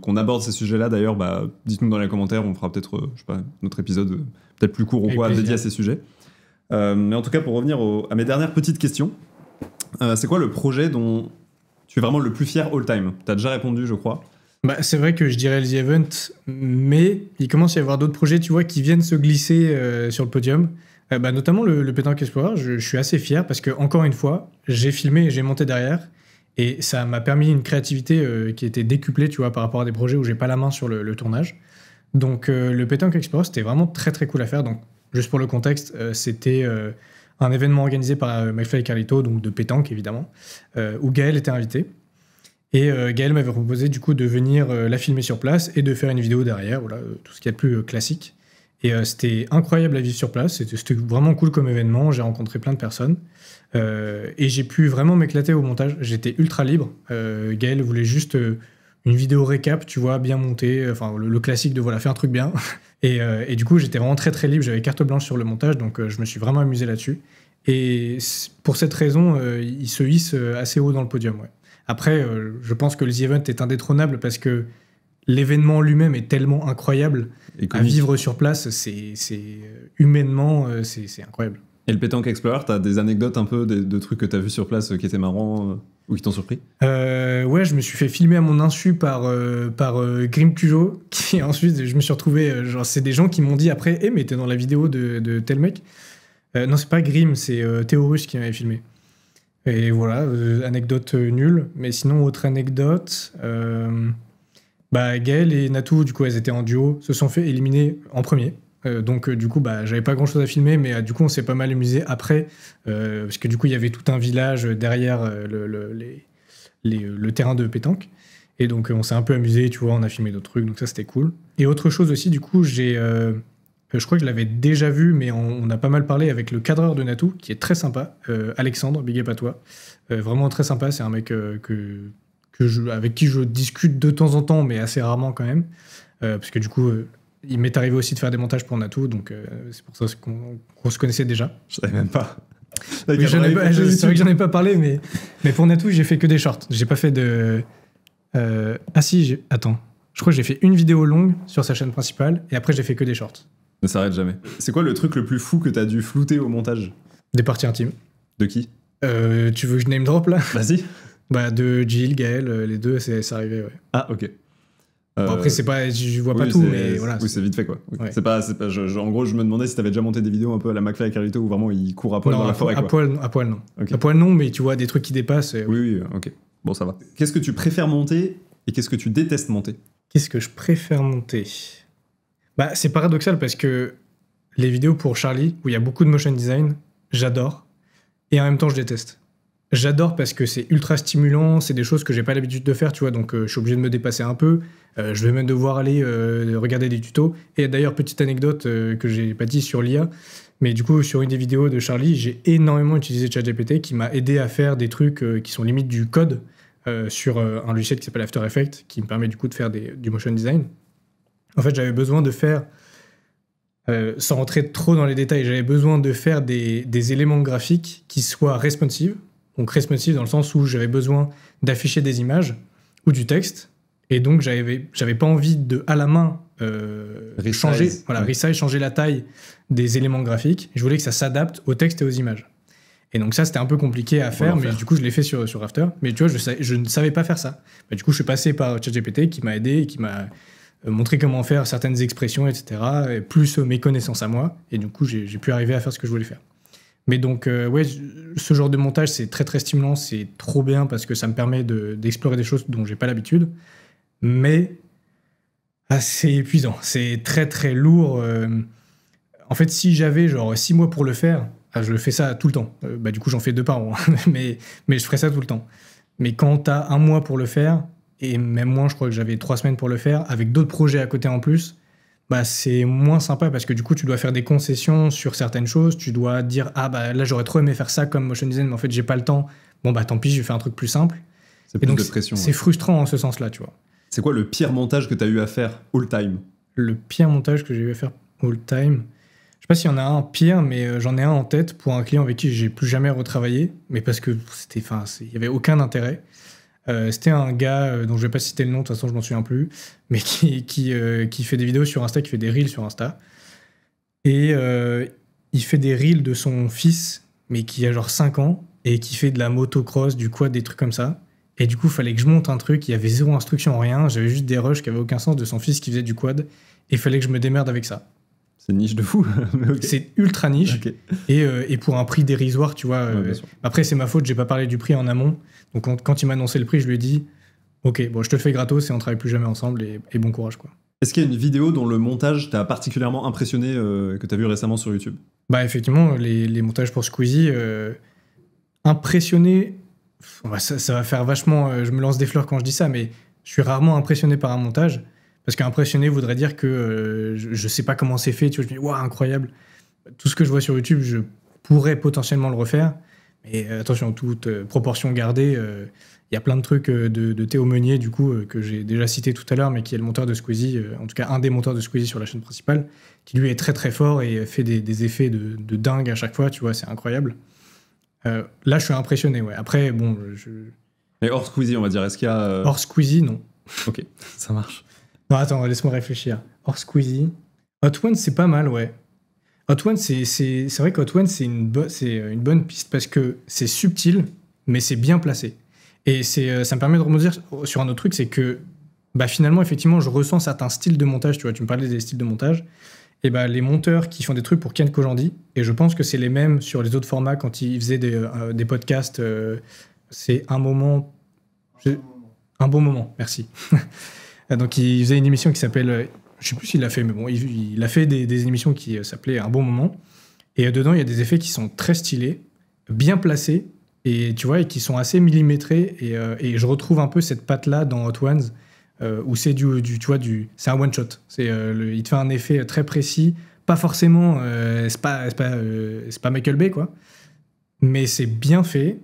qu'on aborde ces sujets-là, d'ailleurs, dites-nous dans les commentaires, on fera peut-être, je sais pas, notre épisode peut-être plus court ou quoi, dédié à ces sujets. Mais en tout cas, pour revenir à mes dernières petites questions, c'est quoi le projet dont tu es vraiment le plus fier all-time? T'as déjà répondu, je crois. C'est vrai que je dirais The Event, mais il commence à y avoir d'autres projets, tu vois, qui viennent se glisser sur le podium. Notamment le Pétanque Explorer, je suis assez fier parce que, encore une fois, j'ai filmé et j'ai monté derrière. Et ça m'a permis une créativité qui était décuplée, tu vois, par rapport à des projets où j'ai pas la main sur le tournage. Donc le Pétanque Explorer, c'était vraiment très très cool à faire. Donc juste pour le contexte, c'était un événement organisé par McFly et Carlito, donc de pétanque évidemment, où Gaël était invité. Et Gaël m'avait proposé du coup de venir la filmer sur place et de faire une vidéo derrière, voilà, tout ce qu'il y a de plus classique. Et c'était incroyable à vivre sur place, c'était vraiment cool comme événement, j'ai rencontré plein de personnes. Et j'ai pu vraiment m'éclater au montage, j'étais ultra libre. Gaël voulait juste une vidéo récap, tu vois, bien montée, enfin le classique de voilà, fais un truc bien. Et du coup, j'étais vraiment très très libre, j'avais carte blanche sur le montage, donc je me suis vraiment amusé là-dessus. Et pour cette raison, il se hisse assez haut dans le podium. Ouais. Après, je pense que le The Event est indétrônable parce que l'événement lui-même est tellement incroyable à vivre sur place, c'est humainement, c'est incroyable. Et le Pétanque Explorer, t'as des anecdotes un peu de trucs que t'as vu sur place qui étaient marrants ou qui t'ont surpris? Ouais, je me suis fait filmer à mon insu par Grim Cujo, qui ensuite je me suis retrouvé, genre c'est des gens qui m'ont dit après, mais t'es dans la vidéo de tel mec. Non, c'est pas Grim, c'est Théorus qui m'avait filmé. Et voilà, anecdote nulle. Mais sinon, autre anecdote, Gaël et Natou, du coup, elles étaient en duo, se sont fait éliminer en premier. Donc du coup j'avais pas grand chose à filmer, mais du coup on s'est pas mal amusé après parce que du coup il y avait tout un village derrière le terrain de pétanque, et donc on s'est un peu amusé, tu vois, on a filmé d'autres trucs, donc ça c'était cool. Et autre chose aussi, du coup je crois que je l'avais déjà vu, mais on a pas mal parlé avec le cadreur de Natou qui est très sympa, Alexandre, big up à toi, vraiment très sympa, c'est un mec avec qui je discute de temps en temps, mais assez rarement quand même, parce que du coup il m'est arrivé aussi de faire des montages pour Natou, donc c'est pour ça qu'on se connaissait déjà. Je savais même pas. Oui, c'est vrai que j'en ai pas parlé, mais pour Natou, j'ai fait que des shorts. J'ai pas fait de... Attends. Je crois que j'ai fait une vidéo longue sur sa chaîne principale, et après j'ai fait que des shorts. Ne s'arrête jamais. C'est quoi le truc le plus fou que t'as dû flouter au montage? Des parties intimes. De qui? Tu veux que je name drop là? Vas-y. Bah de Jill, Gaël, les deux, c'est arrivé, ouais. Ah, ok. Bon, après, c'est pas, je vois pas tout, mais voilà. Oui, c'est vite fait, quoi. Oui. Ouais. C'est pas, en gros, je me demandais si t'avais déjà monté des vidéos un peu à la McFly et Carlito où vraiment il court à poil dans la forêt, à quoi. poil, non. Okay. À poil, non, mais tu vois des trucs qui dépassent. Oui, ok. Bon, ça va. Qu'est-ce que tu préfères monter et qu'est-ce que tu détestes monter? Qu'est-ce que je préfère monter? Bah, c'est paradoxal parce que les vidéos pour Charlie, où il y a beaucoup de motion design, j'adore. Et en même temps, je déteste. J'adore parce que c'est ultra stimulant, c'est des choses que j'ai pas l'habitude de faire, tu vois, donc je suis obligé de me dépasser un peu. Je vais même devoir aller regarder des tutos. Et d'ailleurs, petite anecdote que j'ai pas dit sur l'IA, mais du coup, sur une des vidéos de Charlie, j'ai énormément utilisé ChatGPT qui m'a aidé à faire des trucs qui sont limite du code sur un logiciel qui s'appelle After Effects, qui me permet du coup de faire du motion design. En fait, j'avais besoin de faire, sans rentrer trop dans les détails, j'avais besoin de faire des éléments graphiques qui soient responsive. Donc responsive dans le sens où j'avais besoin d'afficher des images ou du texte. Et donc j'avais pas envie de, à la main, changer la taille des éléments graphiques. Je voulais que ça s'adapte au texte et aux images. Et donc ça, c'était un peu compliqué à faire, mais du coup, je l'ai fait sur After. Mais tu vois, je ne savais pas faire ça. Bah, du coup, je suis passé par ChatGPT qui m'a aidé et qui m'a montré comment faire certaines expressions, etc. Et plus mes connaissances à moi. Et du coup, j'ai pu arriver à faire ce que je voulais faire. Mais donc, ouais, ce genre de montage, c'est très, très stimulant. C'est trop bien parce que ça me permet d'explorer des choses dont j'ai pas l'habitude. Mais c'est épuisant. C'est très, très lourd. En fait, si j'avais genre 6 mois pour le faire, je fais ça tout le temps. Bah, du coup, j'en fais 2 par an. mais je ferais ça tout le temps. Mais quand t'as 1 mois pour le faire, et même moins, je crois que j'avais 3 semaines pour le faire, avec d'autres projets à côté en plus, bah, c'est moins sympa parce que du coup, tu dois faire des concessions sur certaines choses. Tu dois dire, ah bah là, j'aurais trop aimé faire ça comme motion design, mais en fait, j'ai pas le temps. Bon, bah tant pis, je vais faire un truc plus simple. C'est plus de pression. C'est frustrant en ce sens-là, tu vois. C'est quoi le pire montage que t'as eu à faire all time? Le pire montage que j'ai eu à faire all time? Je sais pas s'il y en a un pire, mais j'en ai un en tête pour un client avec qui j'ai plus jamais retravaillé, mais parce que il y avait aucun intérêt. C'était un gars dont je vais pas citer le nom, de toute façon je m'en souviens plus, mais qui fait des vidéos sur Insta, qui fait des reels sur Insta. Et il fait des reels de son fils, mais qui a genre 5 ans, et qui fait de la motocross, du quad, des trucs comme ça. Et du coup, il fallait que je monte un truc, il y avait 0 instruction, rien, j'avais juste des rushs qui avaient aucun sens de son fils qui faisait du quad, et il fallait que je me démerde avec ça. C'est niche de fou. Okay. C'est ultra niche. Okay. Et pour un prix dérisoire, tu vois. Après, c'est ma faute, j'ai pas parlé du prix en amont. Donc, quand il m'a annoncé le prix, je lui ai dit ok, bon, je te le fais gratos et on travaille plus jamais ensemble et bon courage, quoi. Est-ce qu'il y a une vidéo dont le montage t'a particulièrement impressionné que t'as vu récemment sur YouTube? Bah, effectivement, les montages pour Squeezie, impressionné. Ça va faire vachement. Je me lance des fleurs quand je dis ça, mais je suis rarement impressionné par un montage. Parce qu'impressionné voudrait dire que je sais pas comment c'est fait, tu vois, je me dis, waouh, incroyable. Tout ce que je vois sur YouTube, je pourrais potentiellement le refaire. Mais attention, toute proportion gardée, il y a plein de trucs de Théo Meunier, du coup, que j'ai déjà cité tout à l'heure, mais qui est le monteur de Squeezie, en tout cas un des monteurs de Squeezie sur la chaîne principale, qui lui est très très fort et fait des effets de dingue à chaque fois, tu vois, c'est incroyable. Là, je suis impressionné, ouais. Après, bon... Mais hors Squeezie, on va dire, est-ce qu'il y a... Hors Squeezie, non. Ok, ça marche. Non, attends, laisse-moi réfléchir. Hors Squeezie. Hot One, c'est pas mal, ouais. Hot One, c'est vrai que Hot One, c'est une bonne piste parce que c'est subtil, mais c'est bien placé. Et ça me permet de rebondir sur un autre truc, c'est que bah, finalement, effectivement, je ressens certains styles de montage. Tu vois, tu me parlais des styles de montage. Et bah, les monteurs qui font des trucs pour Ken Kojandi, et je pense que c'est les mêmes sur les autres formats quand ils faisaient des podcasts. C'est un moment... Un bon moment, merci. Donc, il faisait une émission qui s'appelle... Je sais plus s'il l'a fait, mais bon, il a fait des émissions qui s'appelaient Un bon moment. Et dedans, il y a des effets qui sont très stylés, bien placés, et tu vois, et qui sont assez millimétrés. Et je retrouve un peu cette patte-là dans Hot Ones, où c'est c'est un one-shot. Il te fait un effet très précis, pas forcément... c'est pas Michael Bay, quoi. Mais c'est bien fait,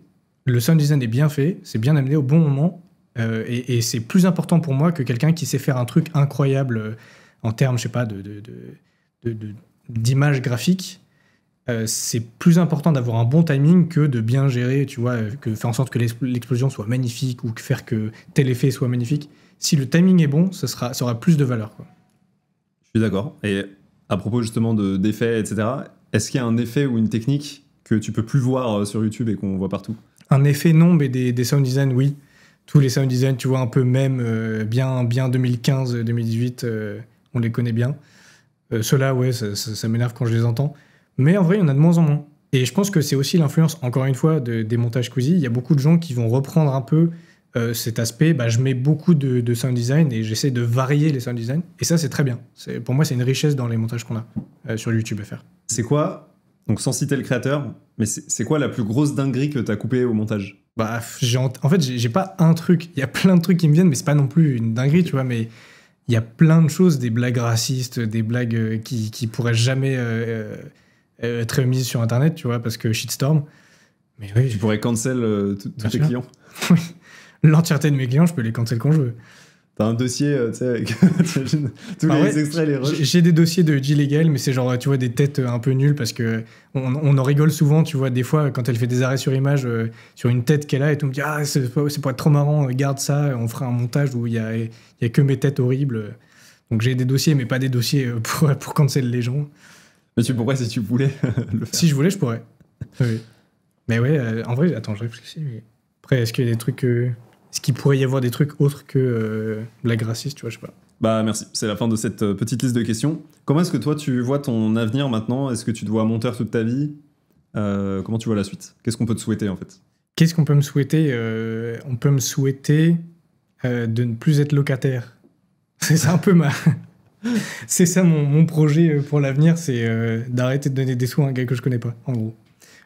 le sound design est bien fait, c'est bien amené au bon moment. Et c'est plus important pour moi que quelqu'un qui sait faire un truc incroyable en termes, je sais pas, d'image graphique, c'est plus important d'avoir un bon timing que de bien gérer, tu vois, que faire en sorte que l'explosion soit magnifique ou faire que tel effet soit magnifique. Si le timing est bon, ça aura plus de valeur, quoi. Je suis d'accord. Et à propos justement d'effets, etc., est-ce qu'il y a un effet ou une technique que tu peux plus voir sur YouTube et qu'on voit partout? Un effet, non, mais des sound design, oui. Tous les sound design, tu vois, un peu même, bien 2015-2018, on les connaît bien. Ceux-là, ouais, ça m'énerve quand je les entends. Mais en vrai, il y en a de moins en moins. Et je pense que c'est aussi l'influence, encore une fois, des montages Squeezie. Il y a beaucoup de gens qui vont reprendre un peu cet aspect. Je mets beaucoup de sound design et j'essaie de varier les sound design. Et ça, c'est très bien. Pour moi, c'est une richesse dans les montages qu'on a sur YouTube à faire. C'est quoi, donc sans citer le créateur, mais c'est quoi la plus grosse dinguerie que tu as coupée au montage? En fait, j'ai pas un truc. Il y a plein de trucs qui me viennent, mais c'est pas non plus une dinguerie, tu vois. Mais il y a plein de choses, des blagues racistes, des blagues qui pourraient jamais être mises sur Internet, tu vois, parce que shitstorm. Mais oui, Tu pourrais cancel tous tes clients. l'entièreté de mes clients, je peux les cancel quand je veux. T'as un dossier, tu sais, avec t'imagines, tous les extraits, les rushs. J'ai des dossiers de G-Legal, mais c'est genre, tu vois, des têtes un peu nulles parce que on en rigole souvent, tu vois, des fois, quand elle fait des arrêts sur image sur une tête qu'elle a et tout, on me dit, ah, c'est pour être trop marrant, garde ça, on fera un montage où il y a que mes têtes horribles. Donc j'ai des dossiers, mais pas des dossiers pour cancel les gens. Mais tu pourrais si tu voulais le faire. Si je voulais, je pourrais. Oui. Mais ouais, en vrai, attends, je réfléchis. Mais... Après, est-ce qu'il y a des trucs... Est-ce qu'il pourrait y avoir des trucs autres que blague raciste, tu vois, je sais pas. Bah merci, c'est la fin de cette petite liste de questions. Comment est-ce que toi tu vois ton avenir maintenant? Est-ce que tu te vois monteur toute ta vie? Comment tu vois la suite? Qu'est-ce qu'on peut te souhaiter en fait? Qu'est-ce qu'on peut me souhaiter? On peut me souhaiter de ne plus être locataire. C'est ça un peu c'est ça mon projet pour l'avenir, c'est d'arrêter de donner des sous à un gars que je connais pas, en gros.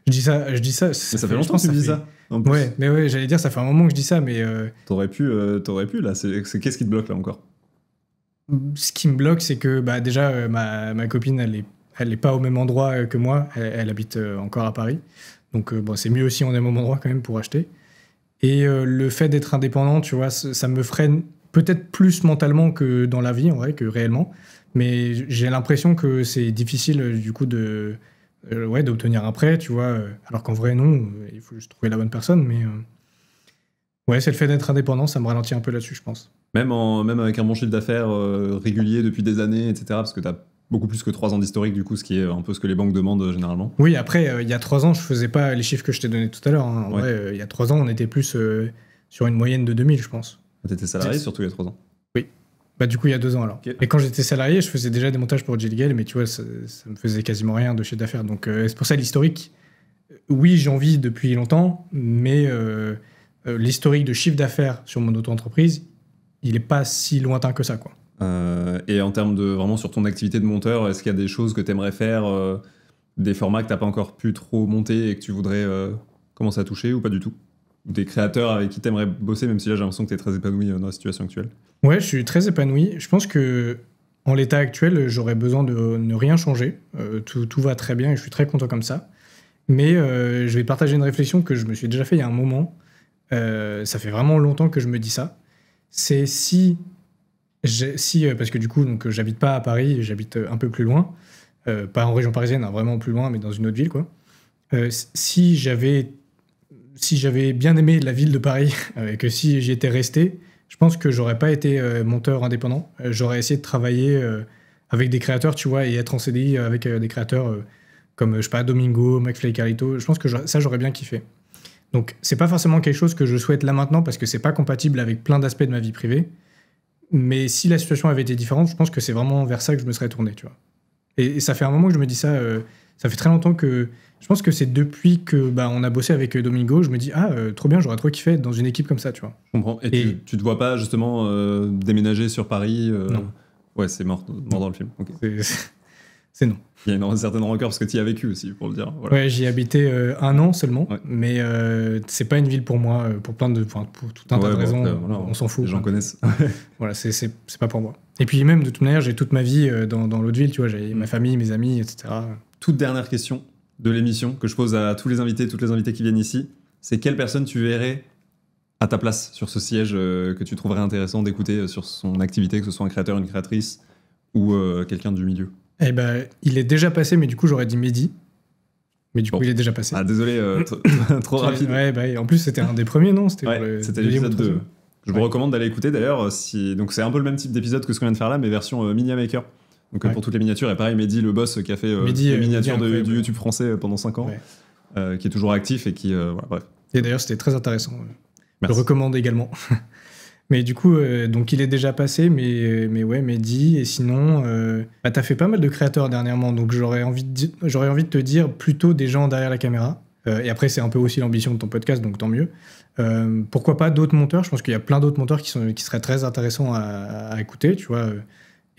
Je dis ça. Mais ça fait longtemps que tu dis ça. Ouais, mais ouais, j'allais dire, ça fait un moment que je dis ça, mais... T'aurais pu là. Qu'est-ce qui te bloque là encore? Ce qui me bloque, c'est que déjà, ma copine, elle est pas au même endroit que moi. Elle habite encore à Paris. Donc, c'est mieux aussi, on est au même endroit quand même pour acheter. Et le fait d'être indépendant, tu vois, ça me freine peut-être plus mentalement que dans la vie, en vrai, que réellement. Mais j'ai l'impression que c'est difficile, du coup, d'obtenir un prêt, tu vois. Alors qu'en vrai, non, il faut juste trouver la bonne personne. Mais ouais, c'est le fait d'être indépendant, ça me ralentit un peu là-dessus, je pense. Même avec un bon chiffre d'affaires régulier depuis des années, etc. Parce que t'as beaucoup plus que 3 ans d'historique, du coup, ce qui est un peu ce que les banques demandent généralement. Oui, après, il y a 3 ans, je faisais pas les chiffres que je t'ai donnés tout à l'heure. Hein. En Ouais. vrai, il y a 3 ans, on était plus sur une moyenne de 2000, je pense. T'étais salarié surtout il y a 3 ans. Du coup, il y a 2 ans alors. Okay. Et quand j'étais salarié, je faisais déjà des montages pour G-Legal, mais tu vois, ça me faisait quasiment rien de chiffre d'affaires. Donc, c'est pour ça l'historique. Oui, j'en vis depuis longtemps, mais l'historique de chiffre d'affaires sur mon auto-entreprise, il est pas si lointain que ça, quoi. Et en termes de vraiment sur ton activité de monteur, est-ce qu'il y a des choses que tu aimerais faire, des formats que t'as pas encore pu trop monter et que tu voudrais commencer à toucher ou pas du tout? Des créateurs avec qui t'aimerais bosser, même si là j'ai l'impression que t'es très épanoui dans la situation actuelle. Ouais, je suis très épanoui. Je pense que en l'état actuel, j'aurais besoin de ne rien changer. Tout va très bien et je suis très content comme ça. Mais je vais partager une réflexion que je me suis déjà fait il y a un moment. Ça fait vraiment longtemps que je me dis ça. C'est parce que du coup, donc, j'habite pas à Paris, j'habite un peu plus loin. Pas en région parisienne, hein, vraiment plus loin, mais dans une autre ville, quoi. Si j'avais bien aimé la ville de Paris et que si j'y étais resté, je pense que j'aurais pas été monteur indépendant. J'aurais essayé de travailler avec des créateurs, tu vois, et être en CDI avec des créateurs comme, je sais pas, Domingo, McFly et Carlito. Je pense que ça, j'aurais bien kiffé. Donc, c'est pas forcément quelque chose que je souhaite là maintenant parce que c'est pas compatible avec plein d'aspects de ma vie privée. Mais si la situation avait été différente, je pense que c'est vraiment vers ça que je me serais tourné, tu vois. Et ça fait un moment que je me dis ça. Ça fait très longtemps que... Je pense que c'est depuis que on a bossé avec Domingo, je me dis, trop bien, j'aurais trop kiffé être dans une équipe comme ça, tu vois. Je comprends. Et tu te vois pas justement déménager sur Paris Non. Ouais, c'est mort dans le film. Okay. C'est non. Il y a une certaine rancœur parce que tu y as vécu aussi, pour le dire. Voilà. Ouais, j'y ai habité 1 an seulement, ouais. Mais c'est pas une ville pour moi, pour tout un tas de raisons, voilà, on s'en fout. Les gens connaissent. Voilà, c'est pas pour moi. Et puis même, de toute manière, j'ai toute ma vie dans l'autre ville, tu vois, j'ai ma famille, mes amis, etc. Toute dernière question de l'émission que je pose à tous les invités, toutes les invités qui viennent ici, c'est quelle personne tu verrais à ta place sur ce siège que tu trouverais intéressant d'écouter sur son activité, que ce soit un créateur, une créatrice ou quelqu'un du milieu? Eh ben, il est déjà passé, mais du coup, j'aurais dit Mehdi. Mais du coup, Bon. il est déjà passé. Ah, désolé, trop rapide. Ouais, bah, en plus, c'était un des premiers, non? Ouais, c'était l'épisode 2. Je vous recommande d'aller écouter d'ailleurs. Donc, c'est un peu le même type d'épisode que ce qu'on vient de faire là, mais version Minia Maker. Donc, pour toutes les miniatures. Et pareil, Mehdi, le boss qui a fait Mehdi, les miniatures Mehdi, du YouTube français pendant 5 ans, qui est toujours actif et qui. Voilà, bref. Et d'ailleurs, c'était très intéressant. Je le Merci. recommande également. Mais du coup, donc il est déjà passé, mais ouais, Mehdi. Et sinon, bah, t'as fait pas mal de créateurs dernièrement, donc j'aurais envie de te dire plutôt des gens derrière la caméra. Et après, c'est un peu aussi l'ambition de ton podcast, donc tant mieux. Pourquoi pas d'autres monteurs? Je pense qu'il y a plein d'autres monteurs qui seraient très intéressants à écouter, tu vois.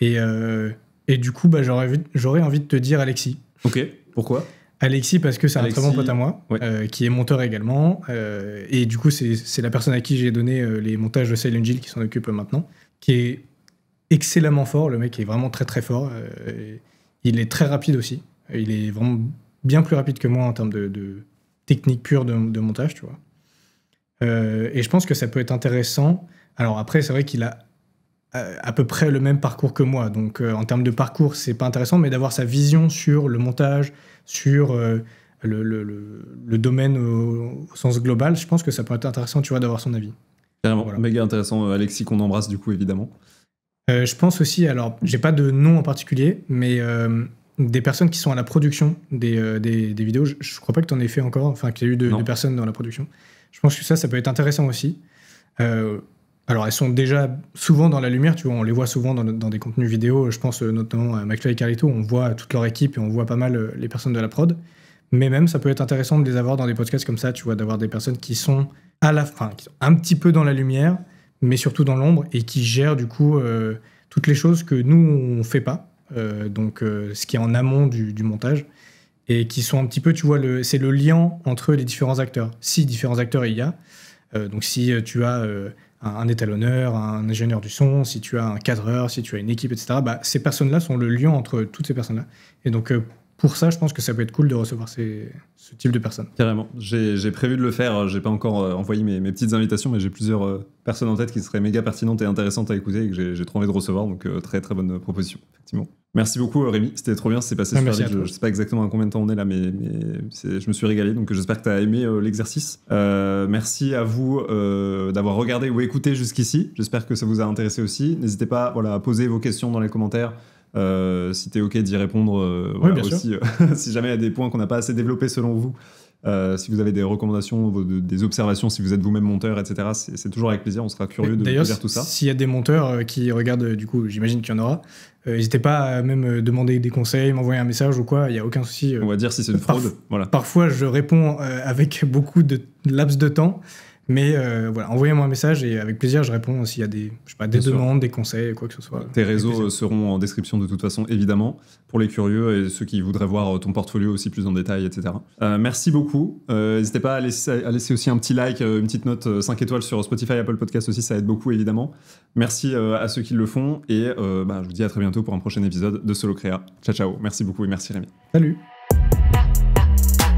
Et du coup, bah, j'aurais envie de te dire Alexis. Ok, pourquoi? Alexis, parce que c'est un très bon pote à moi, ouais. qui est monteur également. Et du coup, c'est la personne à qui j'ai donné les montages de Silent Hill qui s'en occupe maintenant, qui est excellemment fort. Le mec est vraiment très très fort. Il est très rapide aussi. Il est vraiment bien plus rapide que moi en termes de technique pure de montage, tu vois. Et je pense que ça peut être intéressant. Alors après, c'est vrai qu'il a à peu près le même parcours que moi. Donc en termes de parcours, c'est pas intéressant, mais d'avoir sa vision sur le montage, sur le domaine au sens global, je pense que ça peut être intéressant, tu vois, d'avoir son avis. Carrément, Voilà. méga intéressant. Alexis, qu'on embrasse du coup, évidemment. Je pense aussi, alors, j'ai pas de nom en particulier, mais des personnes qui sont à la production des vidéos. Je crois pas que tu en aies fait encore, enfin, qu'il y a eu des personnes dans la production. Je pense que ça peut être intéressant aussi. Alors, elles sont déjà souvent dans la lumière, tu vois, on les voit souvent dans des contenus vidéo. Je pense notamment à McFly et Carlito, on voit toute leur équipe et on voit pas mal les personnes de la prod. Mais même, ça peut être intéressant de les avoir dans des podcasts comme ça, tu vois, d'avoir des personnes qui sont qui sont un petit peu dans la lumière, mais surtout dans l'ombre, et qui gèrent du coup toutes les choses que nous, on fait pas. Donc, ce qui est en amont du montage, et qui sont un petit peu, tu vois, c'est le lien entre les différents acteurs. Si différents acteurs il y a, donc si tu as un étalonneur, un ingénieur du son, si tu as un cadreur, si tu as une équipe, etc., bah, ces personnes-là sont le lien entre toutes ces personnes-là. Et donc, pour ça, je pense que ça peut être cool de recevoir ce type de personnes. Carrément. J'ai prévu de le faire. J'ai pas encore envoyé mes petites invitations, mais j'ai plusieurs personnes en tête qui seraient méga pertinentes et intéressantes à écouter et que j'ai trop envie de recevoir. Donc, très très bonne proposition, effectivement. Merci beaucoup, Rémi. C'était trop bien. C'est passé super vite. Je sais pas exactement à combien de temps on est là, mais je me suis régalé. Donc, j'espère que tu as aimé l'exercice. Merci à vous d'avoir regardé ou écouté jusqu'ici. J'espère que ça vous a intéressé aussi. N'hésitez pas à poser vos questions dans les commentaires. Si t'es ok d'y répondre oui, aussi, si jamais il y a des points qu'on n'a pas assez développés selon vous, si vous avez des recommandations, des observations, si vous êtes vous-même monteur, etc., c'est toujours avec plaisir, on sera curieux de lire tout ça. S'il y a des monteurs qui regardent, du coup, j'imagine qu'il y en aura, n'hésitez pas à même demander des conseils, m'envoyer un message ou quoi, il n'y a aucun souci. On va dire si c'est une fraude. Voilà. Parfois, je réponds avec beaucoup de laps de temps. Mais voilà, envoyez-moi un message et avec plaisir, je réponds s'il y a des demandes, des conseils, quoi que ce soit. Tes réseaux seront en description de toute façon, évidemment, pour les curieux et ceux qui voudraient voir ton portfolio aussi plus en détail, etc. Merci beaucoup. N'hésitez pas à laisser aussi un petit like, une petite note 5 étoiles sur Spotify, Apple Podcast aussi, ça aide beaucoup, évidemment. Merci à ceux qui le font et je vous dis à très bientôt pour un prochain épisode de Solo Créa. Ciao, ciao. Merci beaucoup et merci Rémi. Salut.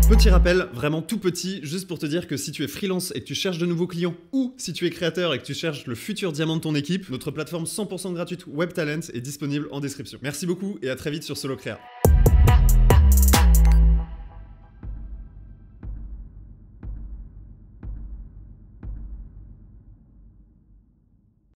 Petit rappel, vraiment tout petit, juste pour te dire que si tu es freelance et que tu cherches de nouveaux clients, ou si tu es créateur et que tu cherches le futur diamant de ton équipe, notre plateforme 100% gratuite Web Talent est disponible en description. Merci beaucoup et à très vite sur Solo Créa.